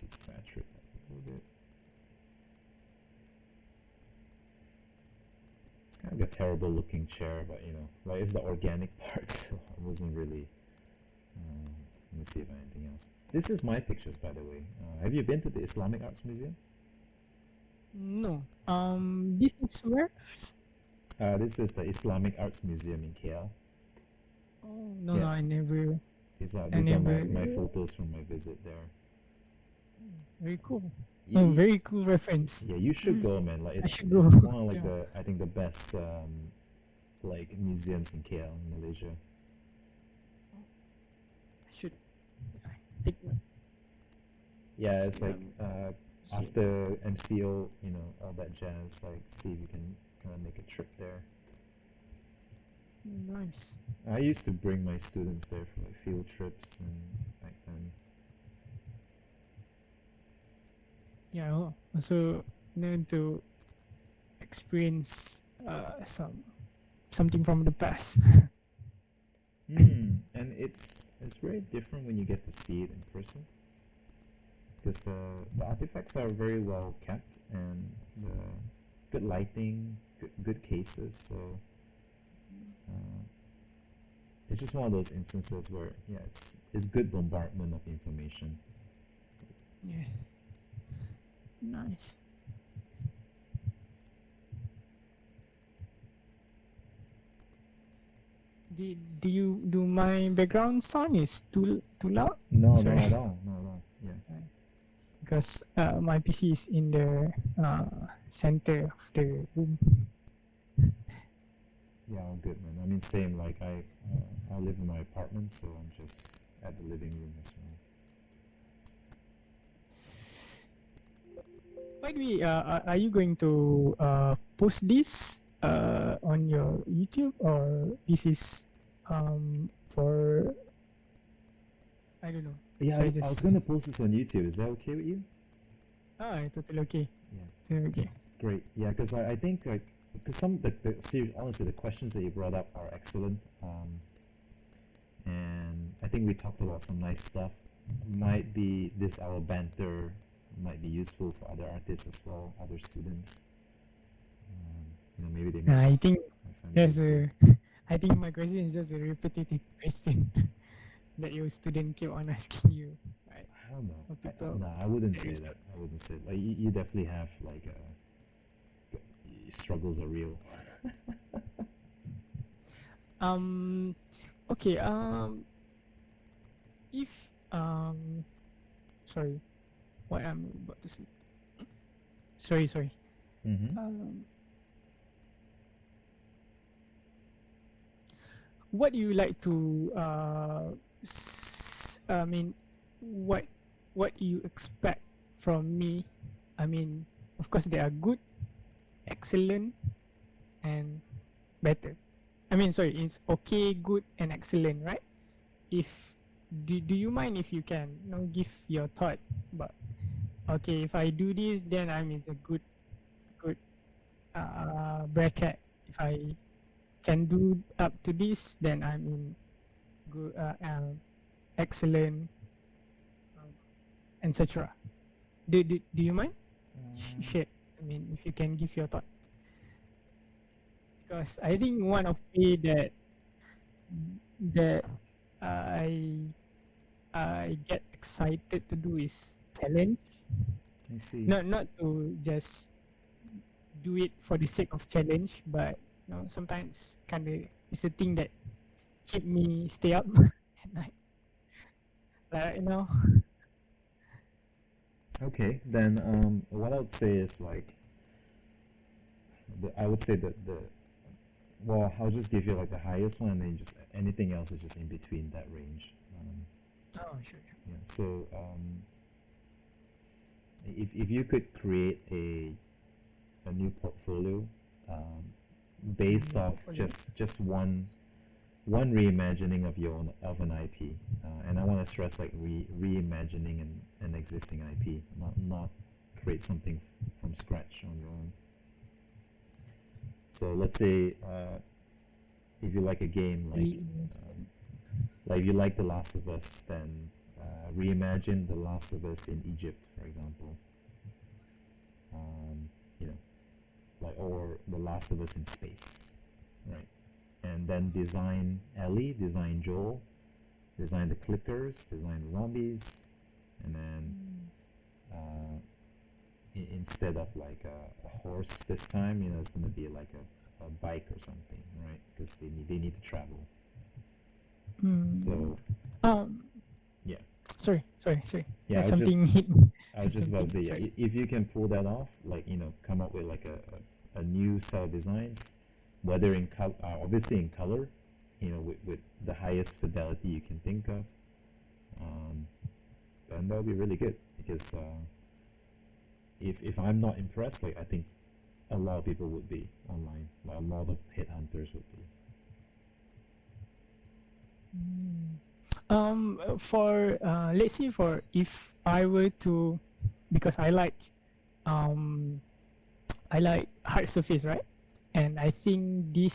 Speaker 1: Just saturate that a little bit. It's kind of a terrible looking chair, but you know, like it's the organic part, so I wasn't really. Let me see if I have anything else. This is my pictures, by the way. Have you been to the Islamic Arts Museum?
Speaker 2: No. This is where?
Speaker 1: This is the Islamic Arts Museum in KL.
Speaker 2: Oh no,
Speaker 1: Yeah.
Speaker 2: no, I never.
Speaker 1: These are
Speaker 2: I never.
Speaker 1: my photos from my visit there.
Speaker 2: Very cool.
Speaker 1: Y-
Speaker 2: Oh,
Speaker 1: y-
Speaker 2: very cool reference.
Speaker 1: Yeah, you should go, man. Like
Speaker 2: I
Speaker 1: it's
Speaker 2: should
Speaker 1: it's
Speaker 2: go.
Speaker 1: one of like
Speaker 2: Yeah.
Speaker 1: I think the best like museums in KL, in Malaysia.
Speaker 2: I should take note.
Speaker 1: Yeah, it's
Speaker 2: See,
Speaker 1: like
Speaker 2: see.
Speaker 1: after MCO, all that jazz. Like, see if you can kind of make a trip there.
Speaker 2: Nice.
Speaker 1: I used to bring my students there for like field trips and back then.
Speaker 2: Yeah, also to experience something from the past.
Speaker 1: And it's very different when you get to see it in person, because the artifacts are very well kept and the good lighting, good cases. So uh, it's just one of those instances where yeah, it's good bombardment of information.
Speaker 2: Yeah, nice. Do you do my background sound is too loud?
Speaker 1: No, not
Speaker 2: Sorry.
Speaker 1: at all. Not at all. Yeah.
Speaker 2: Because my PC is in the center of the room.
Speaker 1: Yeah, all good, man. I mean, same. Like I live in my apartment, so I'm just at the living room as well.
Speaker 2: By the way, are you going to post this on your YouTube, or this is for, I don't know.
Speaker 1: Yeah,
Speaker 2: So I
Speaker 1: I was
Speaker 2: just
Speaker 1: gonna post this on YouTube. Is that okay with you?
Speaker 2: totally okay.
Speaker 1: Yeah,
Speaker 2: Totally okay.
Speaker 1: great. Yeah, because I think like because some the serious honestly the questions that you brought up are excellent. And I think we talked about some nice stuff. Might be this our banter might be useful for other artists as well, other students. Maybe they
Speaker 2: I think
Speaker 1: might find it
Speaker 2: there's
Speaker 1: useful.
Speaker 2: I think my question is just a repetitive question that your student keep on asking you, right?
Speaker 1: I don't know.
Speaker 2: Or people.
Speaker 1: No, I wouldn't say that. I wouldn't say like you definitely have like struggles are real.
Speaker 2: Okay. If sorry, what I'm about to say. Sorry.
Speaker 1: Mm-hmm.
Speaker 2: What do you like to I mean, what you expect from me? I mean, of course they are good, excellent, and better. I mean, sorry, it's okay, good, and excellent, right? If do you mind if you can give your thought? But okay, if I do this, then I'm is a good bracket. If I can do up to this, then I'm in good, excellent, etc. Do you mind? Share. I mean, if you can give your thought, because I think one of the that I get excited to do is challenge.
Speaker 1: I see.
Speaker 2: Not to just do it for the sake of challenge, but sometimes kind of it's a thing that keep me stay up at night. Like right now.
Speaker 1: Okay, then what I would say is like I would say that the well, I'll just give you like the highest one, and then just anything else is just in between that range.
Speaker 2: Oh, sure.
Speaker 1: Yeah. So if you could create a new portfolio based
Speaker 2: New
Speaker 1: off
Speaker 2: portfolio.
Speaker 1: just one reimagining of your own of an IP, and I want to stress like reimagining an existing IP, not create something from scratch on your own. So let's say if you like a game like if you like The Last of Us, then reimagine The Last of Us in Egypt, for example. You know, like or The Last of Us in space, right? And then design Ellie, design Joel, design the clickers, design the zombies, and then instead of like a horse this time, it's going to be like a bike or something, right? Because they need to travel. So yeah,
Speaker 2: Sorry.
Speaker 1: yeah.
Speaker 2: There's something hit me.
Speaker 1: I was just about to say,
Speaker 2: Sorry.
Speaker 1: if you can pull that off, like come up with like a new set of designs, whether in color, obviously in color, with the highest fidelity you can think of, then that would be really good because if I'm not impressed, like I think a lot of people would be online, like a lot of headhunters would be.
Speaker 2: For let's say for if I were to, because um I like hard surface, right? And I think this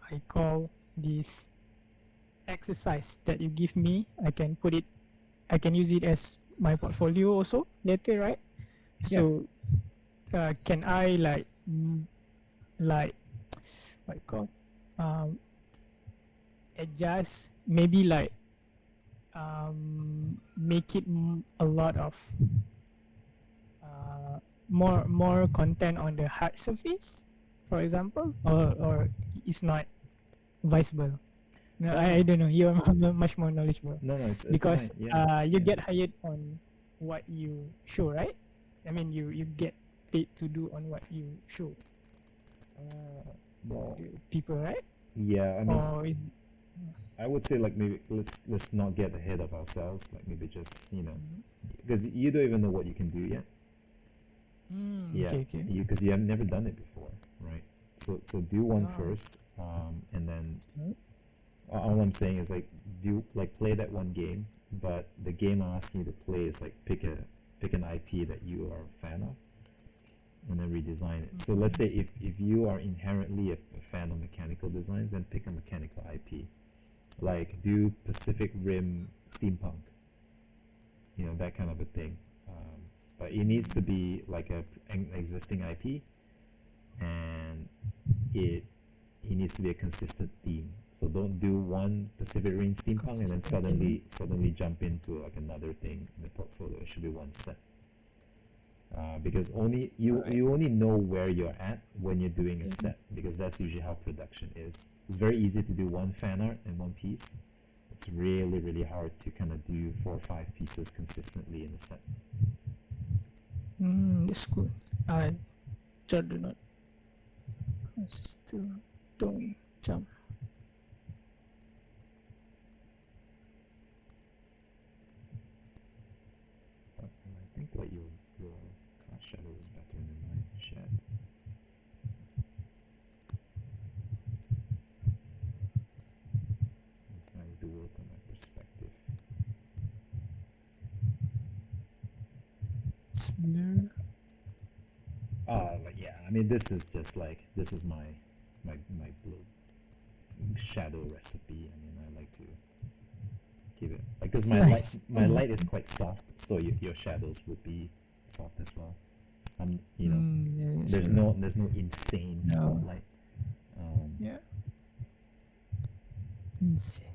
Speaker 2: I call this exercise that you give me, I can use it as my portfolio also later, right?
Speaker 1: Yeah.
Speaker 2: So can I like what you call adjust, maybe like make it a lot of more content on the hard surface, for example, or it's not visible. No, I don't know. You're much more knowledgeable
Speaker 1: No, no, it's
Speaker 2: because
Speaker 1: fine. Yeah,
Speaker 2: you
Speaker 1: yeah.
Speaker 2: get hired on what you show, right? I mean, you get paid to do on what you show
Speaker 1: Well,
Speaker 2: the people, right?
Speaker 1: yeah. I mean,
Speaker 2: Or is,
Speaker 1: I would say like maybe let's not get ahead of ourselves. Like maybe just because you don't even know what you can do yet. Yeah,
Speaker 2: okay, okay.
Speaker 1: because you have never done it before, right? So do one
Speaker 2: Oh,
Speaker 1: first, and then
Speaker 2: okay.
Speaker 1: all I'm saying is like do like play that one game, but the game I'm asking you to play is like pick an IP that you are a fan of, and then redesign it. So let's say if you are inherently a fan of mechanical designs, then pick a mechanical IP, like do Pacific Rim steampunk, that kind of a thing. But it needs to be like an existing IP, and it it needs to be a consistent theme. So don't do one Pacific Rim steampunk and then
Speaker 2: Consistent theme.
Speaker 1: suddenly jump into like another thing in the portfolio. It should be one set. Because only
Speaker 2: Alright.
Speaker 1: you only know where you're at when you're doing a
Speaker 2: Okay.
Speaker 1: set, because that's usually how production is. It's very easy to do one fan art in one piece. It's really really hard to kind of do 4 or 5 pieces consistently in a set.
Speaker 2: That's good. I just do not still don't jump.
Speaker 1: And I think like your class shadow is better than my shed. I need to work on my perspective.
Speaker 2: It's blur.
Speaker 1: Like yeah, I mean this is my blue shadow recipe. I mean I like to give it like because my light is quite soft, so your shadows would be soft as well.
Speaker 2: Yeah, that's true.
Speaker 1: there's no insane
Speaker 2: No.
Speaker 1: spotlight.
Speaker 2: Yeah. Insane.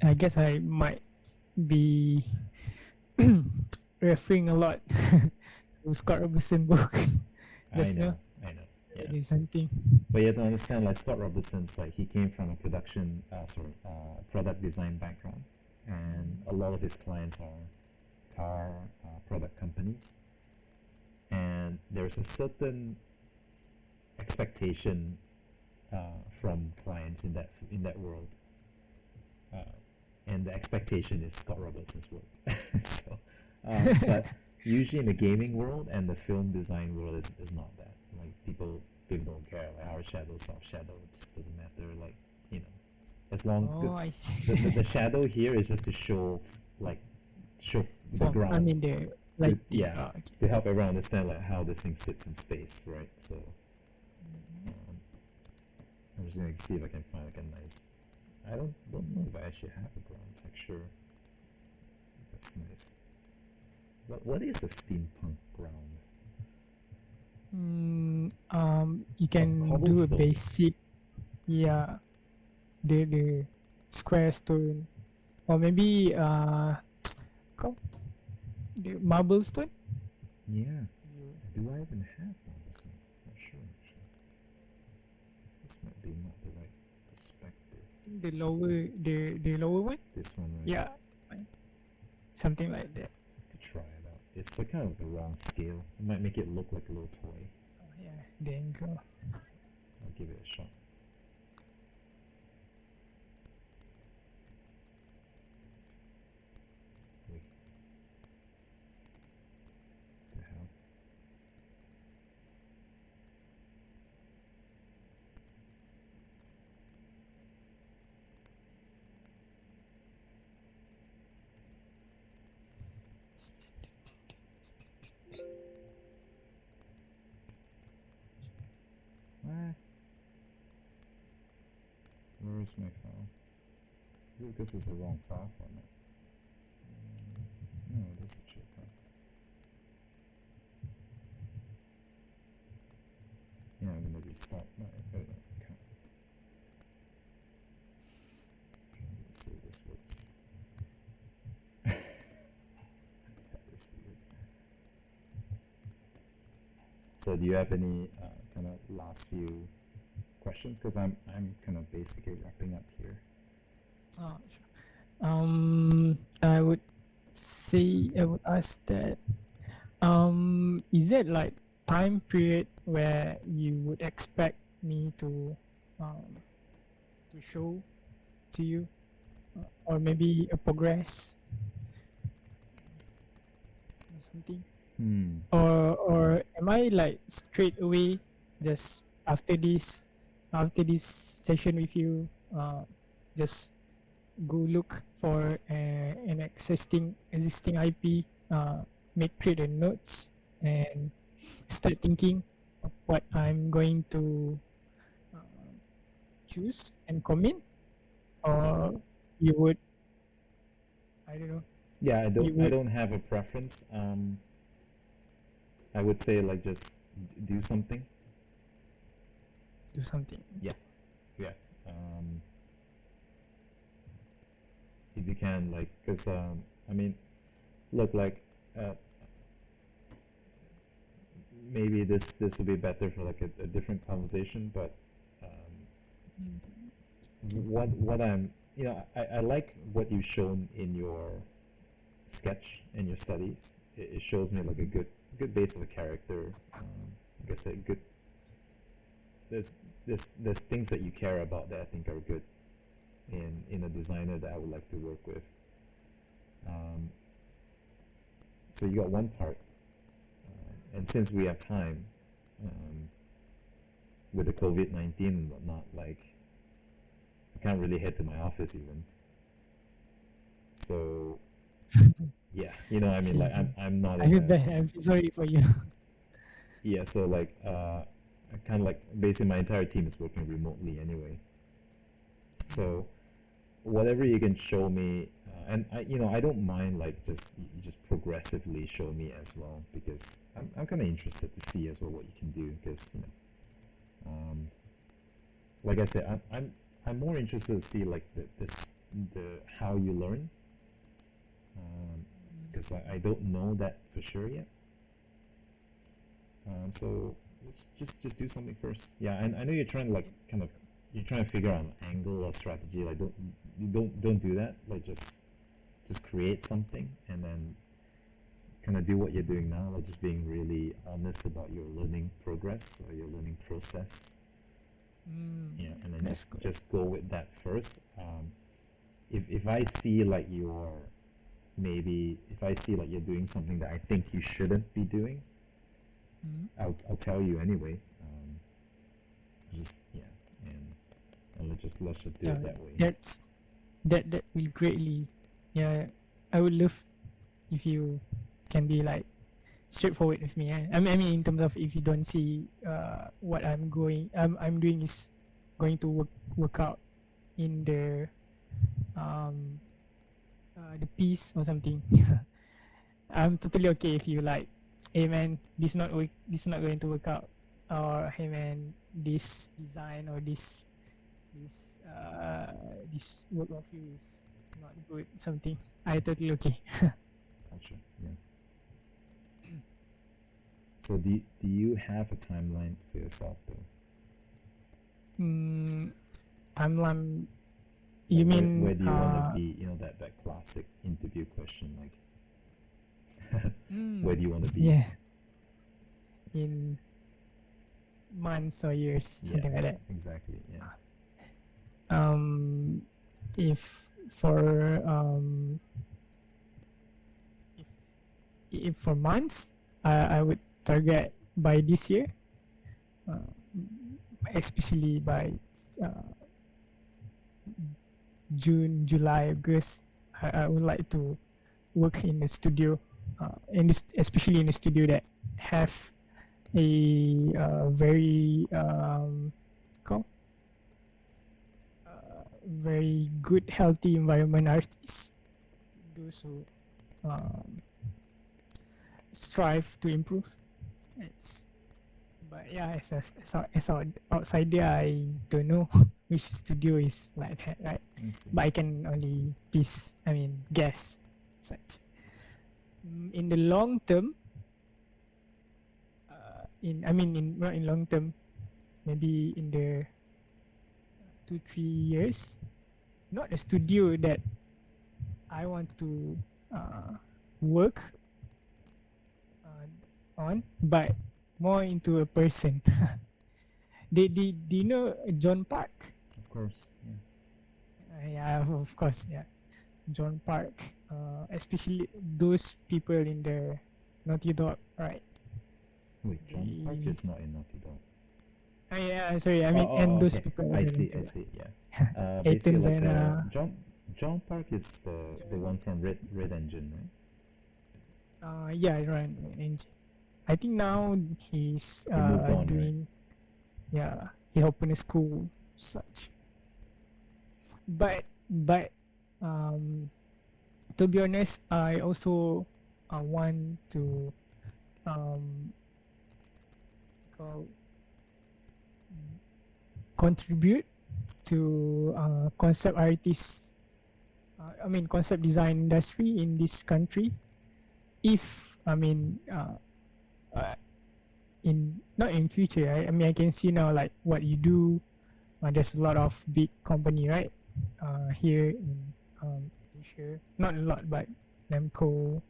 Speaker 2: I guess I might be referring a lot to Scott Robertson book.
Speaker 1: I
Speaker 2: That's no,
Speaker 1: know, I know, yeah.
Speaker 2: it is something.
Speaker 1: But you have to understand, like Scott Robertson's, like he came from a product design background, and a lot of his clients are car product companies, and there's a certain expectation from clients in that world, uh, and the expectation is Scott Robertson's work. So, but usually in the gaming world and the film design world is not that. Like people don't care. Like hard shadow, soft shadow, it just doesn't matter. Like as long
Speaker 2: Oh, I
Speaker 1: the
Speaker 2: see.
Speaker 1: shadow here is just to show the
Speaker 2: Form. I
Speaker 1: ground
Speaker 2: mean the lighting.
Speaker 1: yeah,
Speaker 2: Okay.
Speaker 1: to help everyone understand like how this thing sits in space, right? So um, I'm just gonna see if I can find like a nice. I don't know if I actually have a ground texture. That's nice. What is a steampunk ground?
Speaker 2: You can do a
Speaker 1: Cobblestone.
Speaker 2: basic, yeah, the square stone, or maybe co- the marble stone.
Speaker 1: Yeah.
Speaker 2: You-
Speaker 1: Do I even have cobblestone? Not sure actually. This might be not the right perspective.
Speaker 2: The lower one.
Speaker 1: This one, right?
Speaker 2: Yeah, fine. something like that.
Speaker 1: Could try it out. It's like kind of the wrong scale. It might make it look like a little toy.
Speaker 2: Oh, yeah, the angle.
Speaker 1: I'll give it a shot. Wait. The hell? What? Where is my file? Is it because it's the wrong file format? No, it is a JPEG. Yeah, I'm gonna restart my account. Let's see if this works. That is weird. So, do you have any kind of last few questions? Because I'm kind of basically wrapping up here.
Speaker 2: Oh, sure. I would ask that. Is it like time period where you would expect me to show to you, or maybe a progress or something, or am I like straight away just after this session with you, just go look for an existing IP, create the notes and start thinking of what I'm going to choose and commit, or you would, I don't know,
Speaker 1: Yeah, I
Speaker 2: you
Speaker 1: don't
Speaker 2: would
Speaker 1: have a preference. I would say like just do something.
Speaker 2: do something.
Speaker 1: Yeah, yeah. Um, if you can, like, because I mean, look, like, maybe this would be better for like a different conversation, but what I'm, I like what you've shown in your sketch and your studies. It shows me like a good base of a character. Like I said, good. There's things that you care about that I think are good in a designer that I would like to work with. So you got one part, and since we have time, with the COVID-19 and whatnot, like I can't really head to my office even. So yeah, I mean, like I'm not
Speaker 2: I
Speaker 1: in
Speaker 2: feel
Speaker 1: a
Speaker 2: bad. I'm so sorry for you.
Speaker 1: yeah. So like I kind of like basically my entire team is working remotely anyway. So whatever you can show me, and I don't mind like just progressively show me as well, because I'm kind of interested to see as well what you can do, because like I said, I'm more interested to see like the how you learn, because I don't know that for sure yet. So let's just do something first. Yeah, and I know you're trying to like kind of you're trying to figure out an angle or strategy. Like don't do that. Like just create something and then kind of do what you're doing now. Like just being really honest about your learning progress or your learning process. Yeah, and then
Speaker 2: That's good.
Speaker 1: just go with that first. If I see like if I see like you're doing something that I think you shouldn't be doing, I'll tell you anyway. Just yeah, and let's just do
Speaker 2: Yeah,
Speaker 1: it that way.
Speaker 2: that will greatly. Yeah, I would love if you can be like straightforward with me. I mean, in terms of if you don't see what I'm doing is going to work out in the piece or something. I'm totally okay if you like, hey man, this not going to work out, or hey man, this design or this this work of you is not good. Something I totally okay.
Speaker 1: Gotcha. Yeah. So do you have a timeline for yourself though?
Speaker 2: Timeline. You
Speaker 1: Like
Speaker 2: mean
Speaker 1: where do you want to be? That classic interview question, like Where do you want to be?
Speaker 2: Yeah, in months or years, something like that.
Speaker 1: Exactly. Yeah.
Speaker 2: Um, if for if, if for months, I would target by this year, uh, especially by uh, June, July, August. I would like to work in the studio, especially in a studio that have a very call very good, healthy environment artists. Those who um, strive to improve. It's, but yeah, as an outsider, I don't know which studio is like that, right?
Speaker 1: I see.
Speaker 2: But I can only guess such. In the long term, in not in long term, maybe in the 2 3 years, not a studio that I want to work on, but more into a person. Do you know John Park?
Speaker 1: Of course. Yeah.
Speaker 2: Yeah, of course, yeah. John Park, especially those people in the Naughty Dog, right?
Speaker 1: Wait, John Park
Speaker 2: The,
Speaker 1: is not in Naughty Dog.
Speaker 2: yeah, sorry,
Speaker 1: Oh,
Speaker 2: and those
Speaker 1: okay.
Speaker 2: people
Speaker 1: I
Speaker 2: in the
Speaker 1: see.
Speaker 2: Naughty
Speaker 1: I
Speaker 2: Dog.
Speaker 1: see. Yeah. Basically,
Speaker 2: Ethan
Speaker 1: like
Speaker 2: Zena.
Speaker 1: John Park is the one from Red Engine, right?
Speaker 2: Yeah, right. And I think now he's
Speaker 1: He moved on, right?
Speaker 2: doing, yeah, he opened a school, such. But to be honest, I also want to um, co- contribute to concept artists. Concept design industry in this country. If I mean, uh, in not in future, I can see now like what you do. There's a lot of big company, right? Here in Asia, not a lot, but Namco,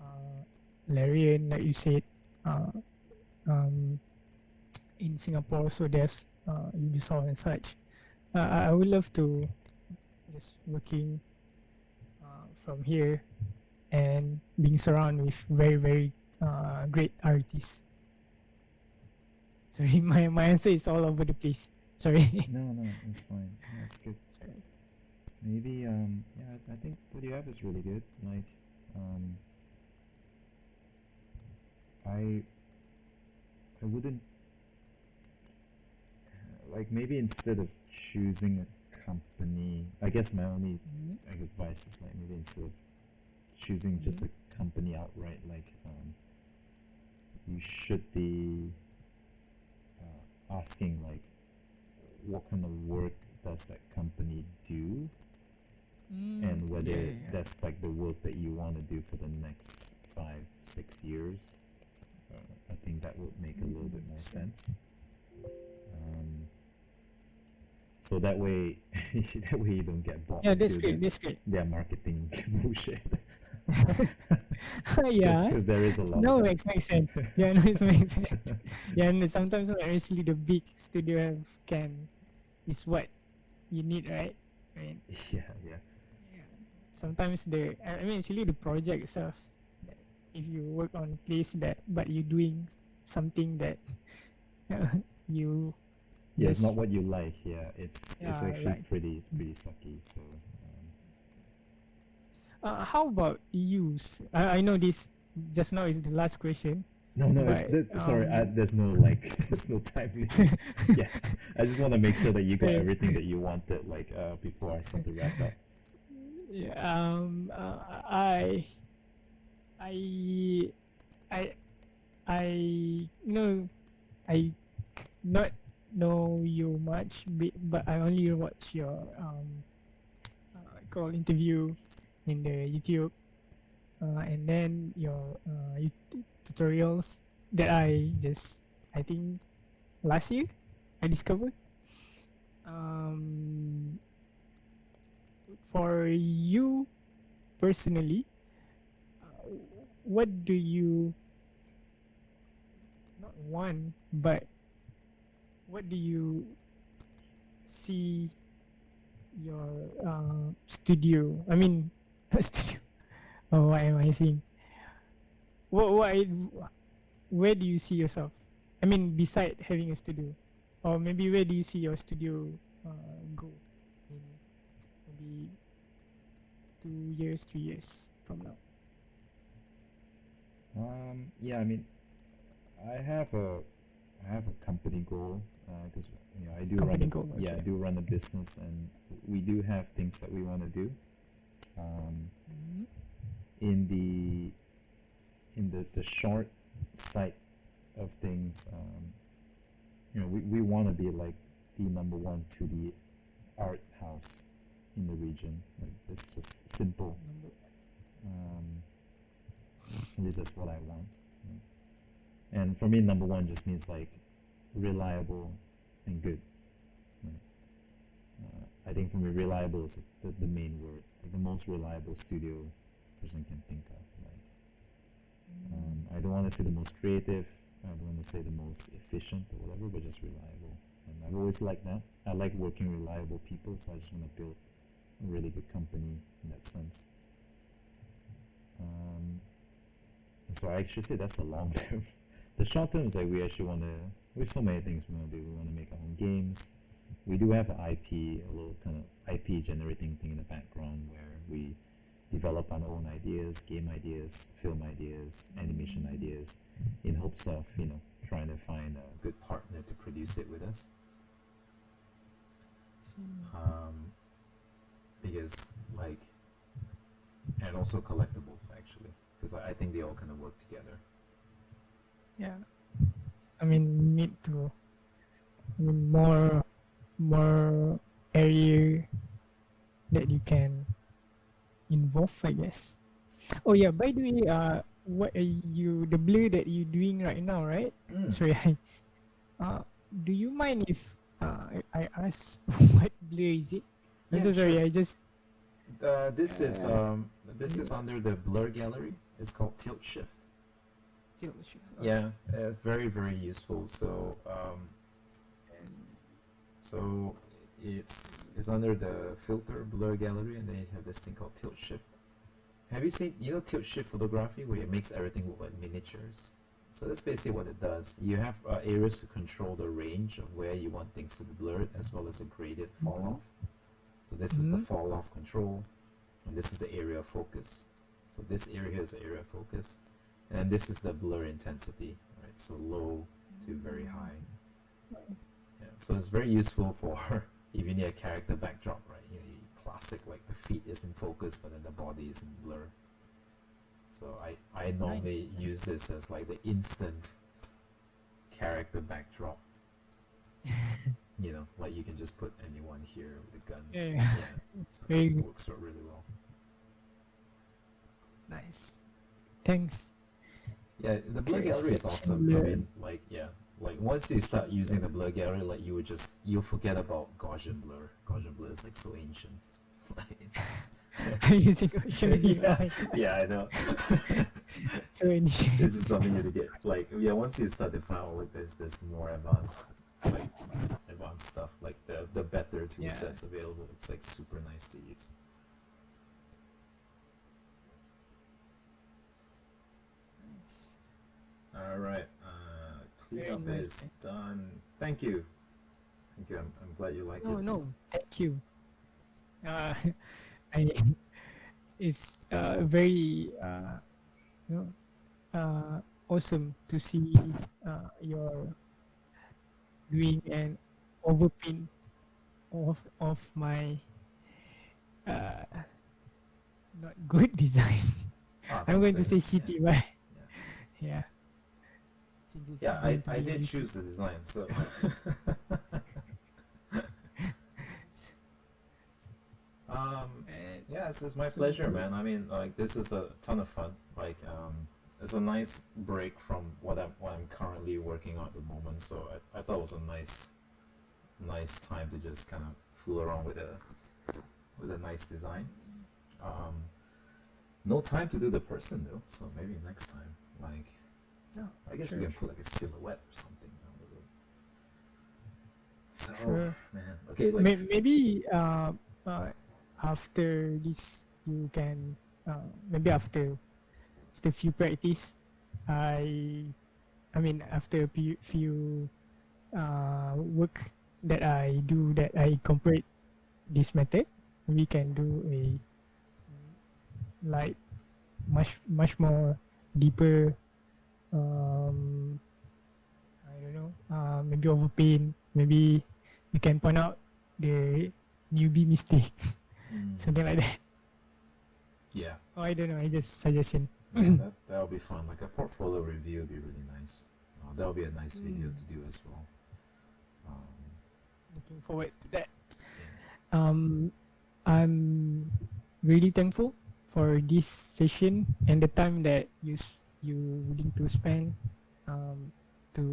Speaker 2: uh, Larian, like you said, uh, um, in Singapore. So there's Ubisoft and such. I would love to just working from here and being surrounded with very very great artists. Sorry, my answer is all over the place. Sorry.
Speaker 1: No, no, it's fine. That's good.
Speaker 2: Sorry.
Speaker 1: Maybe yeah, I think what you have is really good. Like um, I wouldn't like maybe instead of choosing a company, I guess my only
Speaker 2: Mhm.
Speaker 1: advice is like maybe instead of choosing just
Speaker 2: Mhm.
Speaker 1: a company outright, like you should be asking like what kind of work does that company do, and whether
Speaker 2: Yeah, yeah,
Speaker 1: that's like the work that you want to do for the next 5 6 years. I think that would make a little bit more sense. Um, so that way, that way you don't get bought
Speaker 2: yeah. That's
Speaker 1: into
Speaker 2: great. That's great.
Speaker 1: their marketing bullshit.
Speaker 2: Yeah.
Speaker 1: Because there is a lot of
Speaker 2: No,
Speaker 1: that.
Speaker 2: makes sense. Yeah, no, it makes sense. Yeah, and sometimes like, actually the big studio can is what you need, right? I mean,
Speaker 1: Yeah, yeah.
Speaker 2: yeah. Sometimes actually the project itself. That if you work on place that, but you're doing something that you
Speaker 1: Yeah, it's
Speaker 2: just
Speaker 1: not what you like. Yeah, it's actually
Speaker 2: like.
Speaker 1: pretty sucky. So
Speaker 2: How about you? I know this just now is the last question,
Speaker 1: no, no,
Speaker 2: but
Speaker 1: sorry. There's no like, there's no time limit. Yeah, I just want to make sure that you got
Speaker 2: sorry.
Speaker 1: everything that you wanted, like before I start to wrap up.
Speaker 2: Yeah, I I I know I not know you much, but I only watch your call interview in the YouTube, and then your tutorials that I think last year I discovered. Um, for you personally, what do you not want, but what do you see your studio? I mean, studio. Oh, what am I saying? What where do you see yourself? I mean, beside having a studio, or maybe where do you see your studio go in maybe 2 years, 3 years from now?
Speaker 1: Yeah, I mean, I have a I have a company goal because you know I do run
Speaker 2: Company
Speaker 1: a
Speaker 2: goal,
Speaker 1: yeah I
Speaker 2: okay.
Speaker 1: do run a business and we do have things that we want to do. Um,
Speaker 2: Mhm.
Speaker 1: in the short sight of things, you know, we want to be like the number one to the art house in the region. Like it's just simple.
Speaker 2: Number
Speaker 1: Um, at least that's what I want. Right? And for me, number one just means like reliable and good. Right? I think for me, reliable is the main word, like the most reliable studio person can think of. Like, I don't want to say the most creative, I don't want to say the most efficient or whatever, but just reliable. And I've always liked that. I like working with reliable people, so I just want to build a really good company in that sense. Um, so I actually say that's the long term. The short term is like we actually want to. We have so many things we want to do. We want to make our own games. We do have an IP, a little kind of IP generating thing in the background where we develop our own ideas, game ideas, film ideas, animation ideas, in hopes of trying to find a good partner to produce it with us.
Speaker 2: see.
Speaker 1: Um, because like, and also collectibles actually, because I think they all kind of work together.
Speaker 2: Yeah, I mean, you need to more area that you can involve, I guess. Oh yeah, by the way, what are you the blur that you doing right now, right?
Speaker 1: Mm.
Speaker 2: Sorry, uh, do you mind if I ask what blur is it? I'm
Speaker 1: Yeah,
Speaker 2: so
Speaker 1: sure.
Speaker 2: sorry. I just
Speaker 1: This is
Speaker 2: uh,
Speaker 1: this is under the blur gallery. It's called tilt shift.
Speaker 2: still sure.
Speaker 1: Yeah, very very useful. So it's under the filter blur gallery, and then you have this thing called tilt shift. Have you seen tilt shift photography where it makes everything look like miniatures? So that's basically what it does. You have areas to control the range of where you want things to be blurred, as well as the graded fall
Speaker 2: Mm-hmm.
Speaker 1: off. So this is the
Speaker 2: Mm-hmm.
Speaker 1: fall off control, and this is the area of focus. So this area here is the area of focus, and this is the blur intensity, right? So low to very high. Yeah, so it's very useful for if you need a character backdrop, right? Classic like the feet is in focus, but then the body is in blur. So I
Speaker 2: Nice.
Speaker 1: normally use this as like the instant character backdrop. Like you can just put anyone here with a gun.
Speaker 2: Yeah,
Speaker 1: Yeah,
Speaker 2: it's
Speaker 1: so
Speaker 2: very
Speaker 1: it
Speaker 2: good.
Speaker 1: works out really well.
Speaker 2: Nice. Thanks.
Speaker 1: Yeah, the blur
Speaker 2: Okay,
Speaker 1: gallery is
Speaker 2: section
Speaker 1: awesome. I
Speaker 2: blur.
Speaker 1: mean, like, yeah, like once you start using the blur gallery, like you'll forget about Gaussian blur. Gaussian blur is like so ancient. Like,
Speaker 2: I'm using Ocean Blue. Oh
Speaker 1: yeah,
Speaker 2: my god.
Speaker 1: yeah, I know.
Speaker 2: So initial.
Speaker 1: This is something you to get like yeah. Once you start to find out like this more like advanced stuff, like the better tool
Speaker 2: Yeah.
Speaker 1: sets available. It's like super nice to use. All right, clean
Speaker 2: Very
Speaker 1: up
Speaker 2: nice.
Speaker 1: is done. Thank you. Thank you. I'm glad you like it.
Speaker 2: No, no. Thank you. Uh, I it's very you know awesome to see your doing an overprint of my uh not good design.
Speaker 1: Ah,
Speaker 2: I'm
Speaker 1: don't
Speaker 2: going
Speaker 1: say
Speaker 2: to say
Speaker 1: that. Yeah,
Speaker 2: shitty, but
Speaker 1: yeah.
Speaker 2: yeah, since it's
Speaker 1: Yeah, I
Speaker 2: going to
Speaker 1: I
Speaker 2: be
Speaker 1: did
Speaker 2: edited.
Speaker 1: choose the design, so um,
Speaker 2: And
Speaker 1: yeah, it's my
Speaker 2: so
Speaker 1: pleasure, man. I mean, like this is a ton of fun. Like it's a nice break from what I'm currently working on at the moment. So I thought it was a nice time to just kind of fool around with a nice design. Um, No time to do the person though, so maybe next time. Like,
Speaker 2: No,
Speaker 1: I guess we
Speaker 2: sure,
Speaker 1: can put like a silhouette or something on the road. So,
Speaker 2: sure.
Speaker 1: man, okay, like,
Speaker 2: Maybe after this you can maybe after few practice, I I mean after few work that I do that I incorporate this method, we can do a like much more deeper um I don't know maybe over pain, maybe we can point out the newbie mistake something like that.
Speaker 1: yeah,
Speaker 2: Oh, I don't know, I just suggestion.
Speaker 1: that'll be fun. Like a portfolio review would be really nice. That'll be a nice video to do as well.
Speaker 2: Looking forward to that.
Speaker 1: Yeah.
Speaker 2: I'm really thankful for this session and the time that you willing to spend to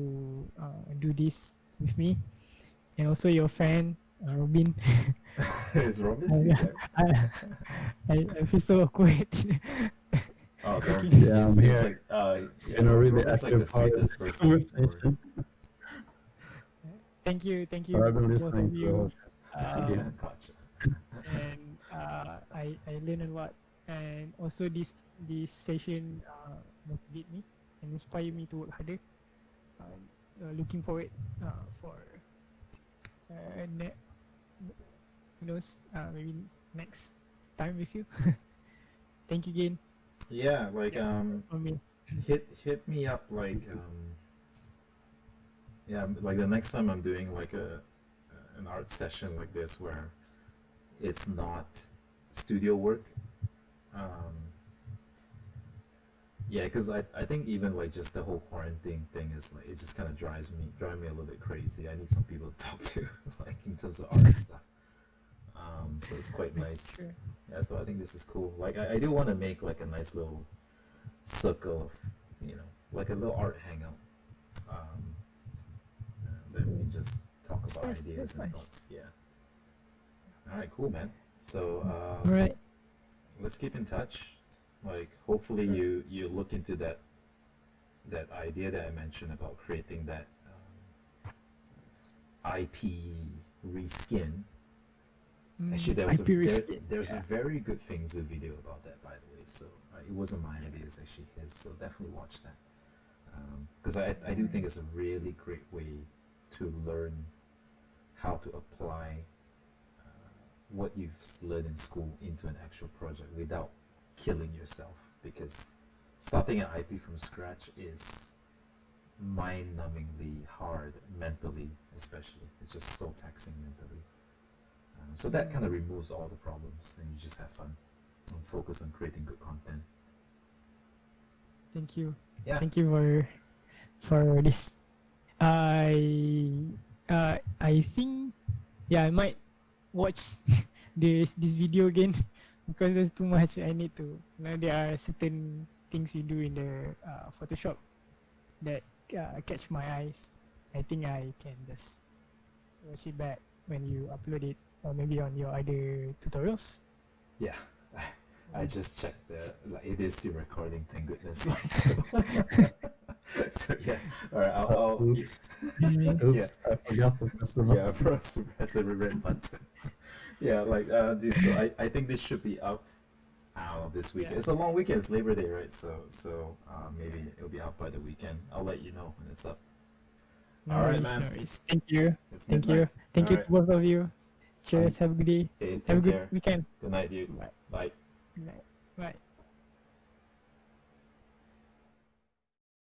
Speaker 2: do this with me, and also your friend Robin.
Speaker 1: Is Robin still there?
Speaker 2: I feel so awkward.
Speaker 1: Oh, don't.
Speaker 2: Okay.
Speaker 3: Yeah, I'm
Speaker 1: He's
Speaker 3: here
Speaker 1: like, yeah,
Speaker 3: in a really
Speaker 1: Robin's like the
Speaker 3: active part of
Speaker 1: sweetest
Speaker 3: this
Speaker 1: person. Don't worry.
Speaker 3: conversation.
Speaker 2: Thank you,
Speaker 3: But I've been
Speaker 2: both
Speaker 3: listening
Speaker 2: of
Speaker 3: to the
Speaker 2: you.
Speaker 3: whole chat.
Speaker 1: Yeah,
Speaker 3: Again.
Speaker 1: gotcha.
Speaker 2: And I learned a lot, and also this session motivate me and inspire me to work harder. Looking forward for who knows maybe next time with you. Thank you again
Speaker 1: Yeah, like
Speaker 2: for me.
Speaker 1: hit me up like yeah, like the next time I'm doing like an art session like this where it's not studio work. Um, yeah, because I think even like just the whole quarantine thing is like it just kind of drive me a little bit crazy. I need some people to talk to like in terms of art stuff. So it's quite nice.
Speaker 2: Sure.
Speaker 1: Yeah, so I think this is cool. Like I do want to make like a nice little circle of, you know, like a little art hangout. Um, then we can just talk
Speaker 2: That's
Speaker 1: about
Speaker 2: nice,
Speaker 1: ideas
Speaker 2: that's
Speaker 1: and
Speaker 2: nice.
Speaker 1: thoughts. Yeah. All right, cool, man. So
Speaker 2: All right.
Speaker 1: let's keep in touch. Like hopefully
Speaker 2: Sure.
Speaker 1: you look into that idea that I mentioned about creating that IP reskin. Actually,
Speaker 2: IP reskin,
Speaker 1: there's
Speaker 2: yeah.
Speaker 1: a very good Fingzu video about that, by the way. So it wasn't my idea; it's actually his. So definitely watch that because I do think it's a really great way to learn how to apply what you've learned in school into an actual project without killing yourself. Because starting an IP from scratch is mind-numbingly hard mentally, especially. It's just so taxing mentally. So that kind of removes all the problems, and you just have fun and focus on creating good content.
Speaker 2: Thank you.
Speaker 1: Yeah.
Speaker 2: Thank you for this. I think yeah I might watch this video again because there's too much I need to. You know, there are certain things you do in the Photoshop that catch my eyes. I think I can just watch it back when you upload it, or maybe on your other tutorials.
Speaker 1: Yeah. I just checked like it is still recording, thank goodness. So, so yeah. All right. I'll
Speaker 3: Oops.
Speaker 2: Mm,
Speaker 3: Oops,
Speaker 1: yeah.
Speaker 3: I forgot to press the
Speaker 1: Yeah,
Speaker 3: button.
Speaker 1: press the red button. Yeah, like dude. So I think this should be up. This weekend.
Speaker 2: Yeah.
Speaker 1: It's a long weekend. It's Labor Day, right? So maybe it'll be out by the weekend. I'll let you know when it's up.
Speaker 2: no
Speaker 1: All right,
Speaker 2: worries,
Speaker 1: man.
Speaker 2: no worries. Thank you.
Speaker 1: It's
Speaker 2: Thank you.
Speaker 1: midnight.
Speaker 2: Thank you
Speaker 1: Alright.
Speaker 2: to both of you. Cheers. Have a good day.
Speaker 1: Okay,
Speaker 2: Have a
Speaker 1: take
Speaker 2: good
Speaker 1: care.
Speaker 2: weekend.
Speaker 1: Good night, dude.
Speaker 2: Bye.
Speaker 1: Bye.
Speaker 2: Good night. Bye.